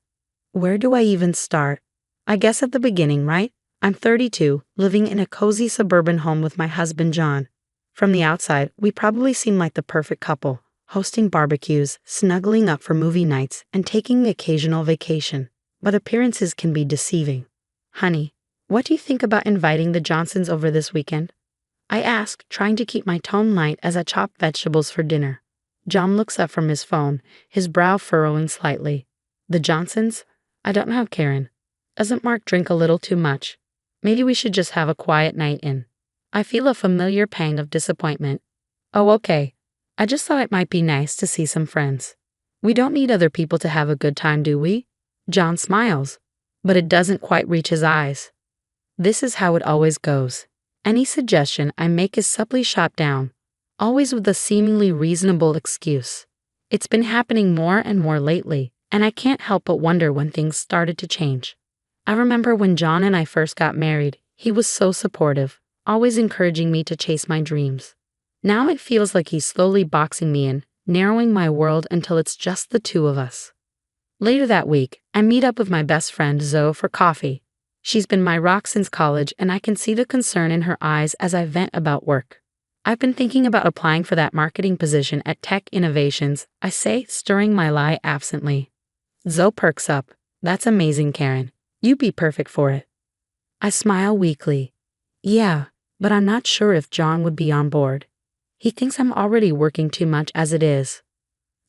Where do I even start? I guess at the beginning, right? I'm 32, living in a cozy suburban home with my husband John. From the outside, we probably seem like the perfect couple, hosting barbecues, snuggling up for movie nights, and taking the occasional vacation. But appearances can be deceiving. Honey, what do you think about inviting the Johnsons over this weekend? I ask, trying to keep my tone light as I chop vegetables for dinner. John looks up from his phone, his brow furrowing slightly. The Johnsons? I don't know, Karen. Doesn't Mark drink a little too much? Maybe we should just have a quiet night in. I feel a familiar pang of disappointment. Oh, okay. I just thought it might be nice to see some friends. We don't need other people to have a good time, do we? John smiles, but it doesn't quite reach his eyes. This is how it always goes. Any suggestion I make is subtly shot down, always with a seemingly reasonable excuse. It's been happening more and more lately, and I can't help but wonder when things started to change. I remember when John and I first got married, he was so supportive, always encouraging me to chase my dreams. Now it feels like he's slowly boxing me in, narrowing my world until it's just the two of us. Later that week, I meet up with my best friend Zoe for coffee. She's been my rock since college, and I can see the concern in her eyes as I vent about work. I've been thinking about applying for that marketing position at Tech Innovations, I say, stirring my lie absently. Zoe perks up. That's amazing, Karen. You'd be perfect for it. I smile weakly. Yeah, but I'm not sure if John would be on board. He thinks I'm already working too much as it is.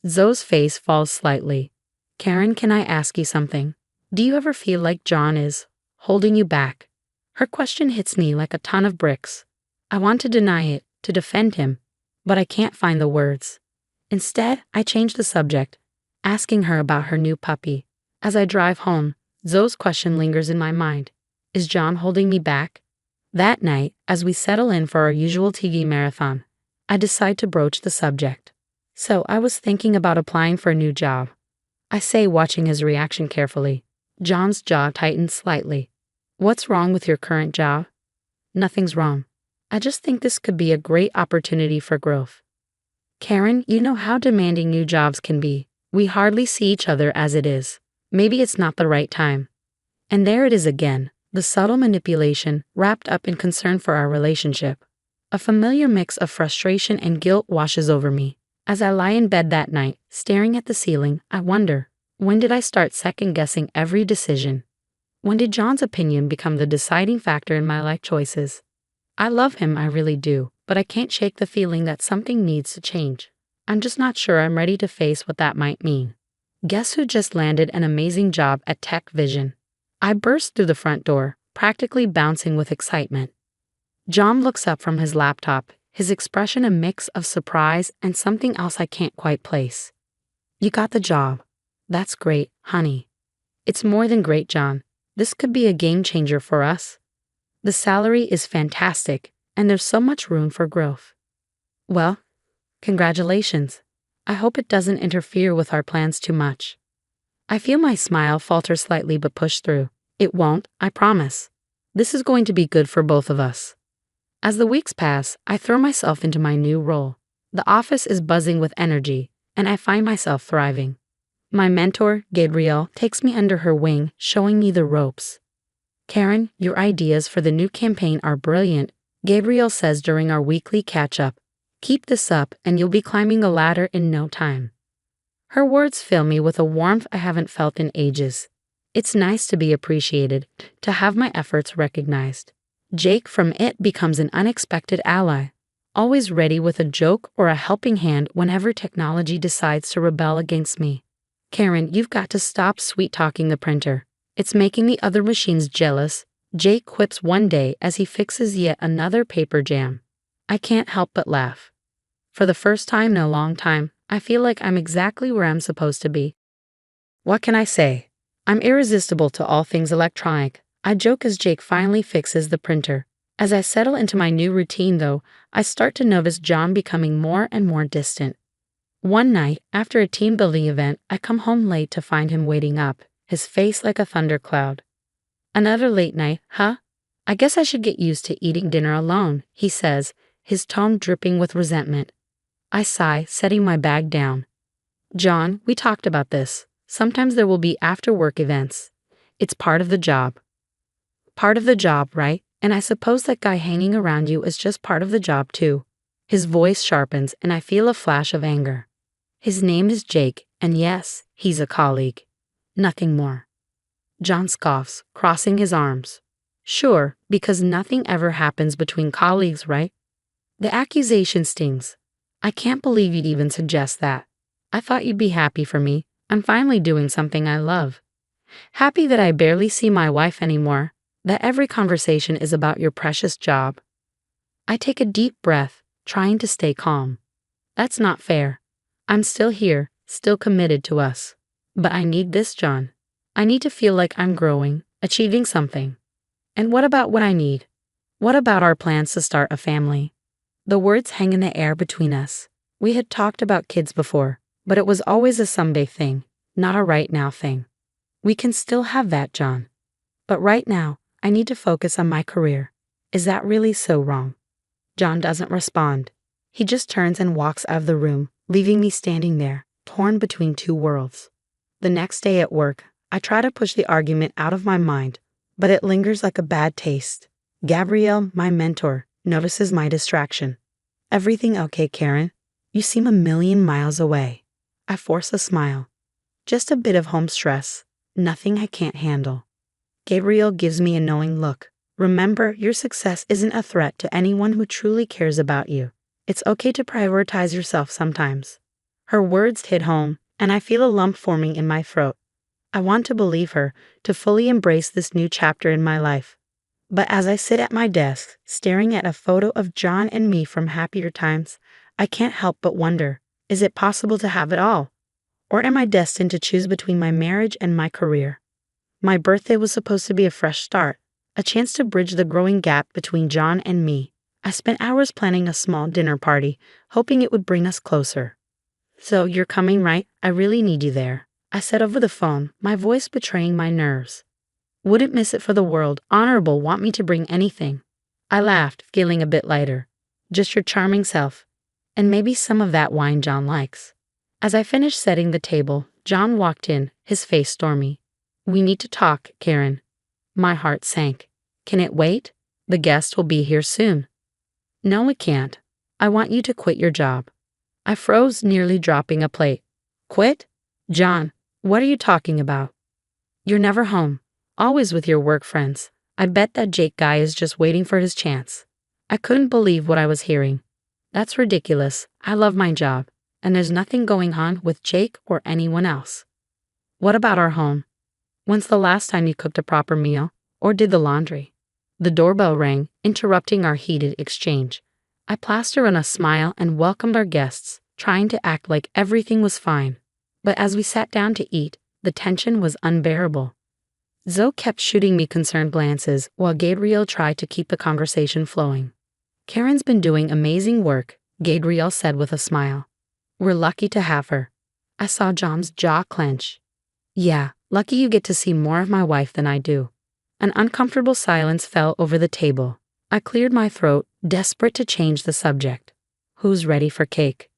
Zoe's face falls slightly. Karen, can I ask you something? Do you ever feel like John is holding you back? Her question hits me like a ton of bricks. I want to deny it, to defend him, but I can't find the words. Instead, I change the subject, asking her about her new puppy. As I drive home, Zoe's question lingers in my mind. Is John holding me back? That night, as we settle in for our usual TV marathon, I decide to broach the subject. So I was thinking about applying for a new job. I say, watching his reaction carefully. John's jaw tightens slightly. What's wrong with your current job? Nothing's wrong. I just think this could be a great opportunity for growth. Karen, you know how demanding new jobs can be. We hardly see each other as it is. Maybe it's not the right time. And there it is again, the subtle manipulation wrapped up in concern for our relationship. A familiar mix of frustration and guilt washes over me. As I lie in bed that night, staring at the ceiling, I wonder, when did I start second-guessing every decision? When did John's opinion become the deciding factor in my life choices? I love him, I really do, but I can't shake the feeling that something needs to change. I'm just not sure I'm ready to face what that might mean. Guess who just landed an amazing job at Tech Vision? I burst through the front door, practically bouncing with excitement. John looks up from his laptop, his expression a mix of surprise and something else I can't quite place. You got the job. That's great, honey. It's more than great, John. This could be a game changer for us. The salary is fantastic, and there's so much room for growth. Well, congratulations. I hope it doesn't interfere with our plans too much. I feel my smile falter slightly but push through. It won't, I promise. This is going to be good for both of us. As the weeks pass, I throw myself into my new role. The office is buzzing with energy, and I find myself thriving. My mentor, Gabrielle, takes me under her wing, showing me the ropes. Karen, your ideas for the new campaign are brilliant, Gabrielle says during our weekly catch-up. Keep this up and you'll be climbing a ladder in no time. Her words fill me with a warmth I haven't felt in ages. It's nice to be appreciated, to have my efforts recognized. Jake from It becomes an unexpected ally, always ready with a joke or a helping hand whenever technology decides to rebel against me. Karen, you've got to stop sweet-talking the printer. It's making the other machines jealous, Jake quips one day as he fixes yet another paper jam. I can't help but laugh. For the first time in a long time, I feel like I'm exactly where I'm supposed to be. What can I say? I'm irresistible to all things electronic. I joke as Jake finally fixes the printer. As I settle into my new routine, though, I start to notice John becoming more and more distant. One night, after a team building event, I come home late to find him waiting up, his face like a thundercloud. Another late night, huh? I guess I should get used to eating dinner alone, he says, his tone dripping with resentment. I sigh, setting my bag down. John, we talked about this. Sometimes there will be after-work events. It's part of the job. Part of the job, right? And I suppose that guy hanging around you is just part of the job too. His voice sharpens and I feel a flash of anger. His name is Jake, and yes, he's a colleague. Nothing more. John scoffs, crossing his arms. Sure, because nothing ever happens between colleagues, right? The accusation stings. I can't believe you'd even suggest that. I thought you'd be happy for me. I'm finally doing something I love. Happy that I barely see my wife anymore, that every conversation is about your precious job. I take a deep breath, trying to stay calm. That's not fair. I'm still here, still committed to us. But I need this, John. I need to feel like I'm growing, achieving something. And what about what I need? What about our plans to start a family? The words hang in the air between us. We had talked about kids before, but it was always a someday thing, not a right now thing. We can still have that, John. But right now, I need to focus on my career. Is that really so wrong? John doesn't respond. He just turns and walks out of the room, leaving me standing there, torn between two worlds. The next day at work, I try to push the argument out of my mind, but it lingers like a bad taste. Gabrielle, my mentor, notices my distraction. Everything okay, Karen? You seem a million miles away. I force a smile. Just a bit of home stress. Nothing I can't handle. Gabrielle gives me a knowing look. Remember, your success isn't a threat to anyone who truly cares about you. It's okay to prioritize yourself sometimes. Her words hit home, and I feel a lump forming in my throat. I want to believe her, to fully embrace this new chapter in my life. But as I sit at my desk, staring at a photo of John and me from happier times, I can't help but wonder, is it possible to have it all? Or am I destined to choose between my marriage and my career? My birthday was supposed to be a fresh start, a chance to bridge the growing gap between John and me. I spent hours planning a small dinner party, hoping it would bring us closer. So you're coming, right? I really need you there, I said over the phone, my voice betraying my nerves. Wouldn't miss it for the world. Honorable want me to bring anything. I laughed, feeling a bit lighter. Just your charming self. And maybe some of that wine John likes. As I finished setting the table, John walked in, his face stormy. We need to talk, Karen. My heart sank. Can it wait? The guest will be here soon. No, it can't. I want you to quit your job. I froze, nearly dropping a plate. Quit? John, what are you talking about? You're never home. Always with your work friends. I bet that Jake guy is just waiting for his chance. I couldn't believe what I was hearing. That's ridiculous. I love my job, and there's nothing going on with Jake or anyone else. What about our home? When's the last time you cooked a proper meal, or did the laundry? The doorbell rang, interrupting our heated exchange. I plastered on a smile and welcomed our guests, trying to act like everything was fine. But as we sat down to eat, the tension was unbearable. Zoe kept shooting me concerned glances while Gabrielle tried to keep the conversation flowing. Karen's been doing amazing work, Gabrielle said with a smile. We're lucky to have her. I saw John's jaw clench. Yeah, lucky you get to see more of my wife than I do. An uncomfortable silence fell over the table. I cleared my throat, desperate to change the subject. Who's ready for cake?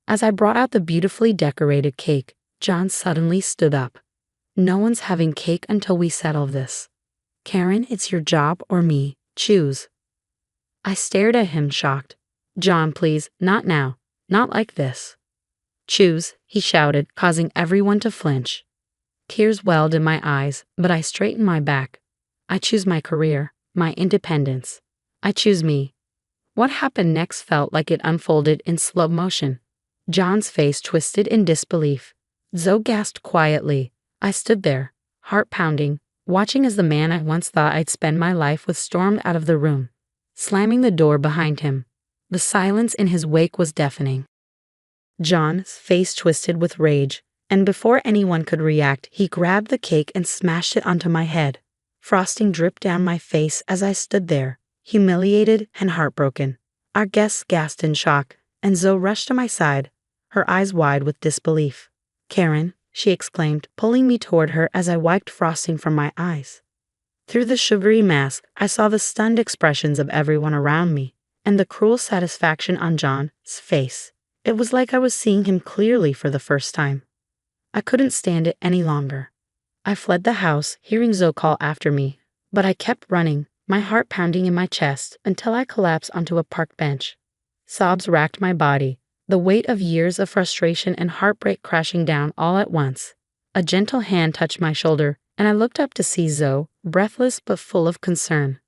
As I brought out the beautifully decorated cake, John suddenly stood up. No one's having cake until we settle this. Karen, it's your job or me. Choose. I stared at him, shocked. John, please, not now. Not like this. Choose, he shouted, causing everyone to flinch. Tears welled in my eyes, but I straightened my back. I choose my career, my independence. I choose me. What happened next felt like it unfolded in slow motion. John's face twisted in disbelief. Zoe gasped quietly. I stood there, heart pounding, watching as the man I once thought I'd spend my life with stormed out of the room, slamming the door behind him. The silence in his wake was deafening. John's face twisted with rage, and before anyone could react, he grabbed the cake and smashed it onto my head. Frosting dripped down my face as I stood there, humiliated and heartbroken. Our guests gasped in shock, and Zoe rushed to my side, her eyes wide with disbelief. "Karen," she exclaimed, pulling me toward her as I wiped frosting from my eyes. Through the sugary mask, I saw the stunned expressions of everyone around me, and the cruel satisfaction on John's face. It was like I was seeing him clearly for the first time. I couldn't stand it any longer. I fled the house, hearing Zoe call after me, but I kept running, my heart pounding in my chest, until I collapsed onto a park bench. Sobs racked my body, the weight of years of frustration and heartbreak crashing down all at once. A gentle hand touched my shoulder, and I looked up to see Zoe, breathless but full of concern.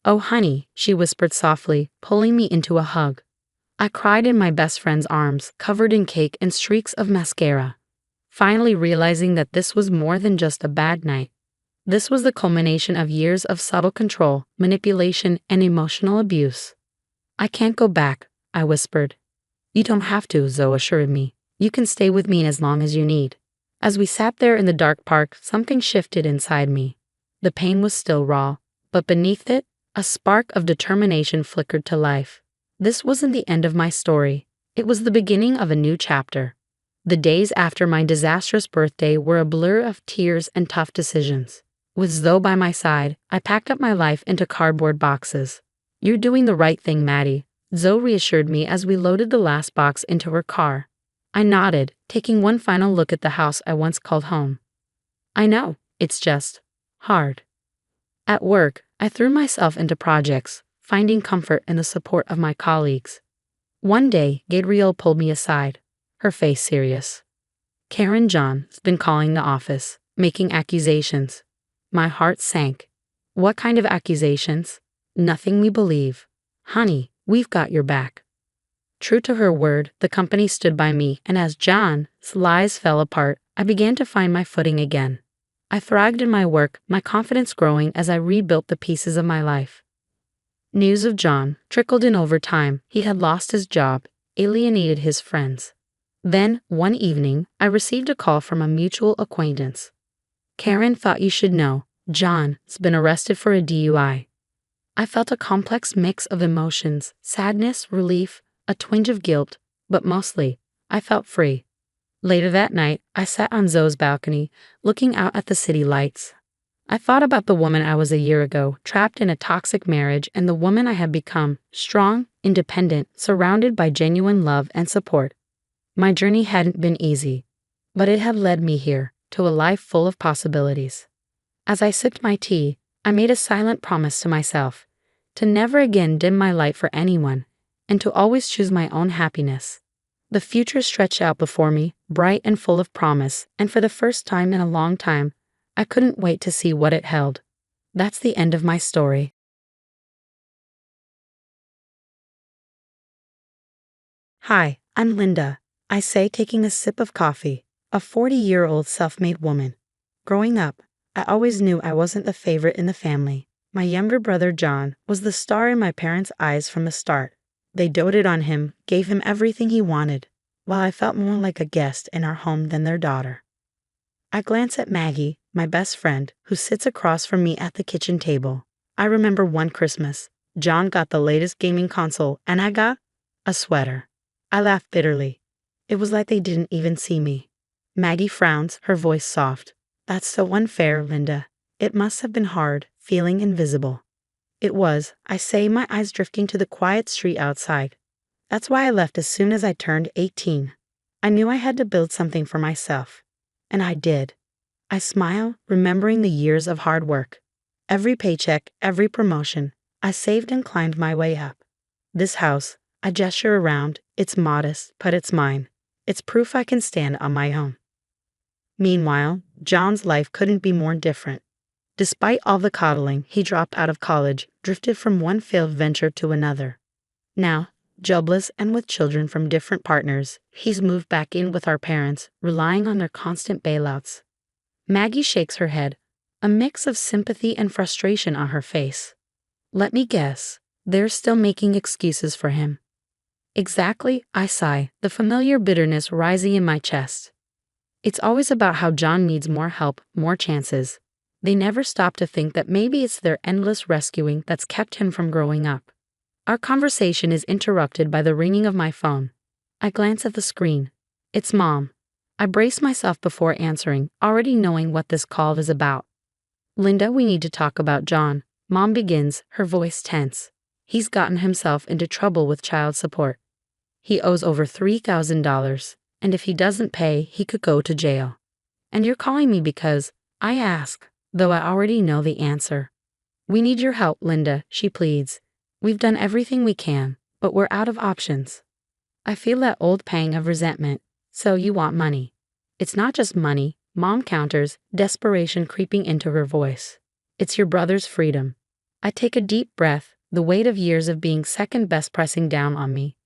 "Oh, honey," she whispered softly, pulling me into a hug. I cried in my best friend's arms, covered in cake and streaks of mascara, finally realizing that this was more than just a bad night. This was the culmination of years of subtle control, manipulation, and emotional abuse. "I can't go back," I whispered. "You don't have to," Zoe assured me. "You can stay with me as long as you need." As we sat there in the dark park, something shifted inside me. The pain was still raw, but beneath it, a spark of determination flickered to life. This wasn't the end of my story. It was the beginning of a new chapter. The days after my disastrous birthday were a blur of tears and tough decisions. With Zoe by my side, I packed up my life into cardboard boxes. "You're doing the right thing, Maddie," Zoe reassured me as we loaded the last box into her car. I nodded, taking one final look at the house I once called home. "I know, it's just hard." At work, I threw myself into projects, finding comfort in the support of my colleagues. One day, Gabrielle pulled me aside, her face serious. "Karen, John's been calling the office, making accusations." My heart sank. "What kind of accusations?" "Nothing we believe." "Honey, we've got your back." True to her word, the company stood by me, and as John's lies fell apart, I began to find my footing again. I thrived in my work, my confidence growing as I rebuilt the pieces of my life. News of John trickled in over time. He had lost his job, alienated his friends. Then, one evening, I received a call from a mutual acquaintance. "Karen, thought you should know, John's been arrested for a DUI." I felt a complex mix of emotions, sadness, relief, a twinge of guilt, but mostly, I felt free. Later that night, I sat on Zoe's balcony, looking out at the city lights. I thought about the woman I was a year ago, trapped in a toxic marriage, and the woman I had become, strong, independent, surrounded by genuine love and support. My journey hadn't been easy, but it had led me here, to a life full of possibilities. As I sipped my tea, I made a silent promise to myself, to never again dim my light for anyone, and to always choose my own happiness. The future stretched out before me, bright and full of promise, and for the first time in a long time, I couldn't wait to see what it held. That's the end of my story. Hi, I'm Linda, I say, taking a sip of coffee, a 40-year-old self-made woman. Growing up, I always knew I wasn't the favorite in the family. My younger brother John was the star in my parents' eyes from the start. They doted on him, gave him everything he wanted, while I felt more like a guest in our home than their daughter. I glance at Maggie, my best friend, who sits across from me at the kitchen table. I remember one Christmas, John got the latest gaming console and I got a sweater. I laughed bitterly. It was like they didn't even see me. Maggie frowns, her voice soft. "That's so unfair, Linda. It must have been hard, feeling invisible." "It was," I say, my eyes drifting to the quiet street outside. "That's why I left as soon as I turned 18. I knew I had to build something for myself. And I did." I smile, remembering the years of hard work. Every paycheck, every promotion, I saved and climbed my way up. This house, I gesture around, it's modest, but it's mine. It's proof I can stand on my own. Meanwhile, John's life couldn't be more different. Despite all the coddling, he dropped out of college, drifted from one failed venture to another. Now, jobless and with children from different partners, he's moved back in with our parents, relying on their constant bailouts. Maggie shakes her head, a mix of sympathy and frustration on her face. Let me guess, they're still making excuses for him. Exactly, I sigh, the familiar bitterness rising in my chest. It's always about how John needs more help, more chances. They never stop to think that maybe it's their endless rescuing that's kept him from growing up. Our conversation is interrupted by the ringing of my phone. I glance at the screen. It's Mom. I brace myself before answering, already knowing what this call is about. Linda, we need to talk about John. Mom begins, her voice tense. He's gotten himself into trouble with child support. He owes over $3,000, and if he doesn't pay, he could go to jail. And you're calling me because I ask, though I already know the answer. We need your help, Linda, she pleads. We've done everything we can, but we're out of options. I feel that old pang of resentment. So you want money. It's not just money, Mom counters, desperation creeping into her voice. It's your brother's freedom. I take a deep breath, the weight of years of being second best pressing down on me.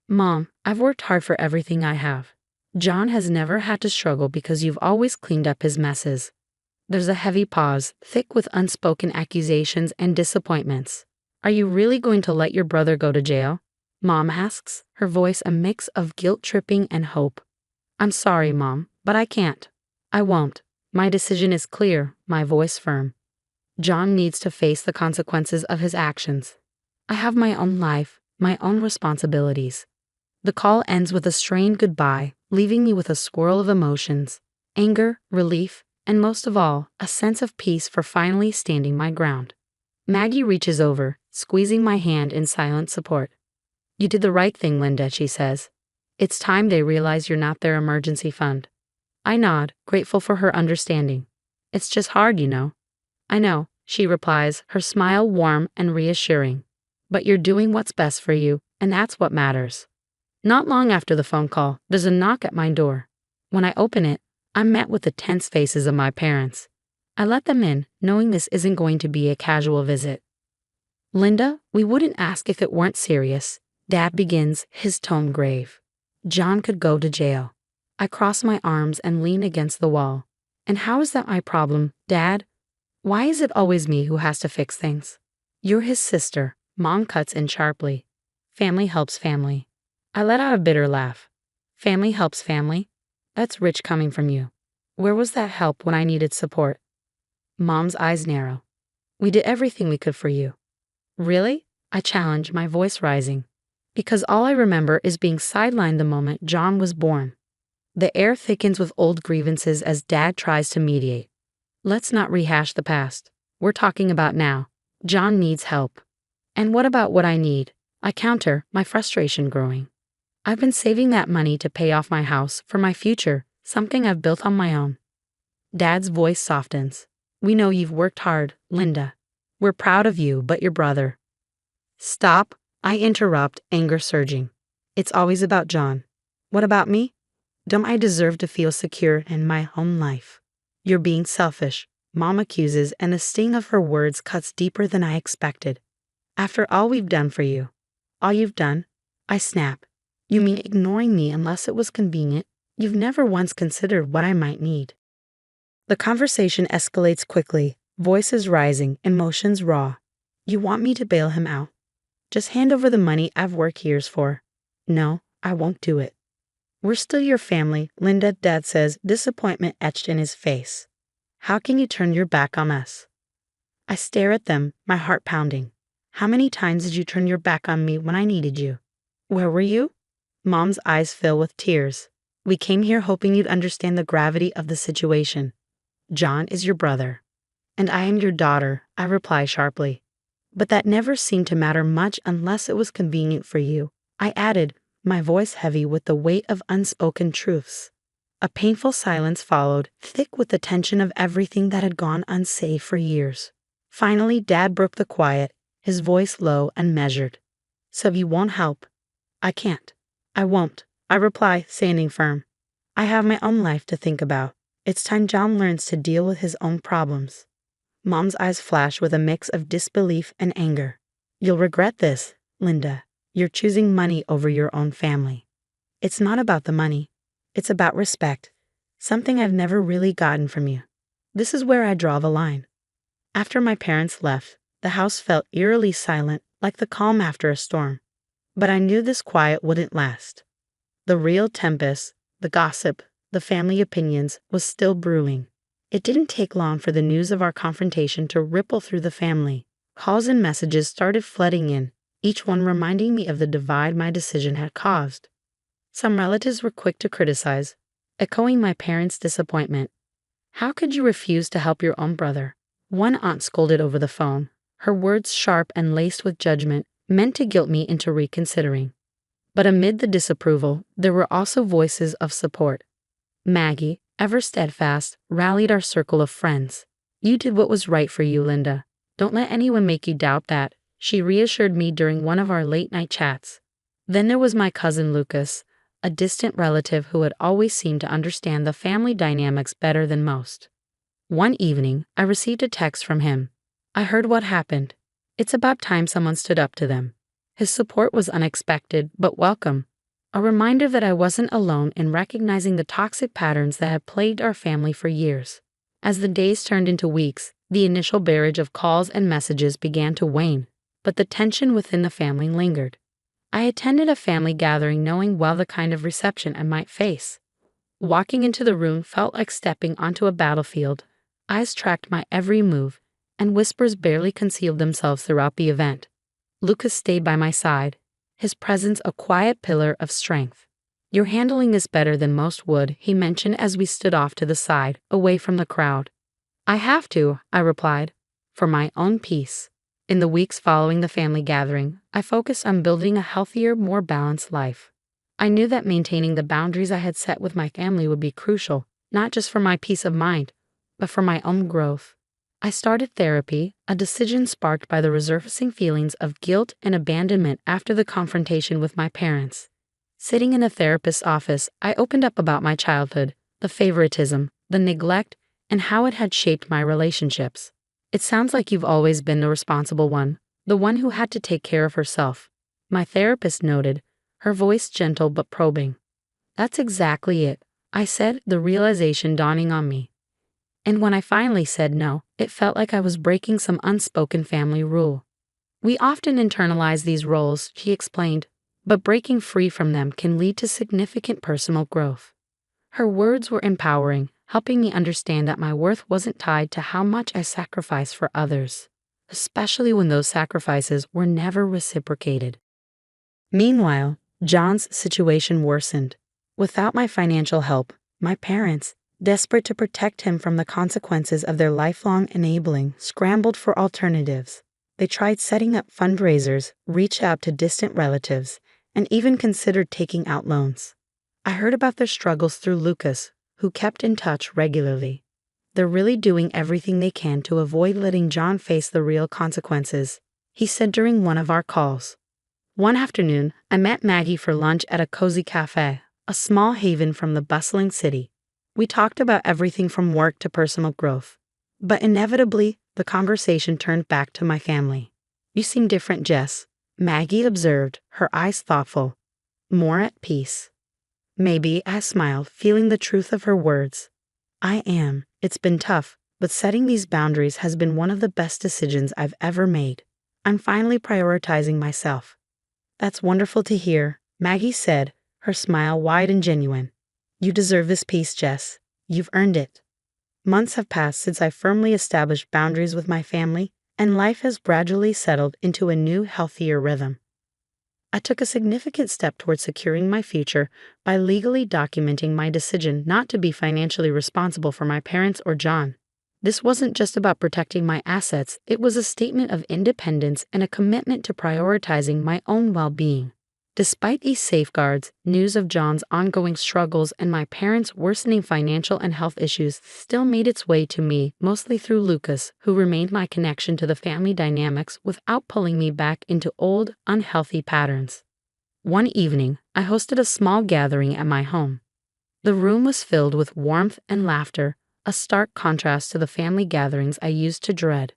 Mom, I've worked hard for everything I have. John has never had to struggle because you've always cleaned up his messes. There's a heavy pause, thick with unspoken accusations and disappointments. Are you really going to let your brother go to jail? Mom asks, her voice a mix of guilt-tripping and hope. I'm sorry, Mom, but I can't. I won't. My decision is clear, my voice firm. John needs to face the consequences of his actions. I have my own life, my own responsibilities. The call ends with a strained goodbye, leaving me with a swirl of emotions, anger, relief, and most of all, a sense of peace for finally standing my ground. Maggie reaches over, squeezing my hand in silent support. You did the right thing, Linda, she says. It's time they realize you're not their emergency fund. I nod, grateful for her understanding. It's just hard, you know. I know, she replies, her smile warm and reassuring. But you're doing what's best for you, and that's what matters. Not long after the phone call, there's a knock at my door. When I open it, I'm met with the tense faces of my parents. I let them in, knowing this isn't going to be a casual visit. Linda, we wouldn't ask if it weren't serious. Dad begins, his tone grave. John could go to jail. I cross my arms and lean against the wall. And how is that my problem, Dad? Why is it always me who has to fix things? You're his sister, Mom cuts in sharply. Family helps family. I let out a bitter laugh. Family helps family? That's rich coming from you. Where was that help when I needed support? Mom's eyes narrow. We did everything we could for you. Really? I challenge, my voice rising. Because all I remember is being sidelined the moment John was born. The air thickens with old grievances as Dad tries to mediate. Let's not rehash the past. We're talking about now. John needs help. And what about what I need? I counter, my frustration growing. I've been saving that money to pay off my house for my future, something I've built on my own. Dad's voice softens. We know you've worked hard, Linda. We're proud of you, but your brother. Stop, I interrupt, anger surging. It's always about John. What about me? Don't I deserve to feel secure in my own life? You're being selfish, Mom accuses, and the sting of her words cuts deeper than I expected. After all we've done for you. All you've done? I snap. You mean ignoring me unless it was convenient? You've never once considered what I might need. The conversation escalates quickly, voices rising, emotions raw. You want me to bail him out? Just hand over the money I've worked years for. No, I won't do it. We're still your family, Linda, Dad says, disappointment etched in his face. How can you turn your back on us? I stare at them, my heart pounding. How many times did you turn your back on me when I needed you? Where were you? Mom's eyes fill with tears. We came here hoping you'd understand the gravity of the situation. John is your brother. And I am your daughter, I reply sharply. But that never seemed to matter much unless it was convenient for you, I added, my voice heavy with the weight of unspoken truths. A painful silence followed, thick with the tension of everything that had gone unsaid for years. Finally, Dad broke the quiet, his voice low and measured. So you won't help? I can't. I won't. I reply, standing firm. I have my own life to think about. It's time John learns to deal with his own problems. Mom's eyes flash with a mix of disbelief and anger. You'll regret this, Linda. You're choosing money over your own family. It's not about the money. It's about respect. Something I've never really gotten from you. This is where I draw the line. After my parents left, the house felt eerily silent, like the calm after a storm. But I knew this quiet wouldn't last. The real tempest, the gossip, the family opinions was still brewing. It didn't take long for the news of our confrontation to ripple through the family. Calls and messages started flooding in, each one reminding me of the divide my decision had caused. Some relatives were quick to criticize, echoing my parents' disappointment. How could you refuse to help your own brother? One aunt scolded over the phone, her words sharp and laced with judgment, meant to guilt me into reconsidering. But amid the disapproval, there were also voices of support. Maggie, ever steadfast, rallied our circle of friends. You did what was right for you, Linda. Don't let anyone make you doubt that, she reassured me during one of our late-night chats. Then there was my cousin Lucas, a distant relative who had always seemed to understand the family dynamics better than most. One evening, I received a text from him. I heard what happened. It's about time someone stood up to them. His support was unexpected, but welcome. A reminder that I wasn't alone in recognizing the toxic patterns that had plagued our family for years. As the days turned into weeks, the initial barrage of calls and messages began to wane, but the tension within the family lingered. I attended a family gathering knowing well the kind of reception I might face. Walking into the room felt like stepping onto a battlefield. Eyes tracked my every move, and whispers barely concealed themselves throughout the event. Lucas stayed by my side, his presence a quiet pillar of strength. You're handling this better than most would, he mentioned as we stood off to the side, away from the crowd. I have to, I replied, for my own peace. In the weeks following the family gathering, I focused on building a healthier, more balanced life. I knew that maintaining the boundaries I had set with my family would be crucial, not just for my peace of mind, but for my own growth. I started therapy, a decision sparked by the resurfacing feelings of guilt and abandonment after the confrontation with my parents. Sitting in a therapist's office, I opened up about my childhood, the favoritism, the neglect, and how it had shaped my relationships. It sounds like you've always been the responsible one, the one who had to take care of herself, my therapist noted, her voice gentle but probing. That's exactly it, I said, the realization dawning on me. And when I finally said no, it felt like I was breaking some unspoken family rule. We often internalize these roles, she explained, but breaking free from them can lead to significant personal growth. Her words were empowering, helping me understand that my worth wasn't tied to how much I sacrificed for others, especially when those sacrifices were never reciprocated. Meanwhile, John's situation worsened. Without my financial help, my parents, desperate to protect him from the consequences of their lifelong enabling, scrambled for alternatives. They tried setting up fundraisers, reached out to distant relatives, and even considered taking out loans. I heard about their struggles through Lucas, who kept in touch regularly. They're really doing everything they can to avoid letting John face the real consequences, he said during one of our calls. One afternoon, I met Maggie for lunch at a cozy cafe, a small haven from the bustling city. We talked about everything from work to personal growth. But inevitably, the conversation turned back to my family. You seem different, Jess, Maggie observed, her eyes thoughtful. More at peace. Maybe, I smiled, feeling the truth of her words. I am. It's been tough, but setting these boundaries has been one of the best decisions I've ever made. I'm finally prioritizing myself. That's wonderful to hear, Maggie said, her smile wide and genuine. You deserve this peace, Jess. You've earned it. Months have passed since I firmly established boundaries with my family, and life has gradually settled into a new, healthier rhythm. I took a significant step toward securing my future by legally documenting my decision not to be financially responsible for my parents or John. This wasn't just about protecting my assets, it was a statement of independence and a commitment to prioritizing my own well-being. Despite these safeguards, news of John's ongoing struggles and my parents' worsening financial and health issues still made its way to me, mostly through Lucas, who remained my connection to the family dynamics without pulling me back into old, unhealthy patterns. One evening, I hosted a small gathering at my home. The room was filled with warmth and laughter, a stark contrast to the family gatherings I used to dread.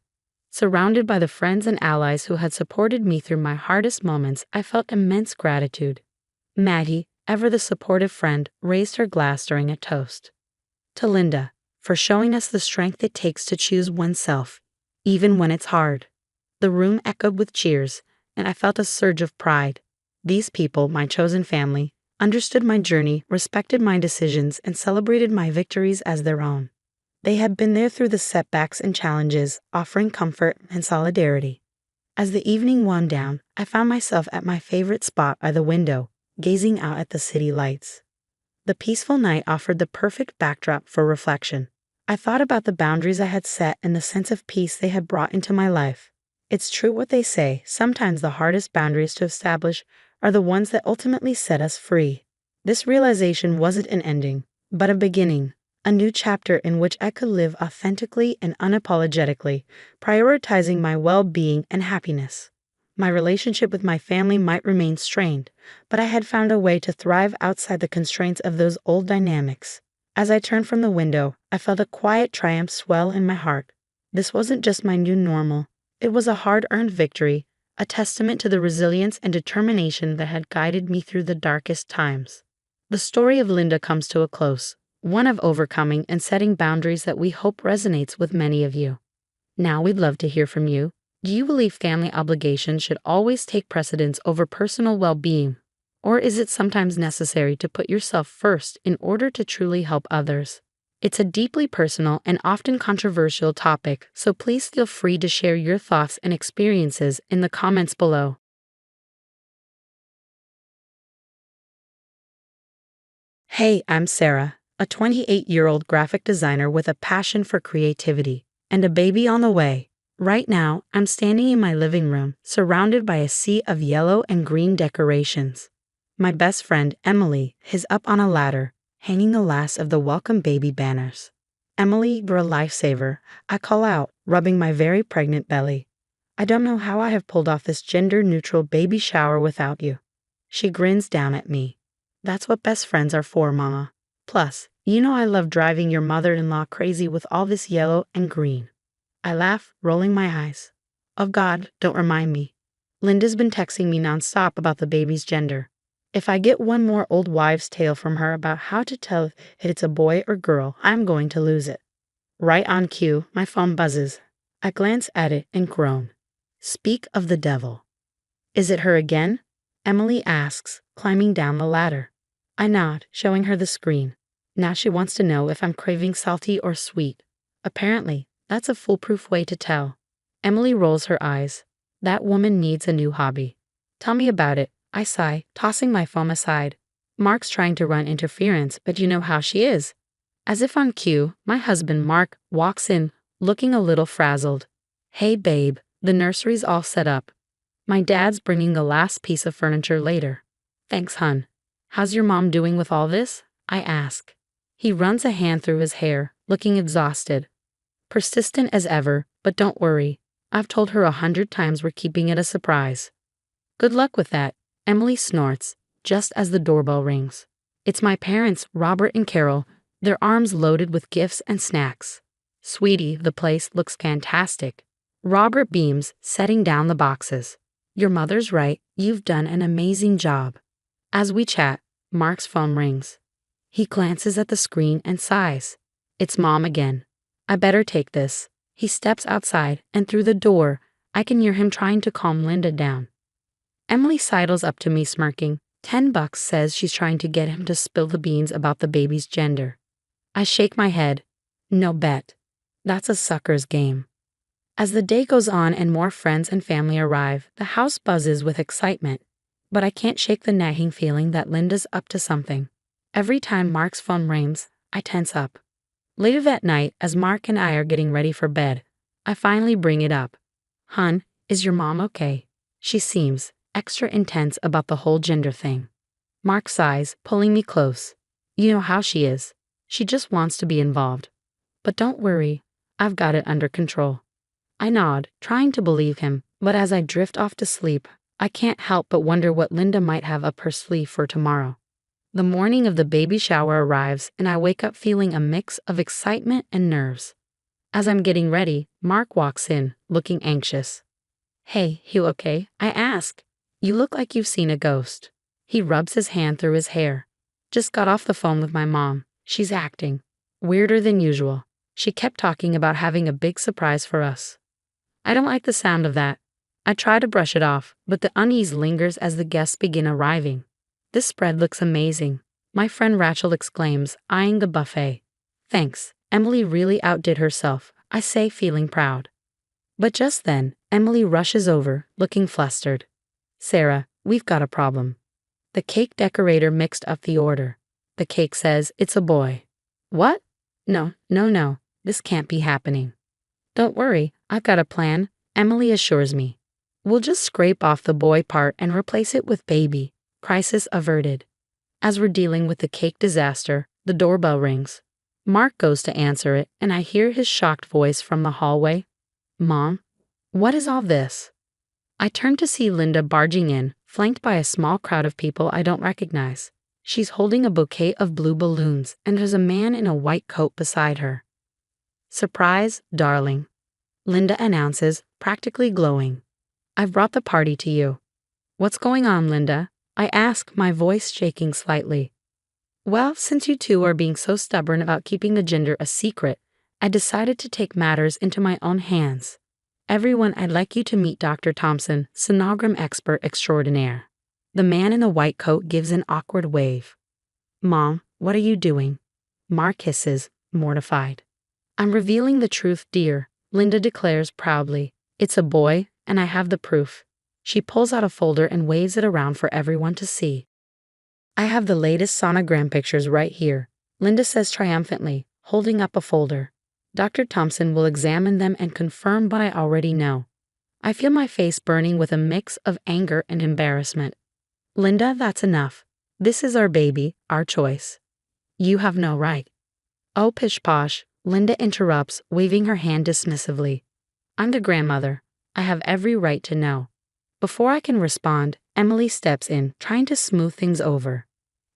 Surrounded by the friends and allies who had supported me through my hardest moments, I felt immense gratitude. Maggie, ever the supportive friend, raised her glass during a toast. To Linda, for showing us the strength it takes to choose oneself, even when it's hard. The room echoed with cheers, and I felt a surge of pride. These people, my chosen family, understood my journey, respected my decisions, and celebrated my victories as their own. They had been there through the setbacks and challenges, offering comfort and solidarity. As the evening wound down, I found myself at my favorite spot by the window, gazing out at the city lights. The peaceful night offered the perfect backdrop for reflection. I thought about the boundaries I had set and the sense of peace they had brought into my life. It's true what they say, sometimes the hardest boundaries to establish are the ones that ultimately set us free. This realization wasn't an ending, but a beginning. A new chapter in which I could live authentically and unapologetically, prioritizing my well-being and happiness. My relationship with my family might remain strained, but I had found a way to thrive outside the constraints of those old dynamics. As I turned from the window, I felt a quiet triumph swell in my heart. This wasn't just my new normal. It was a hard-earned victory, a testament to the resilience and determination that had guided me through the darkest times. The story of Linda comes to a close. One of overcoming and setting boundaries that we hope resonates with many of you. Now we'd love to hear from you. Do you believe family obligations should always take precedence over personal well-being? Or is it sometimes necessary to put yourself first in order to truly help others? It's a deeply personal and often controversial topic, so please feel free to share your thoughts and experiences in the comments below. Hey, I'm Sarah, a 28-year-old graphic designer with a passion for creativity and a baby on the way. Right now, I'm standing in my living room, surrounded by a sea of yellow and green decorations. My best friend, Emily, is up on a ladder, hanging the last of the welcome baby banners. Emily, you're a lifesaver, I call out, rubbing my very pregnant belly. I don't know how I have pulled off this gender-neutral baby shower without you. She grins down at me. That's what best friends are for, Mama. Plus, you know I love driving your mother-in-law crazy with all this yellow and green. I laugh, rolling my eyes. Oh God, don't remind me. Linda's been texting me nonstop about the baby's gender. If I get one more old wives' tale from her about how to tell if it's a boy or girl, I'm going to lose it. Right on cue, my phone buzzes. I glance at it and groan. Speak of the devil. Is it her again? Emily asks, climbing down the ladder. I nod, showing her the screen. Now she wants to know if I'm craving salty or sweet. Apparently, that's a foolproof way to tell. Emily rolls her eyes. That woman needs a new hobby. Tell me about it, I sigh, tossing my phone aside. Mark's trying to run interference, but you know how she is. As if on cue, my husband Mark walks in, looking a little frazzled. Hey babe, the nursery's all set up. My dad's bringing the last piece of furniture later. Thanks, hun. How's your mom doing with all this? I ask. He runs a hand through his hair, looking exhausted. Persistent as ever, but don't worry. I've told her 100 times we're keeping it a surprise. Good luck with that, Emily snorts, just as the doorbell rings. It's my parents, Robert and Carol, their arms loaded with gifts and snacks. Sweetie, the place looks fantastic. Robert beams, setting down the boxes. Your mother's right, you've done an amazing job. As we chat, Mark's phone rings. He glances at the screen and sighs. It's Mom again. I better take this. He steps outside, and through the door, I can hear him trying to calm Linda down. Emily sidles up to me smirking. $10 says she's trying to get him to spill the beans about the baby's gender. I shake my head. No bet. That's a sucker's game. As the day goes on and more friends and family arrive, the house buzzes with excitement. But I can't shake the nagging feeling that Linda's up to something. Every time Mark's phone rings, I tense up. Later that night, as Mark and I are getting ready for bed, I finally bring it up. Hun, is your mom okay? She seems extra intense about the whole gender thing. Mark sighs, pulling me close. You know how she is. She just wants to be involved. But don't worry, I've got it under control. I nod, trying to believe him, but as I drift off to sleep, I can't help but wonder what Linda might have up her sleeve for tomorrow. The morning of the baby shower arrives and I wake up feeling a mix of excitement and nerves. As I'm getting ready, Mark walks in, looking anxious. "Hey, you okay?" I ask. "You look like you've seen a ghost." He rubs his hand through his hair. "Just got off the phone with my mom. She's acting weirder than usual. She kept talking about having a big surprise for us." I don't like the sound of that. I try to brush it off, but the unease lingers as the guests begin arriving. "This spread looks amazing," my friend Rachel exclaims, eyeing the buffet. "Thanks, Emily really outdid herself," I say, feeling proud. But just then, Emily rushes over, looking flustered. "Sarah, we've got a problem." The cake decorator mixed up the order. The cake says it's a boy. What? No, this can't be happening. "Don't worry, I've got a plan," Emily assures me. "We'll just scrape off the boy part and replace it with baby." Crisis averted. As we're dealing with the cake disaster, the doorbell rings. Mark goes to answer it, and I hear his shocked voice from the hallway. "Mom, what is all this?" I turn to see Linda barging in, flanked by a small crowd of people I don't recognize. She's holding a bouquet of blue balloons, and there's a man in a white coat beside her. "Surprise, darling," Linda announces, practically glowing. "I've brought the party to you." "What's going on, Linda?" I ask, my voice shaking slightly. "Well, since you two are being so stubborn about keeping the gender a secret, I decided to take matters into my own hands. Everyone, I'd like you to meet Dr. Thompson, sonogram expert extraordinaire." The man in the white coat gives an awkward wave. "Mom, what are you doing?" Mark hisses, mortified. "I'm revealing the truth, dear," Linda declares proudly. "It's a boy, and I have the proof." She pulls out a folder and waves it around for everyone to see. "I have the latest sonogram pictures right here," Linda says triumphantly, holding up a folder. "Dr. Thompson will examine them and confirm what I already know." I feel my face burning with a mix of anger and embarrassment. "Linda, that's enough. This is our baby, our choice. You have no right." "Oh, pish posh," Linda interrupts, waving her hand dismissively. "I'm the grandmother. I have every right to know." Before I can respond, Emily steps in, trying to smooth things over.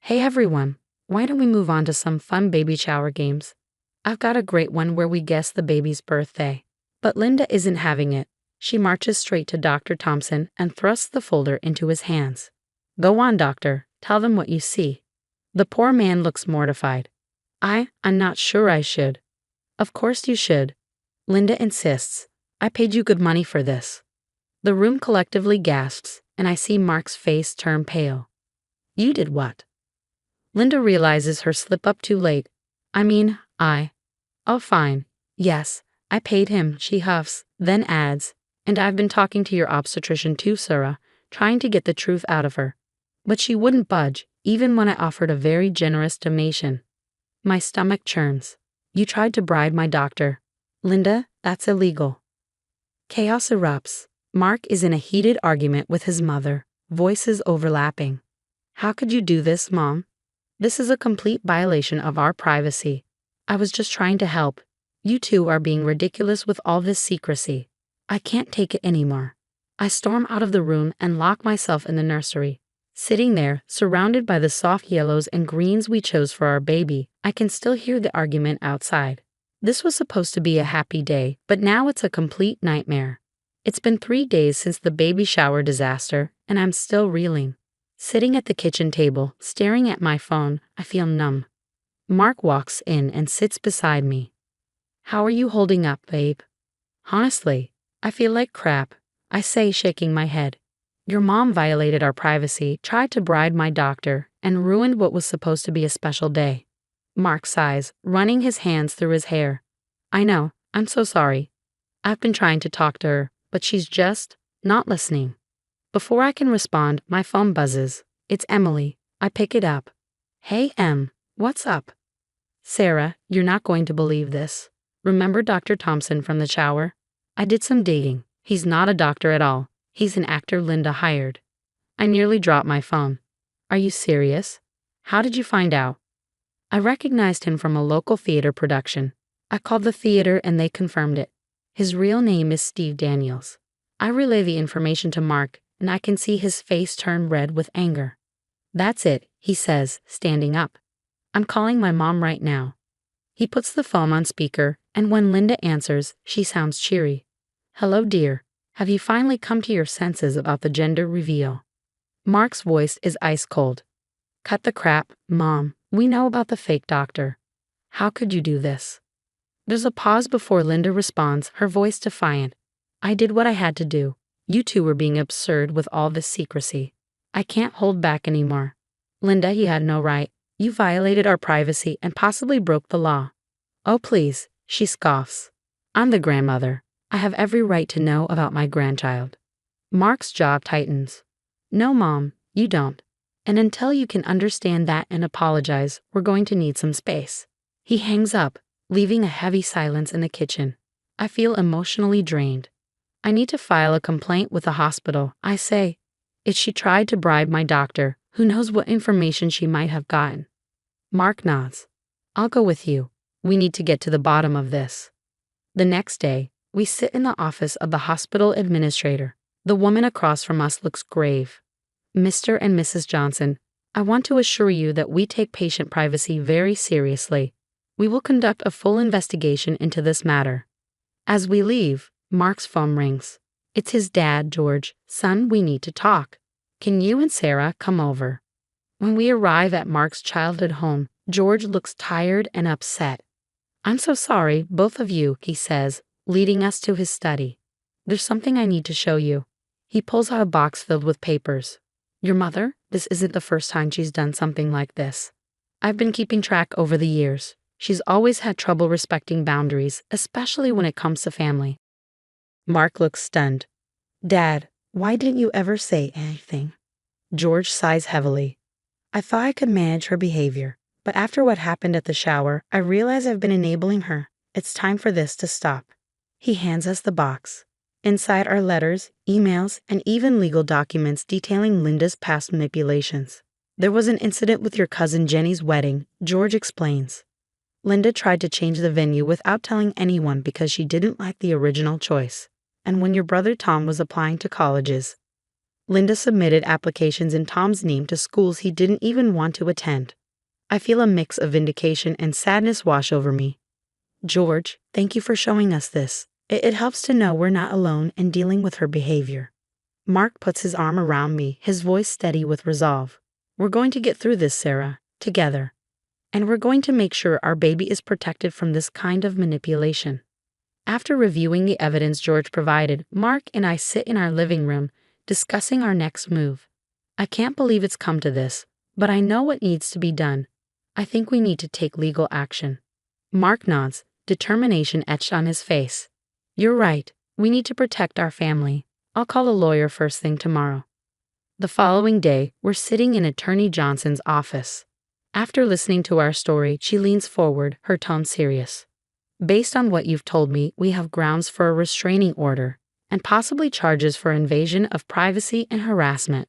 "Hey everyone, why don't we move on to some fun baby shower games? I've got a great one where we guess the baby's birthday." But Linda isn't having it. She marches straight to Dr. Thompson and thrusts the folder into his hands. "Go on, doctor. Tell them what you see." The poor man looks mortified. I'm not sure I should." "Of course you should." Linda insists. "I paid you good money for this." The room collectively gasps, and I see Mark's face turn pale. "You did what?" Linda realizes her slip up too late. "Oh, fine. Yes, I paid him," she huffs, then adds, "And I've been talking to your obstetrician too, Sarah, trying to get the truth out of her. But she wouldn't budge, even when I offered a very generous donation." My stomach churns. "You tried to bribe my doctor." "Linda, that's illegal." Chaos erupts. Mark is in a heated argument with his mother, voices overlapping. "How could you do this, Mom? This is a complete violation of our privacy. I was just trying to help. You two are being ridiculous with all this secrecy. I can't take it anymore." I storm out of the room and lock myself in the nursery. Sitting there, surrounded by the soft yellows and greens we chose for our baby, I can still hear the argument outside. This was supposed to be a happy day, but now it's a complete nightmare. It's been 3 days since the baby shower disaster, and I'm still reeling. Sitting at the kitchen table, staring at my phone, I feel numb. Mark walks in and sits beside me. "How are you holding up, babe?" "Honestly, I feel like crap," I say, shaking my head. "Your mom violated our privacy, tried to bribe my doctor, and ruined what was supposed to be a special day." Mark sighs, running his hands through his hair. "I know, I'm so sorry. I've been trying to talk to her, but she's just not listening." Before I can respond, my phone buzzes. It's Emily. I pick it up. "Hey, Em, what's up?" "Sarah, you're not going to believe this. Remember Dr. Thompson from the shower? I did some dating. He's not a doctor at all. He's an actor Linda hired." I nearly dropped my phone. "Are you serious? How did you find out?" "I recognized him from a local theater production. I called the theater and they confirmed it. His real name is Steve Daniels." I relay the information to Mark, and I can see his face turn red with anger. "That's it," he says, standing up. "I'm calling my mom right now." He puts the phone on speaker, and when Linda answers, she sounds cheery. "Hello, dear. Have you finally come to your senses about the gender reveal?" Mark's voice is ice cold. "Cut the crap, Mom. We know about the fake doctor. How could you do this?" There's a pause before Linda responds, her voice defiant. "I did what I had to do. You two were being absurd with all this secrecy. I can't hold back anymore." "Linda, he had no right. You violated our privacy and possibly broke the law." "Oh, please," she scoffs. "I'm the grandmother. I have every right to know about my grandchild." Mark's jaw tightens. "No, Mom, you don't. And until you can understand that and apologize, we're going to need some space." He hangs up, leaving a heavy silence in the kitchen. I feel emotionally drained. "I need to file a complaint with the hospital," I say. "If she tried to bribe my doctor, who knows what information she might have gotten?" Mark nods. "I'll go with you. We need to get to the bottom of this." The next day, we sit in the office of the hospital administrator. The woman across from us looks grave. "Mr. and Mrs. Johnson, I want to assure you that we take patient privacy very seriously. We will conduct a full investigation into this matter." As we leave, Mark's phone rings. It's his dad, George. "Son, we need to talk. Can you and Sarah come over?" When we arrive at Mark's childhood home, George looks tired and upset. "I'm so sorry, both of you," he says, leading us to his study. "There's something I need to show you." He pulls out a box filled with papers. "Your mother? This isn't the first time she's done something like this. I've been keeping track over the years. She's always had trouble respecting boundaries, especially when it comes to family." Mark looks stunned. "Dad, why didn't you ever say anything?" George sighs heavily. "I thought I could manage her behavior, but after what happened at the shower, I realize I've been enabling her. It's time for this to stop." He hands us the box. Inside are letters, emails, and even legal documents detailing Linda's past manipulations. "There was an incident with your cousin Jenny's wedding," George explains. "Linda tried to change the venue without telling anyone because she didn't like the original choice. And when your brother Tom was applying to colleges, Linda submitted applications in Tom's name to schools he didn't even want to attend." I feel a mix of vindication and sadness wash over me. "George, thank you for showing us this. It helps to know we're not alone in dealing with her behavior." Mark puts his arm around me, his voice steady with resolve. "We're going to get through this, Sarah, together. And we're going to make sure our baby is protected from this kind of manipulation." After reviewing the evidence George provided, Mark and I sit in our living room, discussing our next move. I can't believe it's come to this, but I know what needs to be done. I think we need to take legal action. Mark nods, determination etched on his face. "You're right. We need to protect our family. I'll call a lawyer first thing tomorrow." The following day, we're sitting in Attorney Johnson's office. After listening to our story, she leans forward, her tone serious. "Based on what you've told me, we have grounds for a restraining order and possibly charges for invasion of privacy and harassment."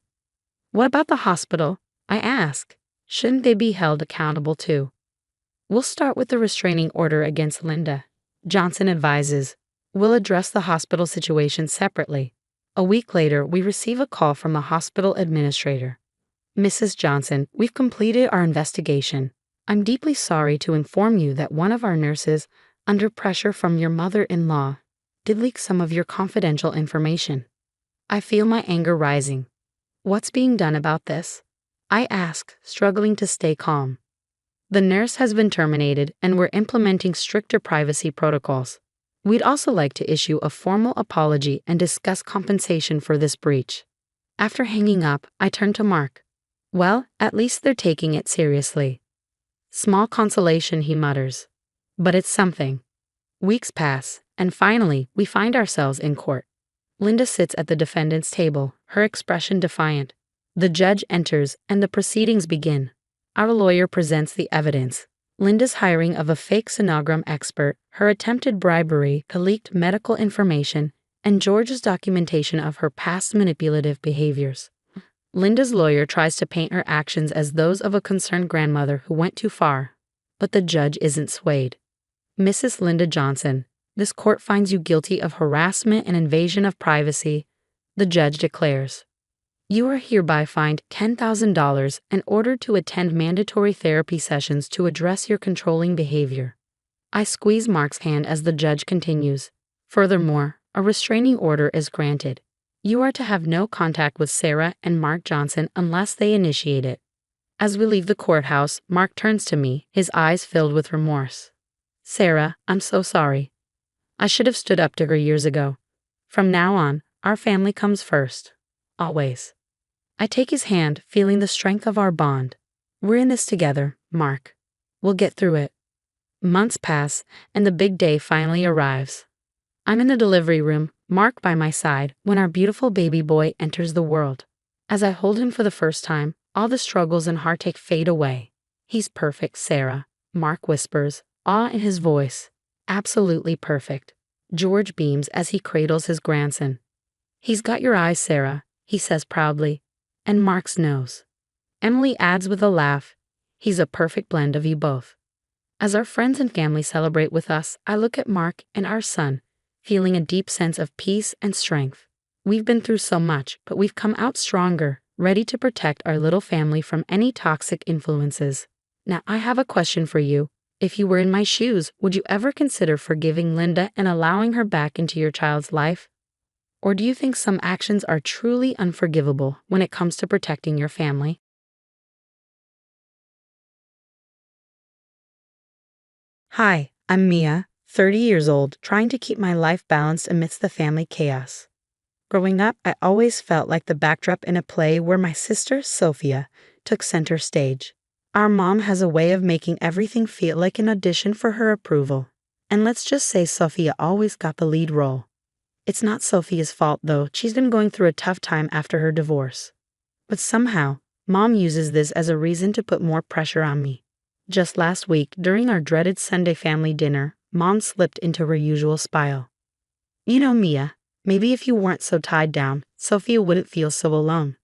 "What about the hospital?" I ask. "Shouldn't they be held accountable too?" "We'll start with the restraining order against Linda," Johnson advises. "We'll address the hospital situation separately." A week later, we receive a call from the hospital administrator. "Mrs. Johnson, we've completed our investigation. I'm deeply sorry to inform you that one of our nurses, under pressure from your mother-in-law, did leak some of your confidential information." I feel my anger rising. "What's being done about this?" I ask, struggling to stay calm. "The nurse has been terminated, and we're implementing stricter privacy protocols. We'd also like to issue a formal apology and discuss compensation for this breach." After hanging up, I turn to Mark. "Well, at least they're taking it seriously." "Small consolation," he mutters. "But it's something." Weeks pass, and finally, we find ourselves in court. Linda sits at the defendant's table, her expression defiant. The judge enters, and the proceedings begin. Our lawyer presents the evidence. Linda's hiring of a fake sonogram expert, her attempted bribery, the leaked medical information, and George's documentation of her past manipulative behaviors. Linda's lawyer tries to paint her actions as those of a concerned grandmother who went too far, but the judge isn't swayed. "Mrs. Linda Johnson, this court finds you guilty of harassment and invasion of privacy," the judge declares. You are hereby fined $10,000 and ordered to attend mandatory therapy sessions to address your controlling behavior. I squeeze Mark's hand as the judge continues. Furthermore, a restraining order is granted. You are to have no contact with Sarah and Mark Johnson unless they initiate it. As we leave the courthouse, Mark turns to me, his eyes filled with remorse. Sarah, I'm so sorry. I should have stood up to her years ago. From now on, our family comes first. Always. I take his hand, feeling the strength of our bond. We're in this together, Mark. We'll get through it. Months pass, and the big day finally arrives. I'm in the delivery room, Mark by my side, when our beautiful baby boy enters the world. As I hold him for the first time, all the struggles and heartache fade away. He's perfect, Sarah, Mark whispers, awe in his voice. Absolutely perfect. George beams as he cradles his grandson. He's got your eyes, Sarah, he says proudly. And Mark's nose. Emily adds with a laugh, he's a perfect blend of you both. As our friends and family celebrate with us, I look at Mark and our son, feeling a deep sense of peace and strength. We've been through so much, but we've come out stronger, ready to protect our little family from any toxic influences. Now, I have a question for you. If you were in my shoes, would you ever consider forgiving Linda and allowing her back into your child's life? Or do you think some actions are truly unforgivable when it comes to protecting your family? Hi, I'm Mia, 30 years old, trying to keep my life balanced amidst the family chaos. Growing up, I always felt like the backdrop in a play where my sister, Sophia, took center stage. Our mom has a way of making everything feel like an audition for her approval. And let's just say Sophia always got the lead role. It's not Sophia's fault, though. She's been going through a tough time after her divorce. But somehow, Mom uses this as a reason to put more pressure on me. Just last week, during our dreaded Sunday family dinner, Mom slipped into her usual spiral. You know, Mia, maybe if you weren't so tied down, Sophia wouldn't feel so alone.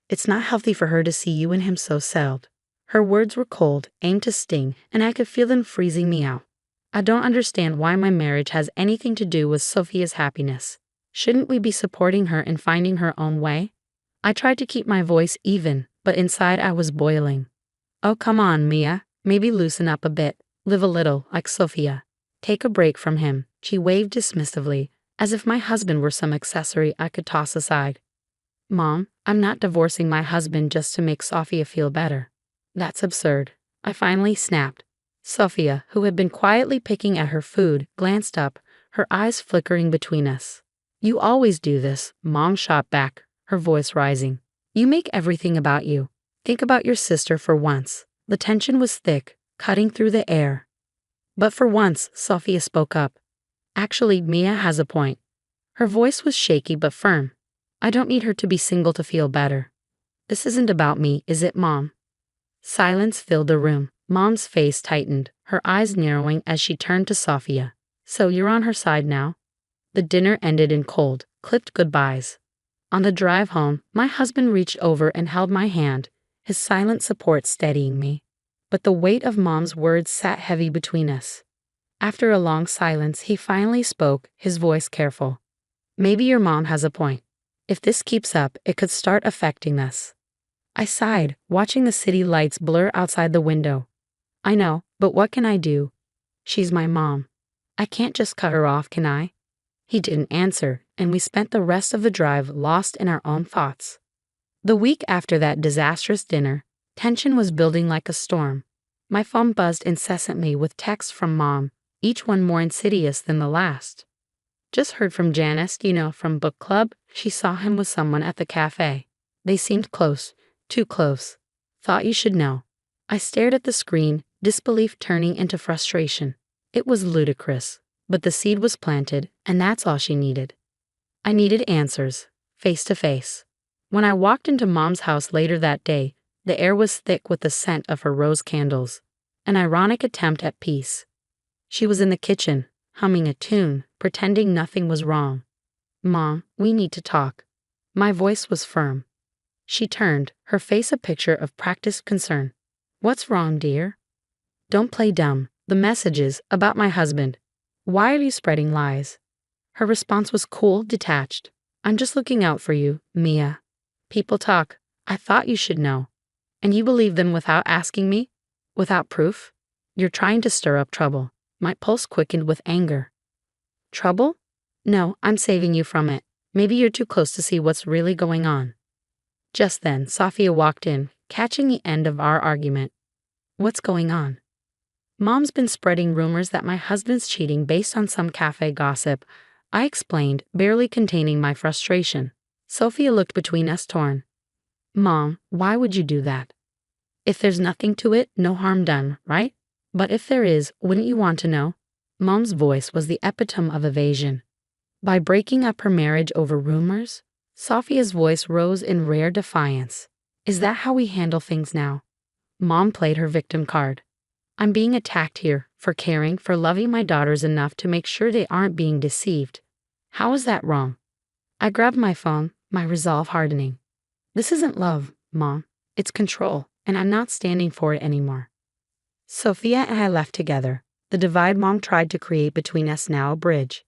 It's not healthy for her to see you and him so settled. Her words were cold, aimed to sting, and I could feel them freezing me out. I don't understand why my marriage has anything to do with Sophia's happiness. Shouldn't we be supporting her and finding her own way? I tried to keep my voice even, but inside I was boiling. Oh, come on, Mia. Maybe loosen up a bit. Live a little, like Sophia. Take a break from him, she waved dismissively, as if my husband were some accessory I could toss aside. Mom, I'm not divorcing my husband just to make Sophia feel better. That's absurd. I finally snapped. Sophia, who had been quietly picking at her food, glanced up, her eyes flickering between us. You always do this, Mom shot back, her voice rising. You make everything about you. Think about your sister for once. The tension was thick, cutting through the air. But for once, Sophia spoke up. Actually, Mia has a point. Her voice was shaky but firm. I don't need her to be single to feel better. This isn't about me, is it, Mom? Silence filled the room. Mom's face tightened, her eyes narrowing as she turned to Sophia. So you're on her side now? The dinner ended in cold, clipped goodbyes. On the drive home, my husband reached over and held my hand, his silent support steadying me. But the weight of Mom's words sat heavy between us. After a long silence, he finally spoke, his voice careful. Maybe your mom has a point. If this keeps up, it could start affecting us. I sighed, watching the city lights blur outside the window. I know, but what can I do? She's my mom. I can't just cut her off, can I? He didn't answer, and we spent the rest of the drive lost in our own thoughts. The week after that disastrous dinner, tension was building like a storm. My phone buzzed incessantly with texts from Mom, each one more insidious than the last. Just heard from Janice, from book club. She saw him with someone at the cafe. They seemed close, too close. Thought you should know. I stared at the screen, disbelief turning into frustration. It was ludicrous, but the seed was planted, and that's all she needed. I needed answers, face to face. When I walked into Mom's house later that day, the air was thick with the scent of her rose candles, an ironic attempt at peace. She was in the kitchen, humming a tune, pretending nothing was wrong. Mom, we need to talk. My voice was firm. She turned, her face a picture of practiced concern. What's wrong, dear? Don't play dumb. The messages about my husband. Why are you spreading lies? Her response was cool, detached. I'm just looking out for you, Mia. People talk. I thought you should know. And you believe them without asking me? Without proof? You're trying to stir up trouble. My pulse quickened with anger. Trouble? No, I'm saving you from it. Maybe you're too close to see what's really going on. Just then, Sophia walked in, catching the end of our argument. What's going on? Mom's been spreading rumors that my husband's cheating based on some cafe gossip. I explained, barely containing my frustration. Sophia looked between us torn. Mom, why would you do that? If there's nothing to it, no harm done, right? But if there is, wouldn't you want to know? Mom's voice was the epitome of evasion. By breaking up her marriage over rumors? Sophia's voice rose in rare defiance. Is that how we handle things now? Mom played her victim card. I'm being attacked here for caring, for loving my daughters enough to make sure they aren't being deceived. How is that wrong? I grabbed my phone, my resolve hardening. This isn't love, Mom. It's control, and I'm not standing for it anymore. Sophia and I left together. The divide Mom tried to create between us now a bridge.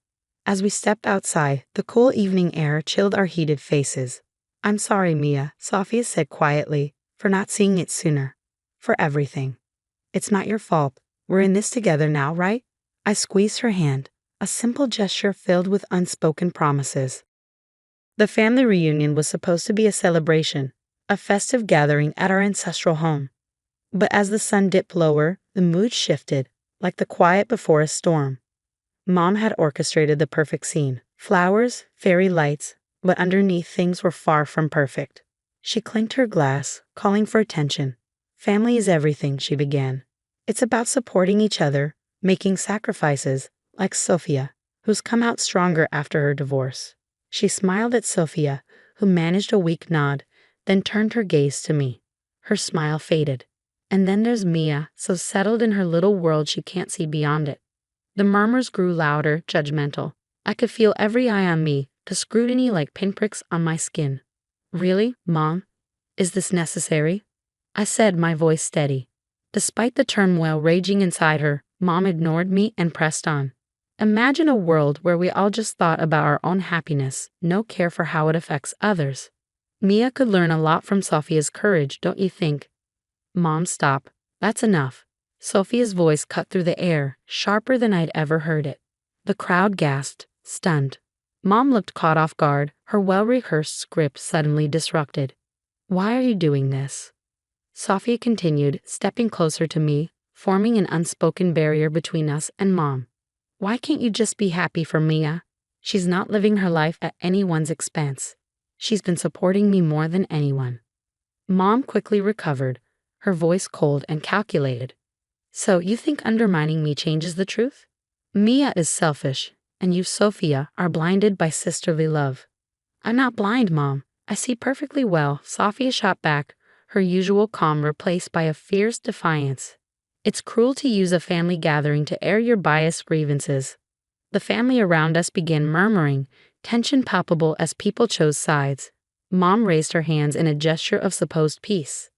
As we stepped outside, the cool evening air chilled our heated faces. I'm sorry, Mia, Sophia said quietly, for not seeing it sooner. For everything. It's not your fault. We're in this together now, right? I squeezed her hand, a simple gesture filled with unspoken promises. The family reunion was supposed to be a celebration, a festive gathering at our ancestral home. But as the sun dipped lower, the mood shifted, like the quiet before a storm. Mom had orchestrated the perfect scene, flowers, fairy lights, but underneath things were far from perfect. She clinked her glass, calling for attention. Family is everything, she began. It's about supporting each other, making sacrifices, like Sophia, who's come out stronger after her divorce. She smiled at Sophia, who managed a weak nod, then turned her gaze to me. Her smile faded. And then there's Mia, so settled in her little world she can't see beyond it. The murmurs grew louder, judgmental. I could feel every eye on me, the scrutiny like pinpricks on my skin. Really, Mom? Is this necessary? I said, my voice steady. Despite the turmoil raging inside her, Mom ignored me and pressed on. Imagine a world where we all just thought about our own happiness, no care for how it affects others. Mia could learn a lot from Sophia's courage, don't you think? Mom, stop. That's enough. Sophia's voice cut through the air, sharper than I'd ever heard it. The crowd gasped, stunned. Mom looked caught off guard, her well-rehearsed script suddenly disrupted. Why are you doing this? Sophia continued, stepping closer to me, forming an unspoken barrier between us and Mom. Why can't you just be happy for Mia? She's not living her life at anyone's expense. She's been supporting me more than anyone. Mom quickly recovered, her voice cold and calculated. So you think undermining me changes the truth? Mia is selfish, and you, Sophia, are blinded by sisterly love. I'm not blind, Mom. I see perfectly well, Sophia shot back, her usual calm replaced by a fierce defiance. It's cruel to use a family gathering to air your biased grievances. The family around us began murmuring, tension palpable as people chose sides. Mom raised her hands in a gesture of supposed peace.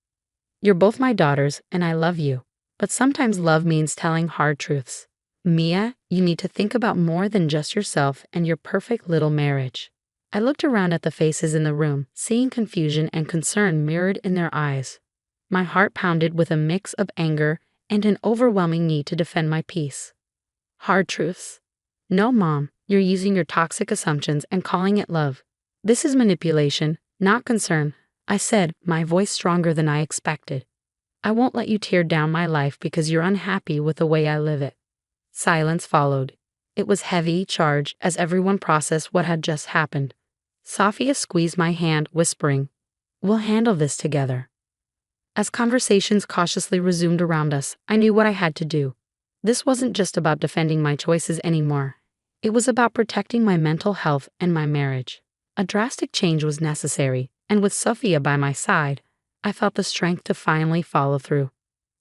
You're both my daughters, and I love you. But sometimes love means telling hard truths. Mia, you need to think about more than just yourself and your perfect little marriage. I looked around at the faces in the room, seeing confusion and concern mirrored in their eyes. My heart pounded with a mix of anger and an overwhelming need to defend my peace. Hard truths. No, Mom, you're using your toxic assumptions and calling it love. This is manipulation, not concern, I said, my voice stronger than I expected. I won't let you tear down my life because you're unhappy with the way I live it. Silence followed. It was heavy, charged, as everyone processed what had just happened. Sophia squeezed my hand, whispering, We'll handle this together. As conversations cautiously resumed around us, I knew what I had to do. This wasn't just about defending my choices anymore. It was about protecting my mental health and my marriage. A drastic change was necessary, and with Sophia by my side, I felt the strength to finally follow through.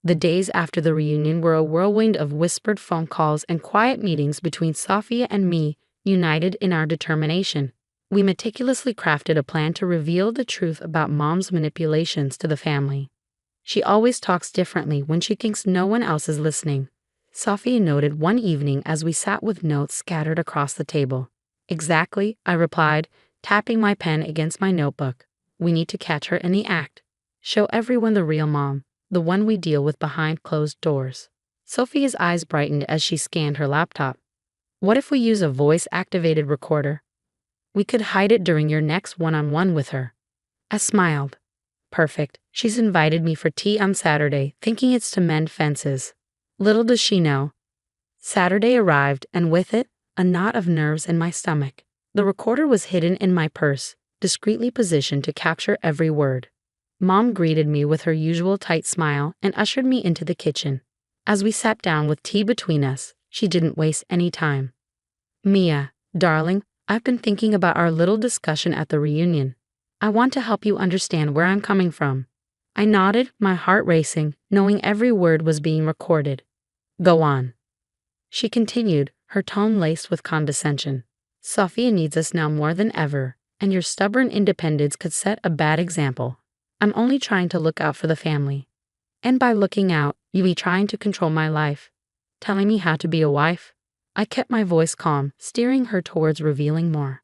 The days after the reunion were a whirlwind of whispered phone calls and quiet meetings between Sophia and me, united in our determination. We meticulously crafted a plan to reveal the truth about Mom's manipulations to the family. She always talks differently when she thinks no one else is listening, Sophia noted one evening as we sat with notes scattered across the table. Exactly, I replied, tapping my pen against my notebook. we need to catch her in the act. Show everyone the real mom, the one we deal with behind closed doors. Sophia's eyes brightened as she scanned her laptop. What if we use a voice-activated recorder? We could hide it during your next one-on-one with her. I smiled. Perfect. She's invited me for tea on Saturday, thinking it's to mend fences. Little does she know. Saturday arrived, and with it, a knot of nerves in my stomach. The recorder was hidden in my purse, discreetly positioned to capture every word. Mom greeted me with her usual tight smile and ushered me into the kitchen. As we sat down with tea between us, she didn't waste any time. Mia, darling, I've been thinking about our little discussion at the reunion. I want to help you understand where I'm coming from. I nodded, my heart racing, knowing every word was being recorded. Go on. She continued, her tone laced with condescension. Sophia needs us now more than ever, and your stubborn independence could set a bad example. I'm only trying to look out for the family. And by looking out, you be trying to control my life. Telling me how to be a wife? I kept my voice calm, steering her towards revealing more.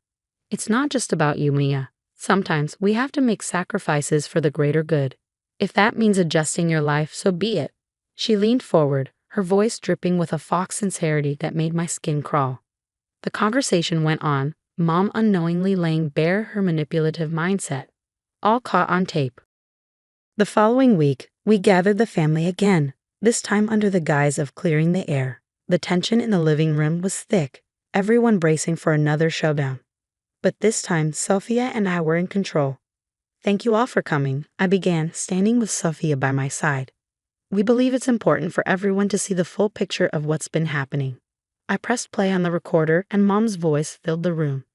It's not just about you, Mia. Sometimes we have to make sacrifices for the greater good. If that means adjusting your life, so be it. She leaned forward, her voice dripping with a fox sincerity that made my skin crawl. The conversation went on, Mom unknowingly laying bare her manipulative mindset. All caught on tape. The following week, we gathered the family again, this time under the guise of clearing the air. The tension in the living room was thick, everyone bracing for another showdown. But this time, Sophia and I were in control. Thank you all for coming, I began, standing with Sophia by my side. We believe it's important for everyone to see the full picture of what's been happening. I pressed play on the recorder and Mom's voice filled the room.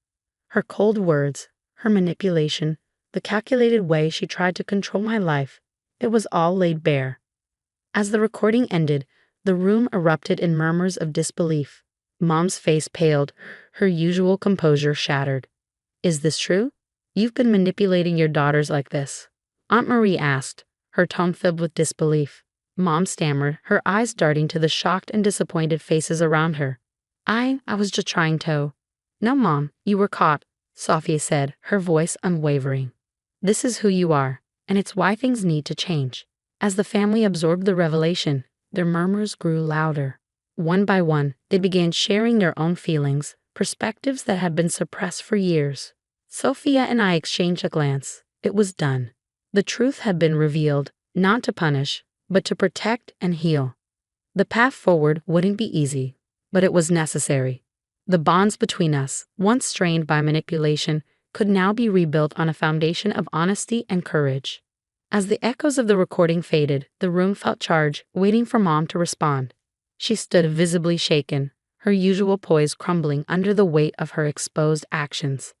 Her cold words, her manipulation, the calculated way she tried to control my life, it was all laid bare. As the recording ended, the room erupted in murmurs of disbelief. Mom's face paled, her usual composure shattered. Is this true? You've been manipulating your daughters like this? Aunt Marie asked, her tone filled with disbelief. Mom stammered, her eyes darting to the shocked and disappointed faces around her. I was just trying to. No, Mom, you were caught, Sophia said, her voice unwavering. This is who you are, and it's why things need to change. As the family absorbed the revelation, their murmurs grew louder. One by one, they began sharing their own feelings, perspectives that had been suppressed for years. Sophia and I exchanged a glance. It was done. The truth had been revealed, not to punish, but to protect and heal. The path forward wouldn't be easy, but it was necessary. The bonds between us, once strained by manipulation, could now be rebuilt on a foundation of honesty and courage. As the echoes of the recording faded, the room felt charged, waiting for Mom to respond. She stood visibly shaken, her usual poise crumbling under the weight of her exposed actions.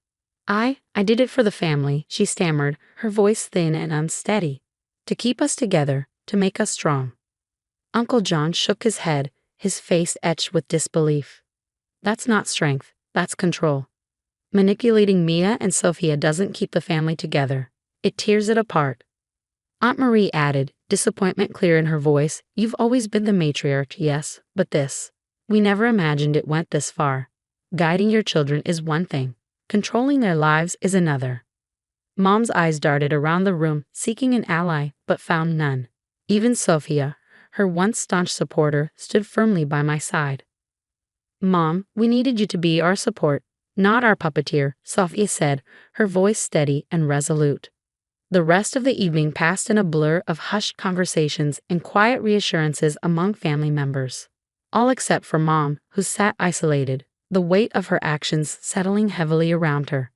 I did it for the family, she stammered, her voice thin and unsteady. To keep us together, to make us strong. Uncle John shook his head, his face etched with disbelief. That's not strength, that's control. Manipulating Mia and Sophia doesn't keep the family together. It tears it apart. Aunt Marie added, disappointment clear in her voice, you've always been the matriarch, yes, but this. We never imagined it went this far. Guiding your children is one thing. Controlling their lives is another. Mom's eyes darted around the room, seeking an ally, but found none. Even Sophia, her once staunch supporter, stood firmly by my side. Mom, we needed you to be our support, not our puppeteer, Sophia said, her voice steady and resolute. The rest of the evening passed in a blur of hushed conversations and quiet reassurances among family members. All except for Mom, who sat isolated, the weight of her actions settling heavily around her.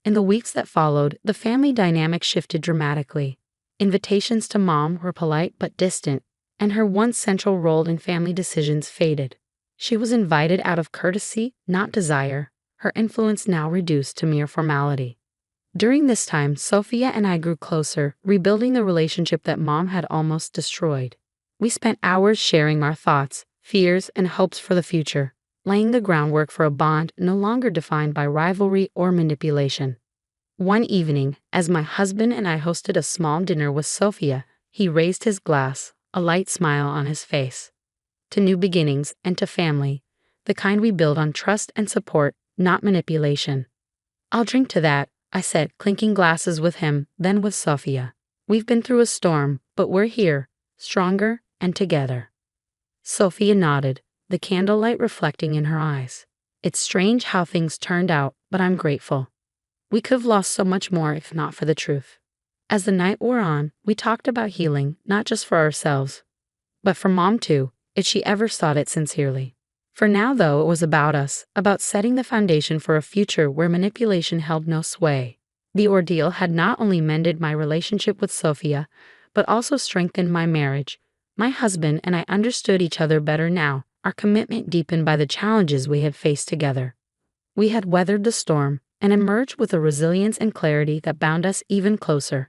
In the weeks that followed, the family dynamic shifted dramatically. Invitations to Mom were polite but distant, and her once central role in family decisions faded. She was invited out of courtesy, not desire, her influence now reduced to mere formality. During this time, Sophia and I grew closer, rebuilding the relationship that Mom had almost destroyed. We spent hours sharing our thoughts, fears, and hopes for the future, laying the groundwork for a bond no longer defined by rivalry or manipulation. One evening, as my husband and I hosted a small dinner with Sophia, he raised his glass, a light smile on his face. To new beginnings and to family, the kind we build on trust and support, not manipulation. I'll drink to that, I said, clinking glasses with him, then with Sophia. We've been through a storm, but we're here, stronger and together. Sophia nodded, the candlelight reflecting in her eyes. It's strange how things turned out, but I'm grateful. We could have lost so much more if not for the truth. As the night wore on, we talked about healing, not just for ourselves, but for Mom too, if she ever sought it sincerely. For now, though, it was about us, about setting the foundation for a future where manipulation held no sway. The ordeal had not only mended my relationship with Sophia, but also strengthened my marriage. My husband and I understood each other better now, our commitment deepened by the challenges we had faced together. We had weathered the storm and emerged with a resilience and clarity that bound us even closer.